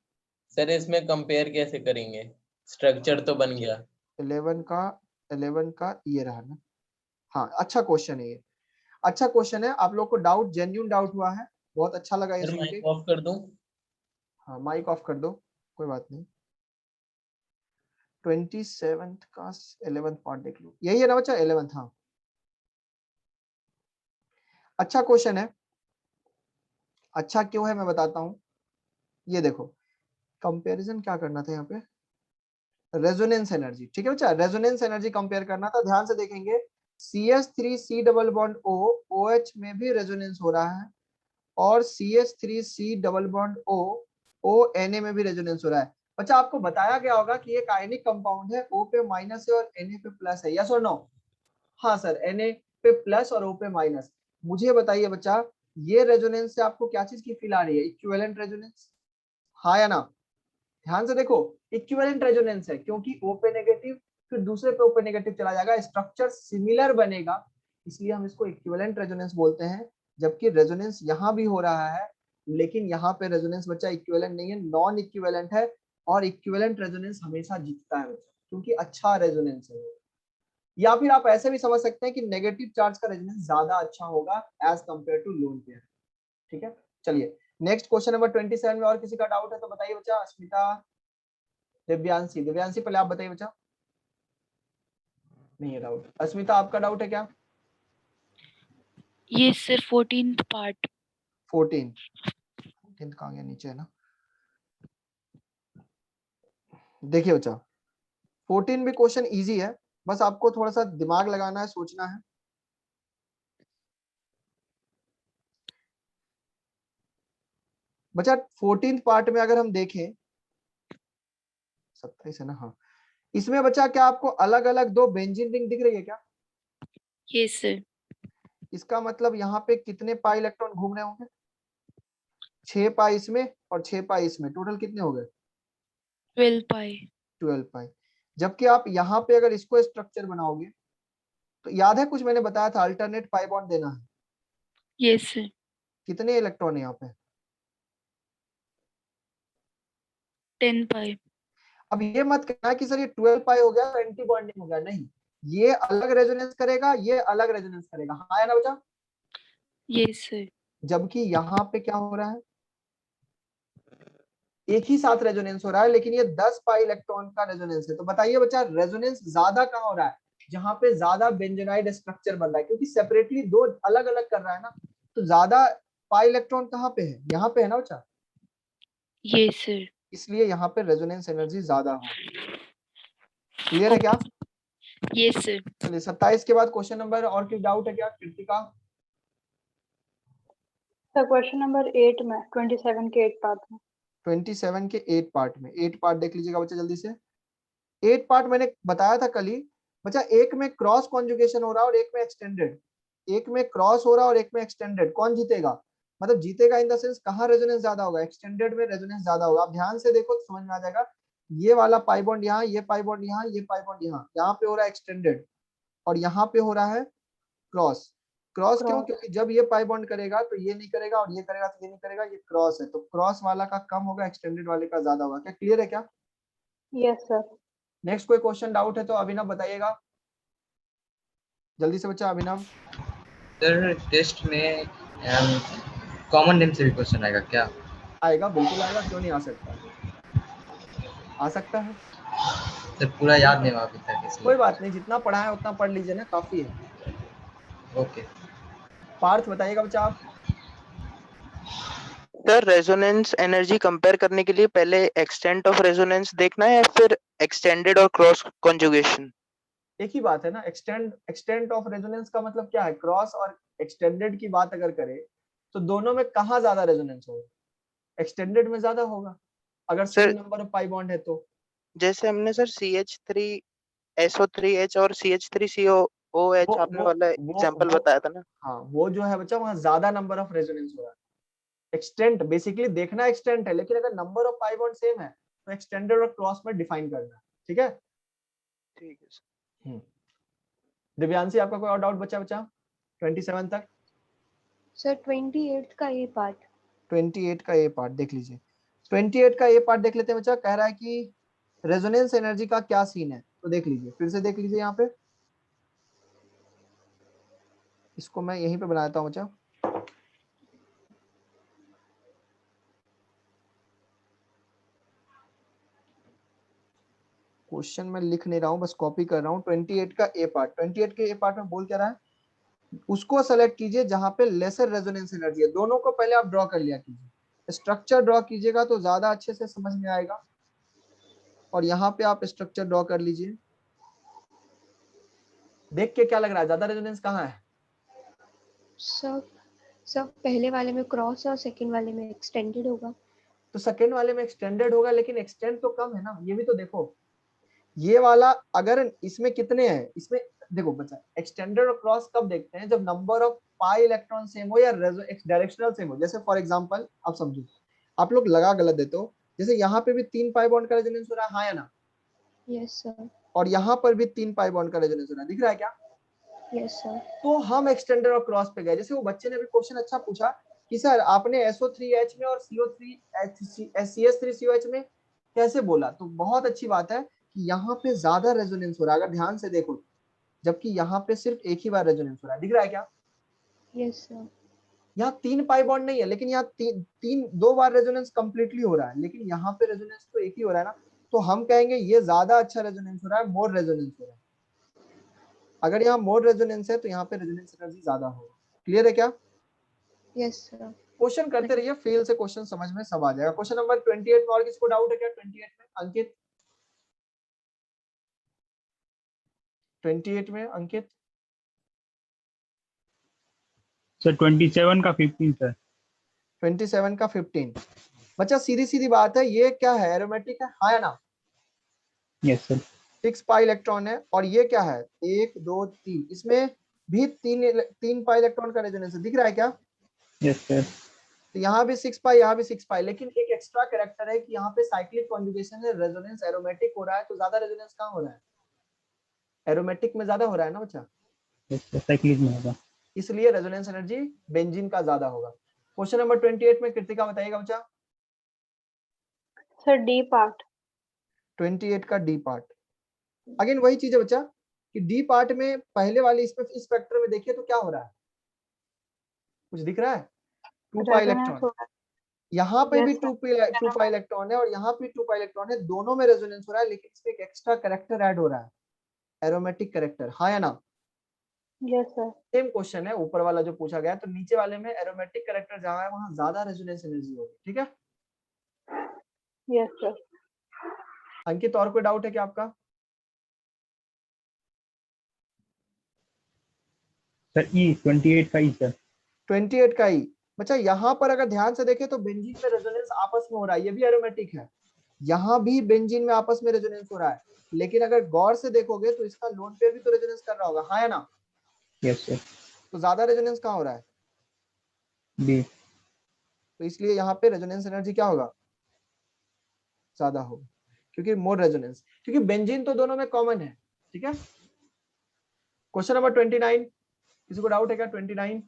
सर इसमें कंपेयर कैसे करेंगे, स्ट्रक्चर तो बन गया। 11 का ये रहा ना। हाँ अच्छा क्वेश्चन है ये, अच्छा क्वेश्चन है। आप लोग को डाउट, जेन्युइन डाउट हुआ है, बहुत अच्छा लगा ये सर सुन के। माइक ऑफ कर दूं? हाँ माइक ऑफ कर दो, कोई बात नहीं। 27 का 11th पार्ट देख लो, यही है ना बच्चा 11th? हाँ अच्छा क्वेश्चन है। अच्छा क्यों है मैं बताता हूँ, ये देखो कंपैरिजन क्या करना था यहाँ पे, रेजोनेंस एनर्जी, ठीक है बच्चा, रेजोनेंस एनर्जी कंपेयर करना था। ध्यान से देखेंगे CH3C double bond O, OH में भी रेजोनेंस हो रहा है और CH3C double bond O, ONA में भी रेजोनेंस हो रहा है। बच्चा आपको बताया गया होगा कि एक आयनिक कंपाउंड है, O पे माइनस है और Na पे प्लस है, यस और नो? हाँ सर, Na पे प्लस और O पे माइनस। मुझे बताइए बच्चा, ये रेजोनेंस से आपको क्या चीज की फील आ रही है, इक्विवेलेंट रेजोनेंस, हाँ या ना? ध्यान से देखो, इक्विवेलेंट रेजोनेंस है क्योंकि O पे नेगेटिव फिर दूसरे पे O पे नेगेटिव चला जाएगा, स्ट्रक्चर सिमिलर बनेगा, इसलिए हम इसको इक्विवेलेंट रेजोनेंस बोलते हैं। जबकि रेजोनेंस यहाँ भी हो रहा है, लेकिन यहाँ पे रेजोनेंस बच्चा इक्विवेलेंट नहीं है, नॉन इक्विवेलेंट है। और इक्विवेलेंट रेजोनेंस हमेशा जीतता है बच्चा, क्योंकि अच्छा रेजोनेंस है। या फिर आप ऐसे भी समझ सकते हैं कि नेगेटिव चार्ज का रेजोनेंस ज्यादा अच्छा होगा as compare to lone pair, ठीक है। चलिए नेक्स्ट क्वेश्चन नंबर 27 में और किसी का डाउट है तो बताइए बच्चा। अस्मिता, दिव्यांशी, दिव्यांशी पहले आप बताइए बच्चा। नहीं है डाउट। अस्मिता आपका डाउट है क्या? ये सर 14th पार्ट। 14 कहाँ गया, नीचे है ना। देखिए बच्चा 14 भी क्वेश्चन इजी है, बस आपको थोड़ा सा दिमाग लगाना है, सोचना है। बच्चा 14th पार्ट में अगर हम देखें, 27 है ना, हाँ, इसमें बच्चा क्या आपको अलग अलग दो बेंजीन रिंग दिख रही है क्या? Yes sir. इसका मतलब यहाँ पे कितने पाई इलेक्ट्रॉन घूम रहे होंगे? 6 पाई इसमें और 6 पाई इसमें, टोटल कितने हो गए? 12 पाई। 12 पाई। जबकि आप यहाँ पे अगर इसको स्ट्रक्चर बनाओगे तो याद है कुछ मैंने बताया था, अल्टरनेट पाई बॉन्ड देना है। Yes sir. कितने इलेक्ट्रॉन है यहाँ पे? 10 पाई। अब ये मत कहना कि सर ये 12 पाई हो गया तो एंटी बॉन्डिंग हो गया, नहीं, ये अलग रेजोनेंस करेगा, ये अलग रेजोनेंस करेगा, हाँ या ना बच्चा? Yes sir. जबकि यहाँ पे क्या हो रहा है, एक ही साथ रेजोनेंस हो रहा है, लेकिन ये 10 पाई इलेक्ट्रॉन का रेजोनेंस है। तो बताइए बच्चा रेजोनेंस ज्यादा कहाँ हो रहा है, जहाँ पे ज्यादा बेंजोनाइड स्ट्रक्चर बन रहा है, क्योंकि सेपरेटली दो अलग अलग कर रहा है ना, तो ज्यादा पाई इलेक्ट्रॉन कहाँ पे है, यहाँ पे है ना बच्चा, Yes, sir. इसलिए यहाँ पे रेजोनेंस एनर्जी ज्यादा हो। क्लियर है क्या? Yes, sir. चलिए 27 के बाद क्वेश्चन नंबर और कोई डाउट है क्या कृतिका? सर क्वेश्चन नंबर 8 में 27 के 8 पार्ट में 27 के 8 पार्ट में 8 पार्ट देख लीजिएगा बच्चा जल्दी से। 8 पार्ट मैंने बताया था कल ही बच्चा, एक में क्रॉस कॉन्जुगेशन हो रहा है और एक में एक्सटेंडेड, एक में क्रॉस हो रहा है और एक में एक्सटेंडेड, कौन जीतेगा? मतलब जीतेगा इन द सेंस कहाँ रेजोनेंस ज्यादा होगा, एक्सटेंडेड में रेजोनेंस ज्यादा होगा। आप ध्यान से देखो तो समझ में आ जाएगा, ये वाला पाई बॉन्ड यहाँ, ये पाई बॉन्ड यहाँ, ये पाई बॉन्ड यहाँ, यहाँ पे हो रहा है एक्सटेंडेड और यहाँ पे हो रहा है क्रॉस। क्रॉस क्यों? क्योंकि जब ये पाई बॉन्ड करेगा तो ये नहीं करेगा और ये करेगा तो ये नहीं करेगा, ये क्रॉस है, तो क्रॉस वाला का कम होगा, एक्सटेंडेड वाले का ज्यादा होगा। क्या क्लियर है क्या? Yes sir. नेक्स्ट कोई क्वेश्चन डाउट है तो अभिनव बताइएगा जल्दी से बच्चा। अभिनव सर टेस्ट में कॉमन नेम से भी क्वेश्चन आएगा क्या? आएगा, बिल्कुल आएगा, क्यों नहीं आ सकता, आ सकता है। सर पूरा याद नहीं हुआ अभी तक इसलिए। कोई बात नहीं, जितना पढ़ा है उतना पढ़ लीजिए ना, काफी है। ओके। पार्थ बताइएगा बच्चा आप। सर रेजोनेंस एनर्जी कंपेयर करने के लिए पहले एक्सटेंट ऑफ रेजोनेंस देखना है या फिर एक्सटेंडेड और क्रॉस कॉन्जुगेशन? एक ही बात है ना, एक्सटेंट ऑफ रेजोनेंस का मतलब क्या है, क्रॉस और एक्सटेंडेड की बात अगर करें तो दोनों में कहाँ ज्यादा रेजोनेंस होगा, एक्सटेंडेड में ज्यादा होगा अगर same number of pi bond है तो। जैसे हमने सर CH3SO3H और CH3COOH आपने वाला एग्जांपल बताया था ना। हाँ वो जो है बच्चा वहाँ ज्यादा नंबर ऑफ रेजोनेंस हो रहा है। एक्सटेंट बेसिकली देखना एक्सटेंट है, लेकिन अगर number of pi bond same है तो एक्सटेंडेड और क्रॉस में डिफाइन करना है, ठीक है? ठीक है सर। दिव्यांशी आपका कोई और डाउट बचा 27 तक? सर 28 का ये पार्ट 28 का ये पार्ट देख लीजिए। 28 का ये पार्ट देख लेते हैं बच्चा। कह रहा है कि रेजोनेंस एनर्जी का क्या सीन है, तो देख लीजिए, फिर से देख लीजिए। यहाँ पे इसको मैं यहीं पे बनाता हूँ बच्चा। क्वेश्चन मैं लिख नहीं रहा हूँ, बस कॉपी कर रहा हूँ। 28 का ए पार्ट, 28 के ए पार्ट में बोल क्या रहा है, उसको सेलेक्ट कीजिए जहां पे लेसर रेजोनेंस एनर्जी है। दोनों को पहले आप ड्रॉ कर लिया कीजिए, स्ट्रक्चर ड्रॉ कीजिएगा तो ज्यादा अच्छे से समझ में आएगा। और यहाँ पे आप स्ट्रक्चर ड्रॉ कर लीजिए। देख के क्या लग रहा है, ज्यादा रेजोनेंस कहाँ है? सब पहले वाले में क्रॉस और सेकंड वाले में एक्सटेंडेड होगा। तो सेकंड वाले में एक्सटेंडेड होगा, लेकिन एक्सटेंड तो कम है ना, ये भी तो देखो। ये वाला अगर इसमें कितने हैं, इसमें देखो बच्चा, एक्सटेंडेड और क्रॉस कब देखते हैं, जब number of pi electron same हो या डायरेक्शनल सेम हो। जैसे फॉर एग्जांपल आप समझो, आप लोग लगा गलत देते हो, जैसे यहाँ पे भी 3 पाई बॉन्ड का रेजोनेंस हो रहा है, हाँ या ना? Yes sir. और यहाँ पर भी 3 पाई बॉन्ड का रेजोनेंस हो रहा है, दिख रहा है क्या? Yes sir. तो हम एक्सटेंडेड और क्रॉस पे गए। जैसे वो बच्चे ने भी क्वेश्चन अच्छा पूछा कि सर आपने SO3H में और CH3COH में कैसे बोला, तो बहुत अच्छी बात है कि यहाँ पे ज्यादा रेजोनेंस हो रहा है, अगर ध्यान से देखो, जबकि यहाँ पे सिर्फ एक ही बार रेजोनेंस हो रहा है, दिख रहा है क्या? Yes sir. यहाँ 3 पाई बॉन्ड नहीं है, लेकिन यहाँ दो बार रेजोनेंस कंप्लीटली हो रहा है, लेकिन यहाँ पे रेजोनेंस तो एक ही हो रहा है ना, तो हम कहेंगे ये ज्यादा अच्छा रेजोनेंस हो रहा है, मोर रेजोनेंस हो रहा है। अगर यहाँ मोर रेजोनेंस है तो यहाँ पे रेजोनेंस एनर्जी ज्यादा होगा। क्लियर है क्या? Yes sir. क्वेश्चन करते रहिए, फेल से क्वेश्चन समझ में सब आ जाएगा। क्वेश्चन नंबर 28 में और किसको डाउट है क्या? 28 में अंकित, 28 में अंकित। सर 27 का 15 सर। 27 का 15 बच्चा, सीधी सीधी बात है, ये क्या है, एरोमेटिक है, हाँ या ना? Yes sir. 6 पाई इलेक्ट्रॉन है, और ये क्या है, 1 2 3, इसमें भी 3 पाई इलेक्ट्रॉन का रेजोनेंस है, दिख रहा है क्या? Yes sir. तो यहाँ भी 6 पाई, यहाँ भी 6 पाई, लेकिन एक एक्स्ट्रा कैरेक्टर है कि यहाँ पे साइक्लिक कॉन्जुगेशन है, रेजोनेंस एरोमेटिक हो रहा है, तो ज्यादा रेजोनेंस कहाँ हो रहा है, एरोमेटिक में ज्यादा हो रहा है ना बच्चा? यस सर, साइक्लिक में होगा, इसलिए रेजोनेंस एनर्जी बेंजीन का ज्यादा होगा। क्वेश्चन नंबर 28 में कृतिका बताइएगा बच्चा। सर डी पार्ट 28 का डी पार्ट, अगेन वही चीज है बच्चा कि डी पार्ट में पहले वाले इसमें इस फैक्टर में देखिए तो क्या हो रहा है, कुछ दिख रहा है? 2 पाई इलेक्ट्रॉन, यहाँ पे भी 2 पाई इलेक्ट्रॉन है और यहाँ पे 2 पाई इलेक्ट्रॉन है, दोनों में रेजोनेंस हो रहा है, लेकिन इसमें एक एक्स्ट्रा कैरेक्टर ऐड हो रहा है, एरोमेटिक कैरेक्टर, हाँ या ना? Yes sir. सेम क्वेश्चन है ऊपर वाला जो पूछा गया, तो नीचे वाले में एरोमेटिक कैरेक्टर जहां है वहां ज्यादा रेजोनेंस एनर्जी होगी, ठीक है? Yes sir. अंकित और कोई डाउट है क्या आपका? सर ई 28 का ई सर। 28 का ही बच्चा, यहाँ पर अगर ध्यान से देखें तो बेंजीन में रेजोनेंस आपस में हो रहा है, ये भी एरोमेटिक है, यहाँ भी बेंजीन में आपस में रेजोनेंस हो रहा है, लेकिन अगर गौर से देखोगे तो इसका लोन पेयर भी तो रेजोनेंस कर रहा होगा, हाँ या ना? Yes sir. तो ज्यादा रेजोनेंस कहाँ हो रहा है? बी। तो इसलिए यहाँ पे रेजोनेंस एनर्जी क्या होगा? ज्यादा होगा, क्योंकि मोर रेजोनेंस, क्योंकि बेंजीन तो दोनों में कॉमन है, ठीक है? क्वेश्चन नंबर 29, किसी को डाउट है क्या? 29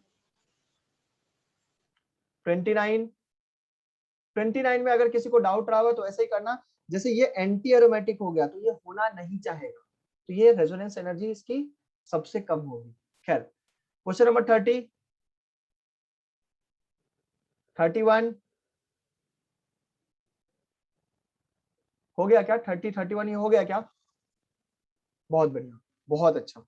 में अगर किसी को डाउट रहा होगा तो ऐसे ही करना, जैसे ये एंटी एरोमेटिक हो गया तो ये होना नहीं चाहेगा, तो ये रेजोनेंस एनर्जी इसकी सबसे कम होगी। खैर, क्वेश्चन नंबर 30, 31 हो गया क्या? 30, 31 ये हो गया क्या? बहुत बढ़िया, बहुत अच्छा।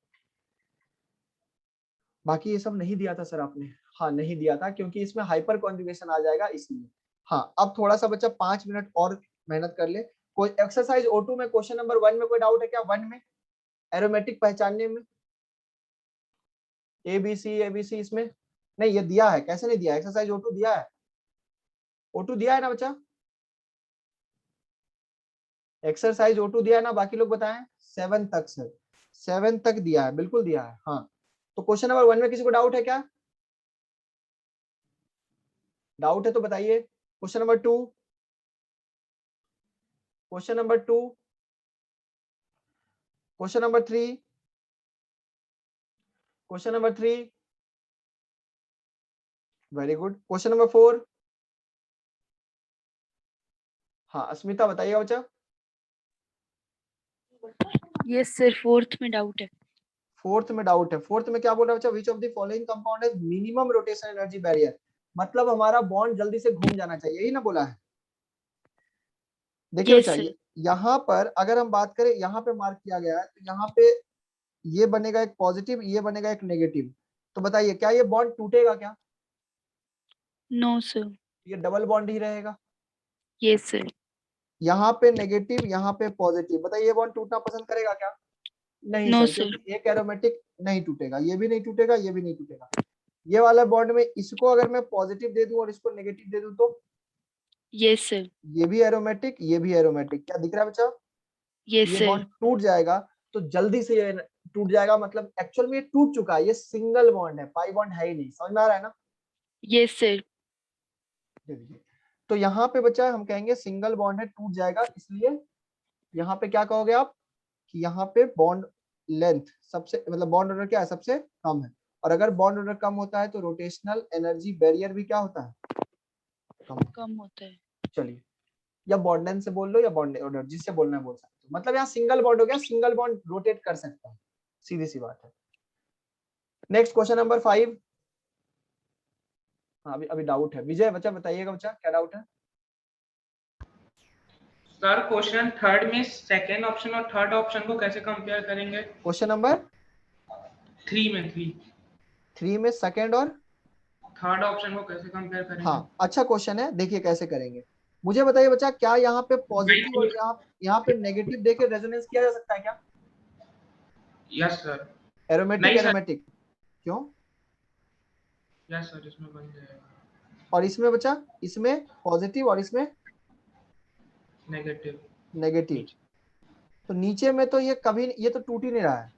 बाकी ये सब नहीं दिया था सर आपने? हाँ नहीं दिया था, क्योंकि इसमें हाइपर कॉन्जुगेशन आ जाएगा इसलिए। हाँ, अब थोड़ा सा बच्चा 5 मिनट और मेहनत कर ले। कोई एक्सरसाइज O2 में क्वेश्चन नंबर 1 में कोई डाउट है क्या? 1 में एरोमेटिक पहचानने में, ABC इसमें नहीं, ये दिया है, कैसे नहीं दिया? एक्सरसाइज O2 दिया है, O2 दिया है ना बच्चा? एक्सरसाइज O2 दिया है ना? बाकी लोग बताएं। 7 तक सर, 7 तक दिया है, बिल्कुल दिया है। हाँ, तो क्वेश्चन नंबर 1 में किसी को डाउट है क्या? डाउट है तो बताइए। Question number 2, question number 2, question number 3, question number 3, very good. Question number 4, हाँ अस्मिता बताइएगा बच्चा। यस सर, फोर्थ में डाउट है। फोर्थ में डाउट है, फोर्थ में क्या बोल रहा है बच्चा? Which of the following compound has minimum rotation energy barrier, मतलब हमारा बॉन्ड जल्दी से घूम जाना चाहिए, यही ना बोला है? देखिए बच्चा, यहाँ पर अगर हम बात करें, यहाँ पे मार्क किया गया है, तो यहाँ पे ये बनेगा एक पॉजिटिव, ये बनेगा एक नेगेटिव, तो बताइए क्या ये बॉन्ड टूटेगा क्या? No sir. ये डबल बॉन्ड ही रहेगा। Yes sir. यहाँ पे नेगेटिव, यहाँ पे पॉजिटिव, बताइए ये बॉन्ड टूटना पसंद करेगा क्या? नहीं नो सर, सर। क्योंकि एक एरोमेटिक नहीं टूटेगा, ये भी नहीं टूटेगा, ये भी नहीं टूटेगा। ये वाला बॉन्ड में इसको अगर मैं पॉजिटिव दे दूं और इसको नेगेटिव दे दूं तो यस सर। ये भी एरोमेटिक, ये भी एरोमेटिक, क्या दिख रहा है बच्चा? यस ये सर। बॉन्ड टूट जाएगा, तो जल्दी से ये टूट जाएगा, मतलब एक्चुअल में ये टूट चुका है, ये सिंगल बॉन्ड है, पाई बॉन्ड है ही नहीं। समझ में आ रहा है ना? Yes sir. तो यहाँ पे बच्चा हम कहेंगे सिंगल बॉन्ड है, टूट जाएगा, इसलिए यहाँ पे क्या कहोगे आप कि यहाँ पे बॉन्ड लेंथ सबसे, मतलब बॉन्ड ऑर्डर क्या है? सबसे कम है, और अगर बॉन्ड ऑर्डर कम होता है तो रोटेशनल एनर्जी बैरियर भी क्या होता है? कम होता है। चलिए, या बॉन्ड लेंथ से बोल लो या बॉन्ड ऑर्डर, जिससे बोलना है बोल सकते हो, मतलब यहाँ सिंगल बॉन्ड हो गया, सिंगल बॉन्ड रोटेट कर सकता है, सीधी सी बात है। नेक्स्ट क्वेश्चन नंबर 5, अभी अभी डाउट है, विजय बच्चा बताइएगा बच्चा क्या डाउट है? सर क्वेश्चन थर्ड में सेकंड ऑप्शन और थर्ड ऑप्शन को कैसे कंपेयर करेंगे? क्वेश्चन नंबर 3 में सेकंड और थर्ड ऑप्शन को कैसे कंपेयर करेंगे? हाँ, अच्छा क्वेश्चन है, देखिए कैसे करेंगे। मुझे बताइए बच्चा, क्या यहाँ पे पॉजिटिव और यहाँ पे नेगेटिव देके रेजोनेंस किया जा सकता है क्या? Yes sir. एरोमेटिक क्यों? यस सर, इसमें बन जाएगा। और इसमें बच्चा, इसमें पॉजिटिव और इसमें नेगेटिव, तो नीचे में तो ये कभी, ये तो टूट ही नहीं रहा है।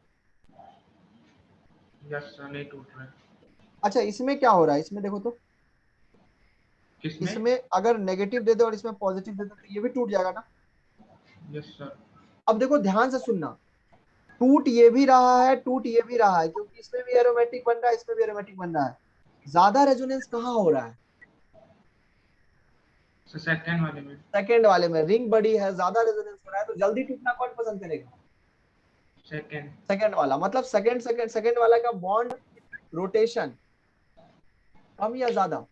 यस सर, नहीं टूट रहा है। अच्छा, इसमें क्या हो रहा है? इसमें देखो तो, इसमें अगर नेगेटिव दे दो और इसमें पॉजिटिव दे दो तो ये भी टूट जाएगा ना? Yes sir. अब देखो ध्यान से सुनना, टूट ये भी रहा है, टूट ये भी रहा है, क्योंकि इसमें भी एरोमेटिक बन रहा है, इसमें भी एरोमेटिक बन रहा है। ज्यादा रेजोनेंस कहाँ हो रहा है? सेकंड वाले में रिंग बड़ी है, ज्यादा रेजोनेंस हो रहा है, तो जल्दी टूटना कौन पसंद करेगा? सेकंड वाला, मतलब सेकंड वाला का बॉन्ड रोटेशन कम या ज्यादा?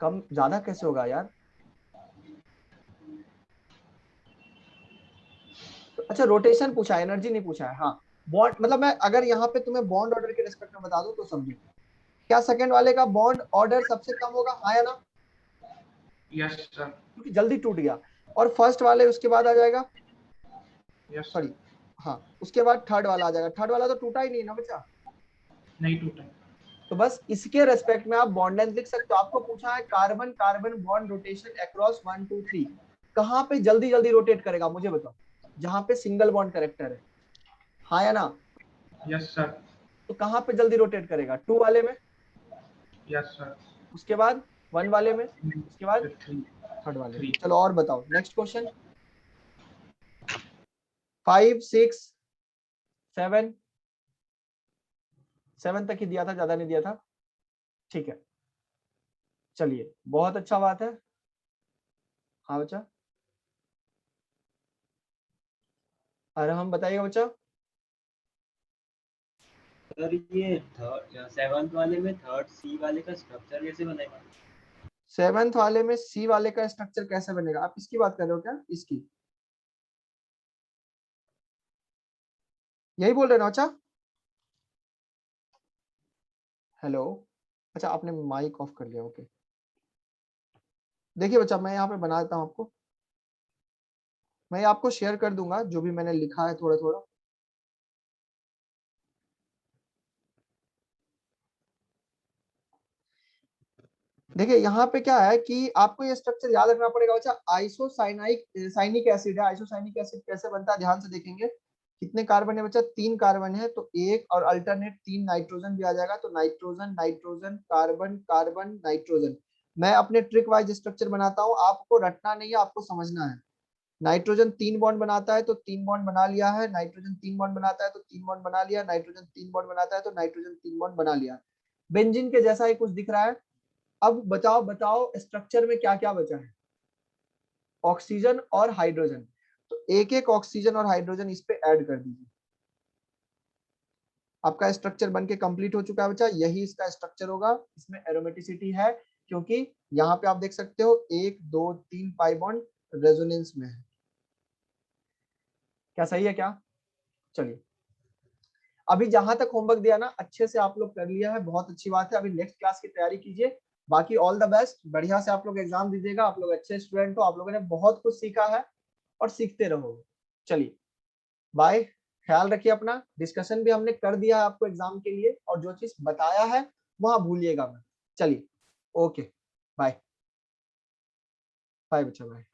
कम। ज्यादा कैसे होगा यार? अच्छा रोटेशन पूछा है, एनर्जी नहीं पूछा है। हाँ बॉन्ड मतलब मैं अगर यहाँ पे तुम्हें बॉन्ड ऑर्डर के रिस्पेक्ट में बता दूं तो समझो, क्या सेकंड वाले का बॉन्ड ऑर्डर सबसे कम होगा, हाँ या ना? Yes sir. क्योंकि जल्दी टूट गया। और फर्स्ट वाले उसके बाद आ जाएगा, यस सॉरी हाँ उसके बाद थर्ड वाला आ जाएगा। थर्ड वाला तो टूटा ही नहीं ना बच्चा, नहीं टूटा। तो बस इसके रेस्पेक्ट में आप बॉन्ड लेंथ लिख सकते हो। आपको पूछा है carbon carbon bond rotation across 1 2 3, कहाँ पे जल्दी जल्दी रोटेट करेगा मुझे बताओ, जहां पे सिंगल बॉन्ड करेक्टर है, हाँ या ना? Yes sir. तो कहाँ पे जल्दी रोटेट करेगा, 2 वाले में, यस सर। उसके बाद 1 वाले में, उसके बाद थर्ड वाले में। चलो और बताओ नेक्स्ट क्वेश्चन। 5 6 7 7 तक ही दिया था, ज्यादा नहीं दिया था, ठीक है चलिए बहुत अच्छा बात है। हाँ बच्चा, अरे हम बताइएगा बच्चा। सर ये थर्ड सेवंथ वाले में थर्ड सी वाले का स्ट्रक्चर कैसे बनेगा? 7th वाले में सी वाले का स्ट्रक्चर कैसे बनेगा, आप इसकी बात कर रहे हो क्या? इसकी यही बोल रहे हो ना बच्चा? हेलो, अच्छा आपने माइक ऑफ कर लिया, ओके। देखिए बच्चा मैं यहाँ पे बना देता हूँ आपको, मैं आपको शेयर कर दूंगा जो भी मैंने लिखा है थोड़ा थोड़ा। देखिए यहाँ पे क्या है कि आपको ये स्ट्रक्चर याद रखना पड़ेगा बच्चा। आइसोसाइनाइक साइनिक एसिड है, आइसोसाइनिक एसिड कैसे बनता है ध्यान से देखेंगे। कितने कार्बन है बच्चा, 3 कार्बन है, तो एक और अल्टरनेट 3 नाइट्रोजन भी आ जाएगा, तो nitrogen nitrogen carbon carbon nitrogen. मैं अपने ट्रिक वाइज स्ट्रक्चर बनाता हूँ, आपको रटना नहीं है, आपको समझना है। नाइट्रोजन 3 बॉन्ड बनाता है तो 3 बॉन्ड बना लिया है, नाइट्रोजन 3 बॉन्ड बनाता है तो 3 बॉन्ड बना लिया, नाइट्रोजन 3 बॉन्ड बनाता है तो नाइट्रोजन 3 बॉन्ड बना लिया। बेंजीन के जैसा ही कुछ दिख रहा है। अब बताओ बताओ स्ट्रक्चर में क्या क्या बचा है, ऑक्सीजन और हाइड्रोजन, तो एक एक ऑक्सीजन और हाइड्रोजन इस पे ऐड कर दीजिए। आपका स्ट्रक्चर बनके कंप्लीट हो चुका है बच्चा, यही इसका स्ट्रक्चर होगा। इसमें एरोमेटिसिटी है क्योंकि यहाँ पे आप देख सकते हो 1 2 3 पाई बॉन्ड रेजोनेंस में है। क्या सही है क्या? चलिए अभी जहां तक होमवर्क दिया ना अच्छे से आप लोग कर लिया है, बहुत अच्छी बात है। अभी नेक्स्ट क्लास की तैयारी कीजिए। बाकी ऑल द बेस्ट, बढ़िया से आप लोग एग्जाम दीजिएगा। आप लोग अच्छे स्टूडेंट हो, आप लोगों ने बहुत कुछ सीखा है और सीखते रहोगे। चलिए बाय, ख्याल रखिए अपना। डिस्कशन भी हमने कर दिया है आपको एग्जाम के लिए, और जो चीज बताया है वहां भूलिएगा मत। चलिए ओके बाय बाय बच्चा, बाय।